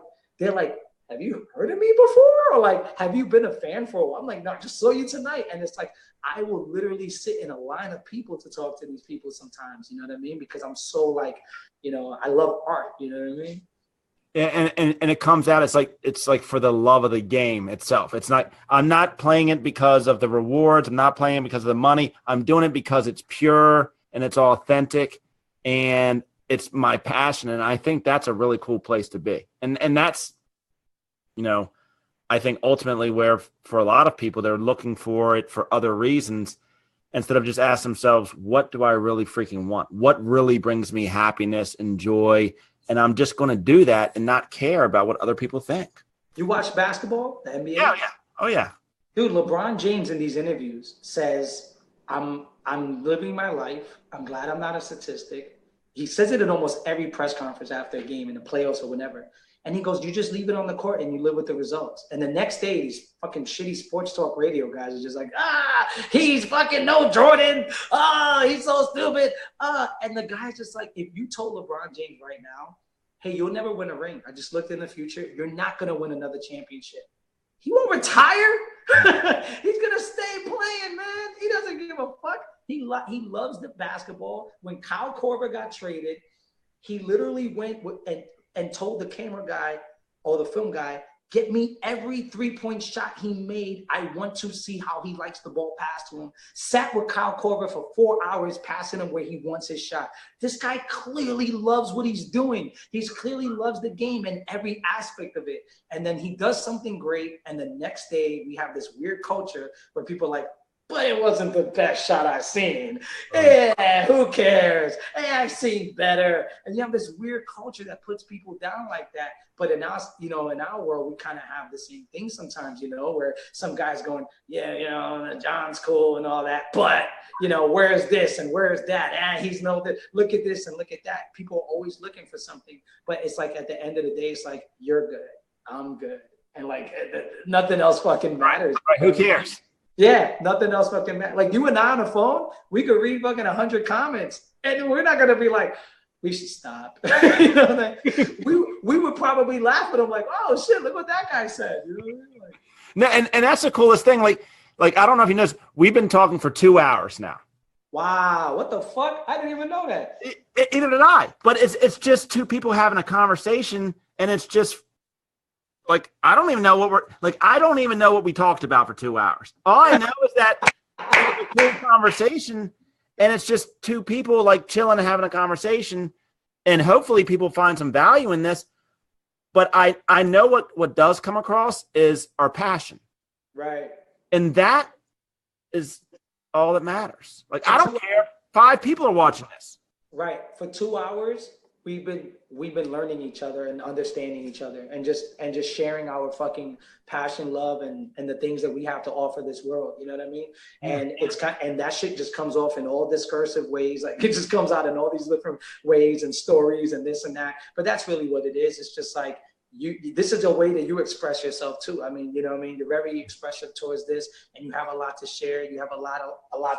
have you heard of me before? Or like, have you been a fan for a while? I'm like, no, I just saw you tonight. And it's like, I will literally sit in a line of people to talk to these people sometimes, you know what I mean? Because I'm so like, you know, I love art, you know what I mean? Yeah, and it comes out, it's like for the love of the game itself. It's not, I'm not playing it because of the rewards. I'm not playing it because of the money. I'm doing it because it's pure and it's authentic and it's my passion. And I think that's a really cool place to be. And that's, you know, I think ultimately where for a lot of people, they're looking for it for other reasons instead of just ask themselves, what do I really freaking want? What really brings me happiness and joy? And I'm just going to do that and not care about what other people think. You watch basketball, the NBA? Yeah. Oh, yeah. Dude, LeBron James in these interviews says, I'm living my life. I'm glad I'm not a statistic. He says it in almost every press conference after a game in the playoffs or whenever. And he goes, you just leave it on the court and you live with the results. And the next day, these fucking shitty sports talk radio guys are just like, he's fucking no Jordan. He's so stupid. And the guy's just like, if you told LeBron James right now, hey, you'll never win a ring. I just looked in the future. You're not going to win another championship. He won't retire. He's going to stay playing, man. He doesn't give a fuck. He loves the basketball. When Kyle Korver got traded, he literally went and told the camera guy or the film guy, get me every three-point shot he made. I want to see how he likes the ball passed to him. Sat with Kyle Korver for 4 hours, passing him where he wants his shot. This guy clearly loves what he's doing. He clearly loves the game and every aspect of it. And then he does something great. And the next day we have this weird culture where people are like, but it wasn't the best shot I've seen. Yeah, who cares? Hey, I've seen better. And you have this weird culture that puts people down like that. But in us, in our world, we kind of have the same thing sometimes, where some guy's going, yeah, John's cool and all that. But, where's this and where's that? He's no this. Look at this and look at that. People are always looking for something. But it's like at the end of the day, it's like, you're good. I'm good. And like nothing else fucking matters. Right, who cares? Yeah, nothing else fucking matters. Like you and I on the phone, we could read fucking 100 comments, and we're not gonna be like, we should stop. We would probably laugh at them like, oh shit, look what that guy said. Like, no, and that's the coolest thing. Like I don't know if you noticed, we've been talking for 2 hours now. Wow, what the fuck? I didn't even know that. Either did I. But it's just two people having a conversation, and it's just. Like, I don't even know what we talked about for 2 hours. All I know is that it was a cool conversation, and it's just two people like chilling and having a conversation, and hopefully people find some value in this. But I know what does come across is our passion. Right. And that is all that matters. Like, I don't care. 5 people are watching this. Right. For 2 hours, we've been learning each other and understanding each other and just sharing our fucking passion, love, and the things that we have to offer this world. You know what I mean? And and that shit just comes off in all discursive ways. Like it just comes out in all these different ways and stories and this and that. But that's really what it is. It's just like this is a way that you express yourself too. I mean, you know what I mean? You're very expressive towards this, and you have a lot to share. You have a lot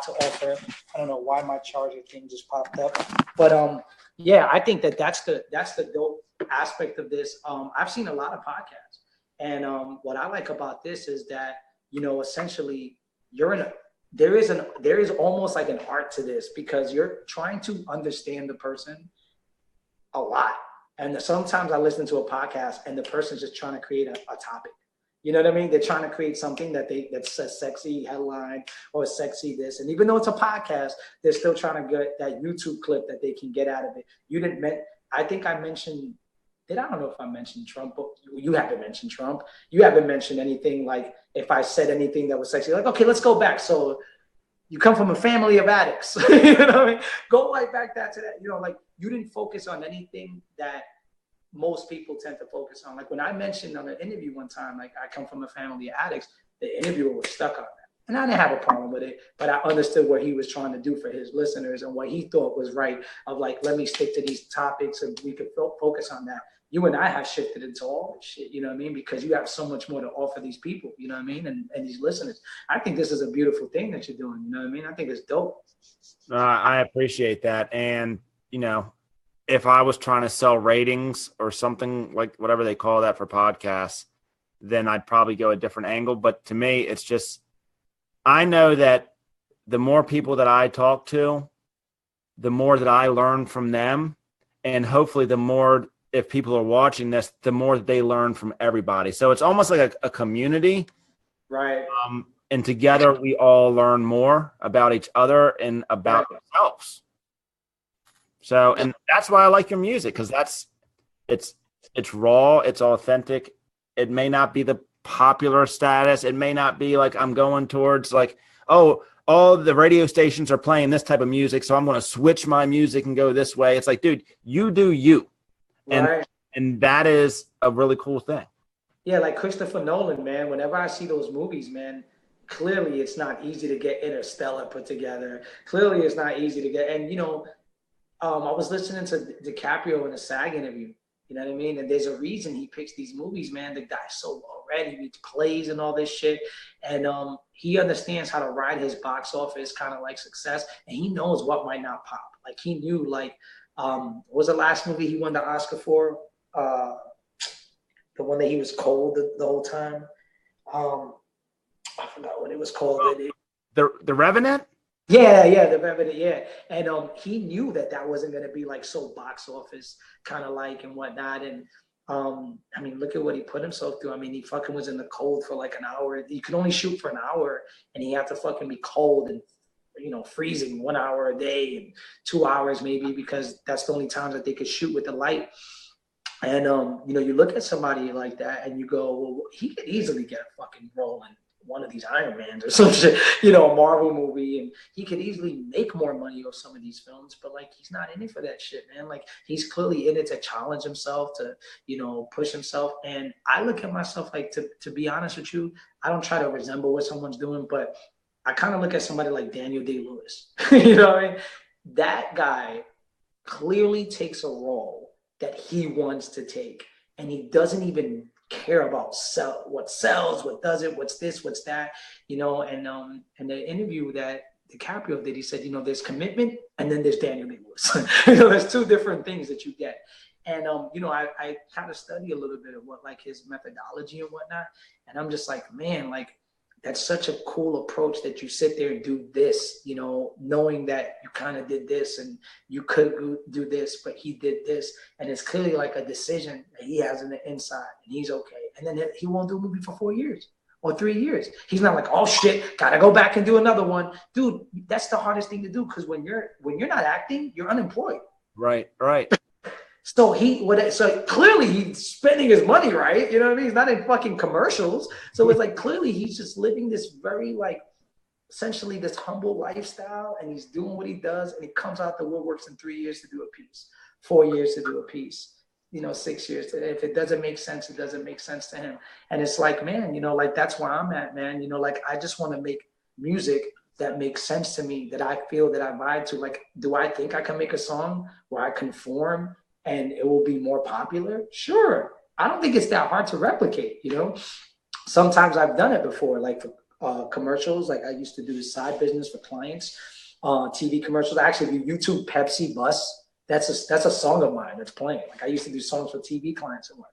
to offer. I don't know why my charger thing just popped up, but yeah, I think that's the dope aspect of this. I've seen a lot of podcasts, and what I like about this is that essentially there is almost like an art to this because you're trying to understand the person a lot. And sometimes I listen to a podcast and the person's just trying to create a topic. You know what I mean? They're trying to create something that's a sexy headline or a sexy this. And even though it's a podcast, they're still trying to get that YouTube clip that they can get out of it. I think I mentioned, I don't know if I mentioned Trump, but you haven't mentioned Trump. You haven't mentioned anything like if I said anything that was sexy, like, okay, let's go back. So you come from a family of addicts, you know what I mean? Go right back to that, like you didn't focus on anything that most people tend to focus on. Like when I mentioned on an interview one time, like I come from a family of addicts, the interviewer was stuck on that. And I didn't have a problem with it, but I understood what he was trying to do for his listeners and what he thought was right of like, let me stick to these topics and we could focus on that. You and I have shifted into all this shit, you know what I mean? Because you have so much more to offer these people, you know what I mean? And these listeners. I think this is a beautiful thing that you're doing, you know what I mean? I think it's dope. I appreciate that. And, if I was trying to sell ratings or something like whatever they call that for podcasts, then I'd probably go a different angle. But to me, it's just, I know that the more people that I talk to, the more that I learn from them. And hopefully the more, if people are watching this, the more that they learn from everybody. So it's almost like a community. Right. And together we all learn more about each other and about ourselves. So, and that's why I like your music, because it's raw, it's authentic. It may not be the popular status. It may not be like I'm going towards like, oh, all the radio stations are playing this type of music, so I'm going to switch my music and go this way. It's like, dude, you do you. And that is a really cool thing. Yeah, like Christopher Nolan, man. Whenever I see those movies, man, clearly it's not easy to get Interstellar put together. Clearly it's not easy to get, and I was listening to DiCaprio in a SAG interview. You know what I mean? And there's a reason he picks these movies, man. The guy's so well read. He reads plays and all this shit. And he understands how to ride his box office kind of like success. And he knows what might not pop. Like he knew what was the last movie he won the Oscar for? The one that he was cold the whole time. I forgot what it was called. The Revenant? Yeah, the Revenant, yeah. And he knew that wasn't going to be like so box office kind of like and whatnot. And I mean, look at what he put himself through. I mean, he fucking was in the cold for like an hour. You could only shoot for an hour, and he had to fucking be cold and freezing 1 hour a day and 2 hours maybe, because that's the only times that they could shoot with the light. And you look at somebody like that and you go, well, he could easily get a fucking role in one of these Iron Mans or some shit, a Marvel movie, and he could easily make more money off some of these films, but like he's not in it for that shit, man. Like he's clearly in it to challenge himself, to push himself. And I look at myself like, to be honest with you, I don't try to resemble what someone's doing, but I kind of look at somebody like Daniel Day-Lewis. You know what I mean? That guy clearly takes a role that he wants to take, and he doesn't even care about what sells, what doesn't, what's this, what's that, and the interview that DiCaprio did, he said, there's commitment and then there's Daniel Day-Lewis. There's two different things that you get. And I kind of study a little bit of what like his methodology and whatnot, and I'm just like, man, like that's such a cool approach that you sit there and do this, knowing that you kind of did this and you could do this, but he did this. And it's clearly like a decision that he has in the inside, and he's okay. And then he won't do a movie for 4 years or 3 years. He's not like, oh shit, gotta go back and do another one. Dude, that's the hardest thing to do, because when you're not acting, you're unemployed. Right. So so clearly he's spending his money, right? You know what I mean? He's not in fucking commercials. So it's like clearly he's just living this very like essentially this humble lifestyle, and he's doing what he does, and he comes out the woodworks in 3 years to do a piece, 4 years to do a piece, 6 years. If it doesn't make sense, it doesn't make sense to him. And it's like, man, like that's where I'm at, man. Like I just want to make music that makes sense to me, that I feel that I vibe to. Like, do I think I can make a song where I conform and it will be more popular? Sure. I don't think it's that hard to replicate, Sometimes I've done it before, like for commercials. Like I used to do side business for clients, TV commercials. I actually do YouTube Pepsi Bus. That's a song of mine that's playing. Like I used to do songs for TV clients and whatnot.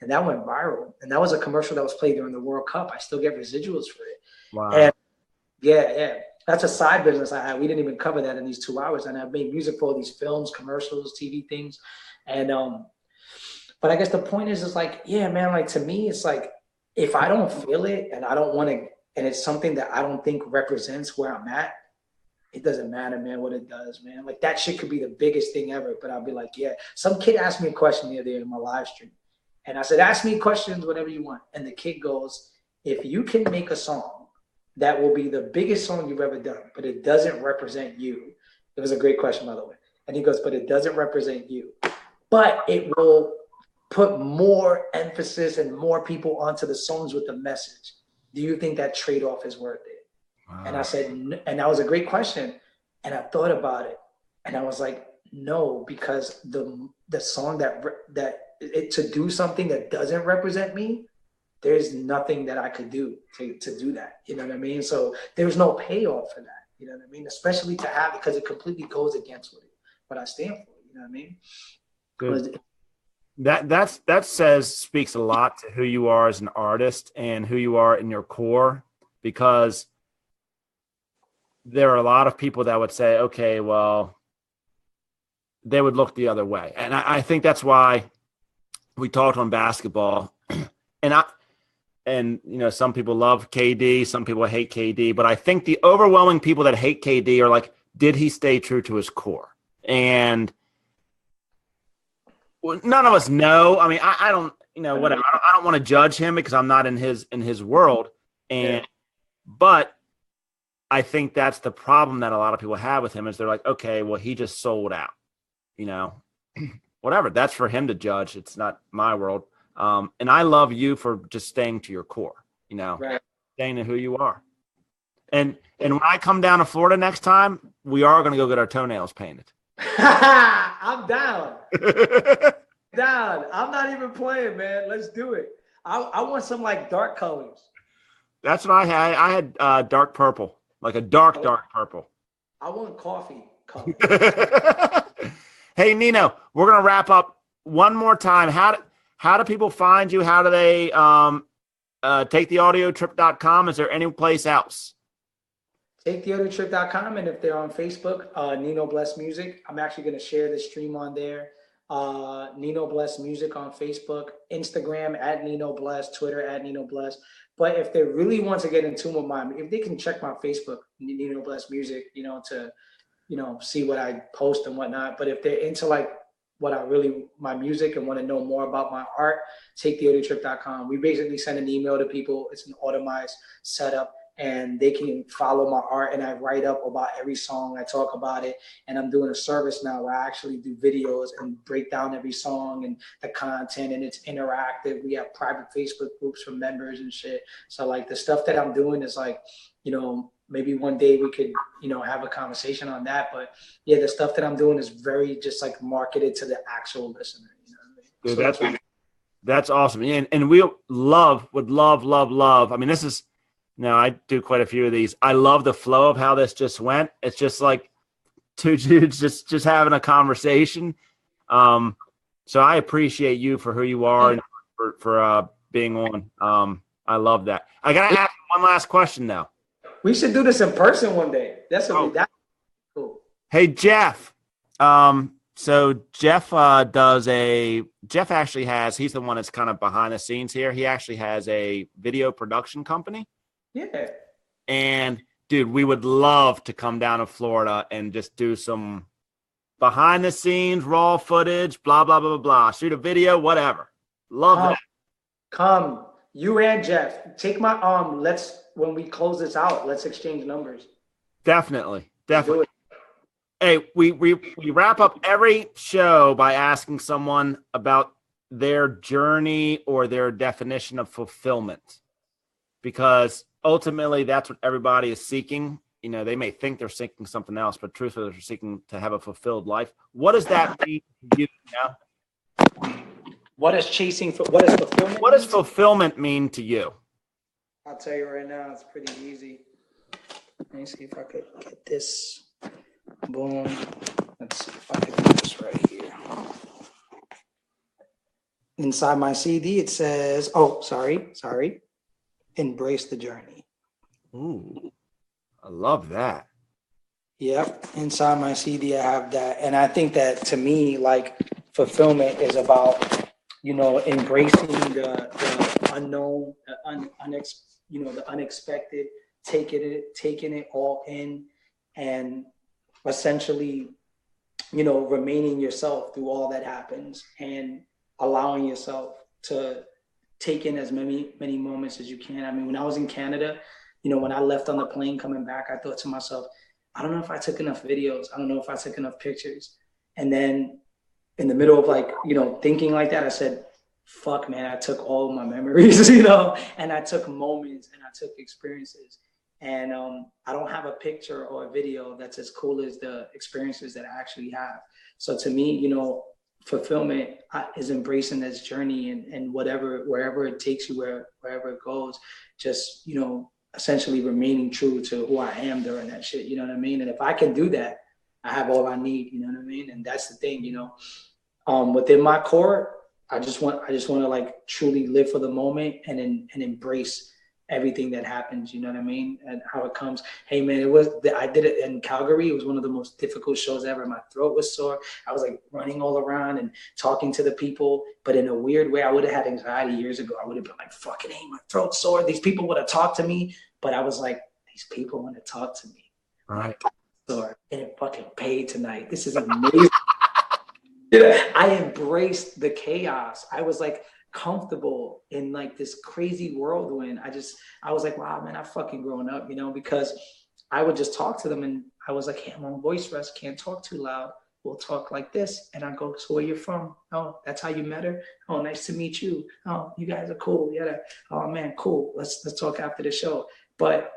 And that went viral. And that was a commercial that was played during the World Cup. I still get residuals for it. Wow. And yeah. That's a side business I had. We didn't even cover that in these 2 hours. And I've made music for all these films, commercials, TV things. And but I guess the point is like, yeah, man, like to me, it's like if I don't feel it and I don't want to, and it's something that I don't think represents where I'm at, it doesn't matter, man, what it does, man. Like that shit could be the biggest thing ever, but I'll be like, yeah. Some kid asked me a question the other day in my live stream, and I said, ask me questions, whatever you want. And the kid goes, if you can make a song that will be the biggest song you've ever done, but it doesn't represent you. It was a great question, by the way. And he goes, but it doesn't represent you, but it will put more emphasis and more people onto the songs with the message. Do you think that trade-off is worth it? Wow. And I said, and that was a great question. And I thought about it, and I was like, no, because the song to do something that doesn't represent me, there's nothing that I could do to do that. You know what I mean? So there's no payoff for that. You know what I mean? Especially to have it, because it completely goes against what I stand for. You know what I mean? Good. That speaks a lot to who you are as an artist and who you are in your core, because there are a lot of people that would say, okay, well, they would look the other way. And I think that's why we talked on basketball, and some people love KD, some people hate KD, but I think the overwhelming people that hate KD are like, did he stay true to his core? And none of us know. I mean, I don't, whatever. I don't want to judge him because I'm not in his world. But I think that's the problem that a lot of people have with him, is they're like, okay, well, he just sold out, whatever. That's for him to judge. It's not my world. And I love you for just staying to your core, right. Staying to who you are. And when I come down to Florida next time, we are going to go get our toenails painted. I'm down. Down. I'm not even playing, man. Let's do it. I want some like dark colors. That's what I had. I had dark purple, like a dark purple. I want coffee color. Hey, Nino, we're going to wrap up one more time. How do people find you? How do they taketheaudiotrip.com? Is there any place else? Taketheaudiotrip.com, and if they're on Facebook, Nino Bless Music. I'm actually going to share the stream on there. Nino Bless Music on Facebook, Instagram at Nino Bless, Twitter at Nino Bless. But if they really want to get in tune with mine, if they can check my Facebook, Nino Bless Music, to see what I post and whatnot. But if they're into like my music and want to know more about my art, taketheaudiotrip.com. We basically send an email to people. It's an automized setup, and they can follow my art, and I write up about every song. I talk about it, and I'm doing a service now where I actually do videos and break down every song and the content, and it's interactive. We have private Facebook groups for members and shit. So like the stuff that I'm doing is like, maybe one day we could, have a conversation on that. But yeah, the stuff that I'm doing is very just like marketed to the actual listener. Dude, that's awesome. And we would love. I mean, this is, I do quite a few of these. I love the flow of how this just went. It's just like two dudes just having a conversation. So I appreciate you for who you are and for being on. I love that. I got to ask one last question now. We should do this in person one day. That's cool. Hey, Jeff. So Jeff Jeff actually he's the one that's kind of behind the scenes here. He actually has a video production company. Yeah. And dude, we would love to come down to Florida and just do some behind the scenes, raw footage, blah, blah, blah, blah, blah. Shoot a video, whatever. Love that. Come, you and Jeff, take my when we close this out, let's exchange numbers. Definitely. Hey, we wrap up every show by asking someone about their journey or their definition of fulfillment, because ultimately that's what everybody is seeking. They may think they're seeking something else, but truthfully they're seeking to have a fulfilled life. What does that mean to you now? What does fulfillment? What does fulfillment mean to you? I'll tell you right now, it's pretty easy. Let me see if I could get this. Boom. Let's see if I can do this right here. Inside my CD, it says, sorry. Embrace the journey. Ooh, I love that. Yep. Inside my CD, I have that. And I think that to me, like, fulfillment is about, embracing the unknown, the unexpected, taking it all in, and essentially, remaining yourself through all that happens, and allowing yourself to take in as many moments as you can. I mean, when I was in Canada, when I left on the plane coming back, I thought to myself, I don't know if I took enough videos. I don't know if I took enough pictures. And then in the middle of thinking like that, I said, fuck, man, I took all my memories, and I took moments and I took experiences. And I don't have a picture or a video that's as cool as the experiences that I actually have. So to me, fulfillment is embracing this journey and wherever it takes you, wherever it goes, just, essentially remaining true to who I am during that shit. You know what I mean? And if I can do that, I have all I need, you know what I mean? And that's the thing, within my core, I just want to like truly live for the moment and embrace everything that happens, you know what I mean? And how it comes. Hey man, I did it in Calgary. It was one of the most difficult shows ever. My throat was sore. I was like running all around and talking to the people, but in a weird way, I would have had anxiety years ago. I would have been like, fucking hey, my throat's sore. These people would have talked to me, but I was like, these people want to talk to me. Right. Sore. And it fucking paid tonight. This is amazing. I embraced the chaos. I was like comfortable in like this crazy whirlwind. I was like, wow, man, I've fucking grown up, because I would just talk to them and I was like, hey, I'm on voice rest, can't talk too loud. We'll talk like this. And I go, so where you're from? Oh, that's how you met her? Oh, nice to meet you. Oh, you guys are cool. Yeah. Oh man, cool. Let's talk after the show. But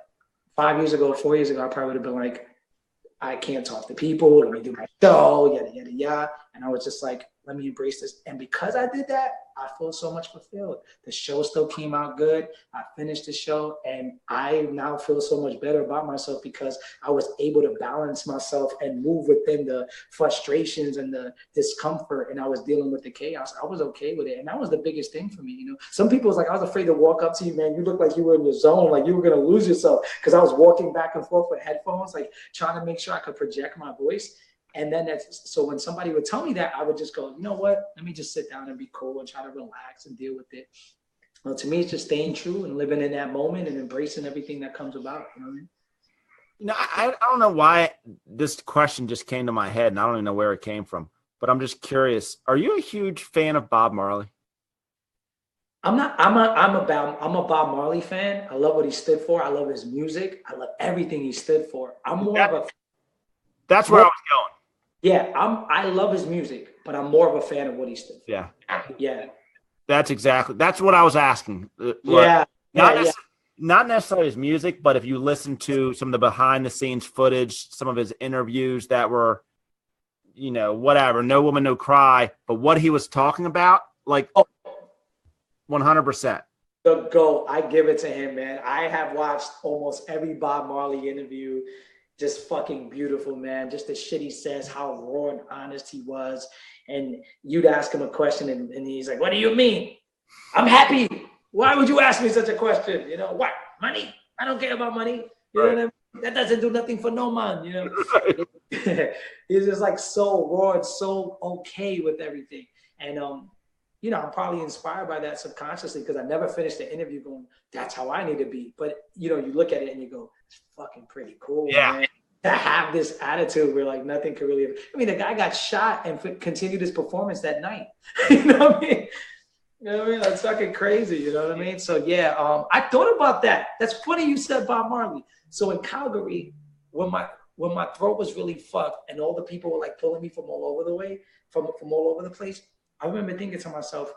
5 years ago, 4 years ago, I probably would have been like, I can't talk to people. Let me do my show, yada, yada, yada. And I was just like, let me embrace this. And because I did that, I feel so much fulfilled. The show still came out good. I finished the show, and I now feel so much better about myself because I was able to balance myself and move within the frustrations and the discomfort, and I was dealing with the chaos. I was okay with it, and that was the biggest thing for me. You know, some people was like, I was afraid to walk up to you, man. You look like you were in your zone, like you were gonna lose yourself, because I was walking back and forth with headphones, like trying to make sure I could project my voice. And then so when somebody would tell me that, I would just go, you know what? Let me just sit down and be cool and try to relax and deal with it. Well, to me, it's just staying true and living in that moment and embracing everything that comes about. You know what I mean? You know, I don't know why this question just came to my head, and I don't even know where it came from. But I'm just curious. Are you a huge fan of Bob Marley? I'm not. I'm a Bob Marley fan. I love what he stood for. I love his music. I love everything he stood for. I'm more of a. That's where I was going. Yeah, I love his music, but I'm more of a fan of what he stood for. Yeah. Yeah. That's what I was asking. Not necessarily his music, but if you listen to some of the behind the scenes footage, some of his interviews that were, you know, whatever, No Woman, No Cry, but what he was talking about, like 100%. The GOAT, I give it to him, man. I have watched almost every Bob Marley interview. Just fucking beautiful, man. Just the shit he says, how raw and honest he was. And you'd ask him a question and he's like, what do you mean? I'm happy. Why would you ask me such a question? You know, what? Money? I don't care about money. You know what I mean? That doesn't do nothing for no man, you know? He's just like so raw and so okay with everything. And, you know, I'm probably inspired by that subconsciously because I never finished the interview going, that's how I need to be. But, you know, you look at it and you go, it's fucking pretty cool, man. To have this attitude where like nothing could really, I mean, the guy got shot and continued his performance that night. You know what I mean? You know what I mean? That's fucking crazy. You know what I mean? So yeah, I thought about that. That's funny you said Bob Marley. So in Calgary, when my throat was really fucked and all the people were like pulling me from all over the way, from all over the place, I remember thinking to myself,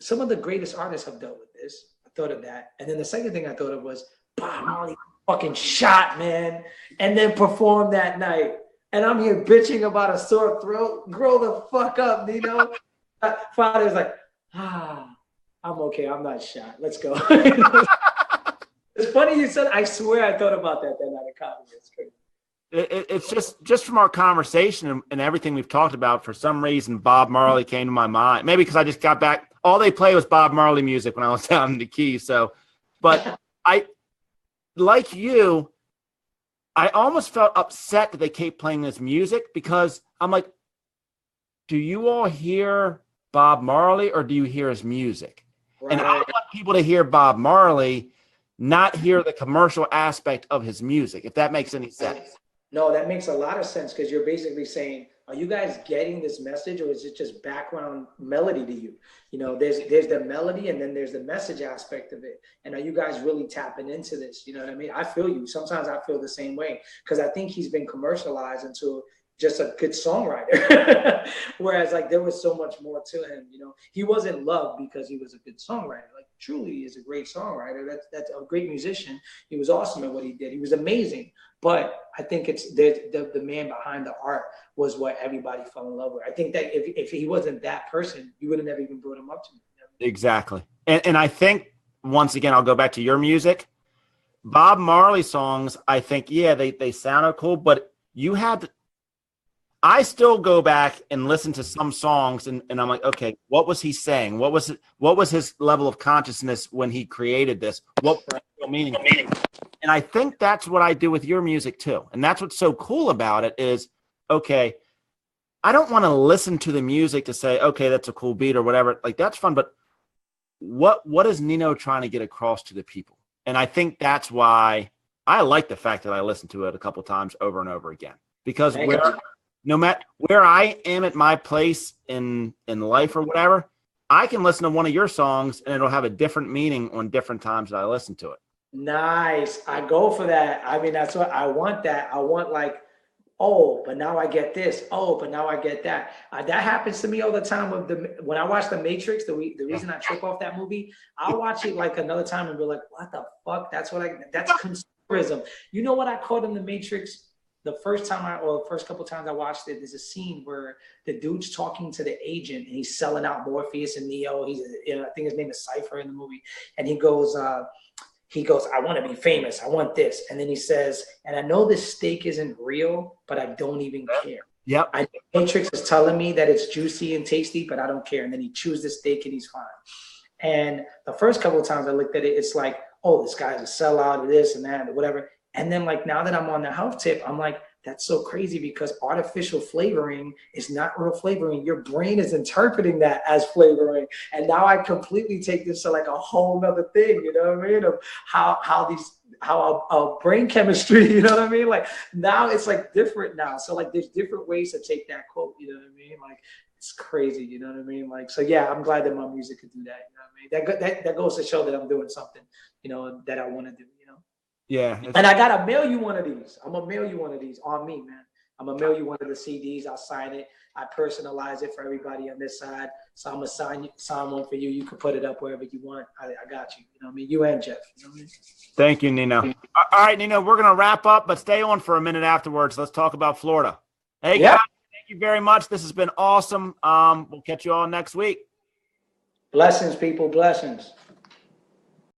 some of the greatest artists have dealt with this. I thought of that. And then the second thing I thought of was Bob Marley fucking shot, man, and then performed that night. And I'm here bitching about a sore throat. Grow the fuck up, Nino. Father's like, I'm okay. I'm not shot. Let's go. It's funny you said, I swear I thought about that night at comedy. It's crazy. It's just from our conversation and everything we've talked about, for some reason, Bob Marley came to my mind. Maybe because I just got back. All they play was Bob Marley music when I was down in the Keys. So, but like you, I almost felt upset that they keep playing this music because I'm like, do you all hear Bob Marley or do you hear his music? Right. And I want people to hear Bob Marley, not hear the commercial aspect of his music, if that makes any sense. No, that makes a lot of sense because you're basically saying, are you guys getting this message or is it just background melody to you? You know, there's the melody and then there's the message aspect of it. And are you guys really tapping into this? You know what I mean? I feel you. Sometimes I feel the same way because I think he's been commercialized into just a good songwriter. Whereas like there was so much more to him, you know, he wasn't loved because he was a good songwriter. Like truly he is a great songwriter. That's a great musician. He was awesome at what he did. He was amazing. But I think it's the man behind the art was what everybody fell in love with. I think that if he wasn't that person, you would have never even brought him up to me. Exactly. And I think, once again, I'll go back to your music. Bob Marley songs, I think, yeah, they sounded cool, but you had to, I still go back and listen to some songs and I'm like, okay, what was he saying? What was his level of consciousness when he created this? What was the meaning? And I think that's what I do with your music too. And that's what's so cool about it is, okay, I don't want to listen to the music to say, okay, that's a cool beat or whatever. Like that's fun, but what is Nino trying to get across to the people? And I think that's why I like the fact that I listened to it a couple times over and over again, because no matter where I am at my place in life or whatever, I can listen to one of your songs and it'll have a different meaning on different times that I listen to it. Nice. I go for that. I mean, that's what I want. That I want, like, oh, but now I get this. Oh, but now I get that. That happens to me all the time when I watch The Matrix. The reason I trip off that movie, I'll watch it like another time and be like, what the fuck? That's You know what I caught in The Matrix? The first couple times I watched it, there's a scene where the dude's talking to the agent and he's selling out Morpheus and Neo. I think his name is Cypher in the movie. And he goes, I want to be famous. I want this. And then he says, and I know this steak isn't real, but I don't even care. Yep. I know Matrix is telling me that it's juicy and tasty, but I don't care. And then he chews the steak and he's fine. And the first couple of times I looked at it, it's like, oh, this guy's a sellout of this and that and whatever. And then like now that I'm on the health tip, I'm like, that's so crazy because artificial flavoring is not real flavoring. Your brain is interpreting that as flavoring. And now I completely take this to like a whole nother thing, you know what I mean? Of how our brain chemistry, you know what I mean? Like now it's like different now. So like there's different ways to take that quote, you know what I mean? Like it's crazy, you know what I mean? Like, so yeah, I'm glad that my music could do that, you know what I mean? That goes to show that I'm doing something, you know, that I want to do, you know? Yeah. And I got to mail you one of these. I'm going to mail you one of these on me, man. I'm going to mail you one of the CDs. I'll sign it. I personalize it for everybody on this side. So I'm going to sign one for you. You can put it up wherever you want. I got you. You know what I mean? You and Jeff. You know what I mean? Thank you, Nino. All right, Nino, we're going to wrap up, but stay on for a minute afterwards. Let's talk about Florida. Hey, guys, thank you very much. This has been awesome. We'll catch you all next week. Blessings, people. Blessings.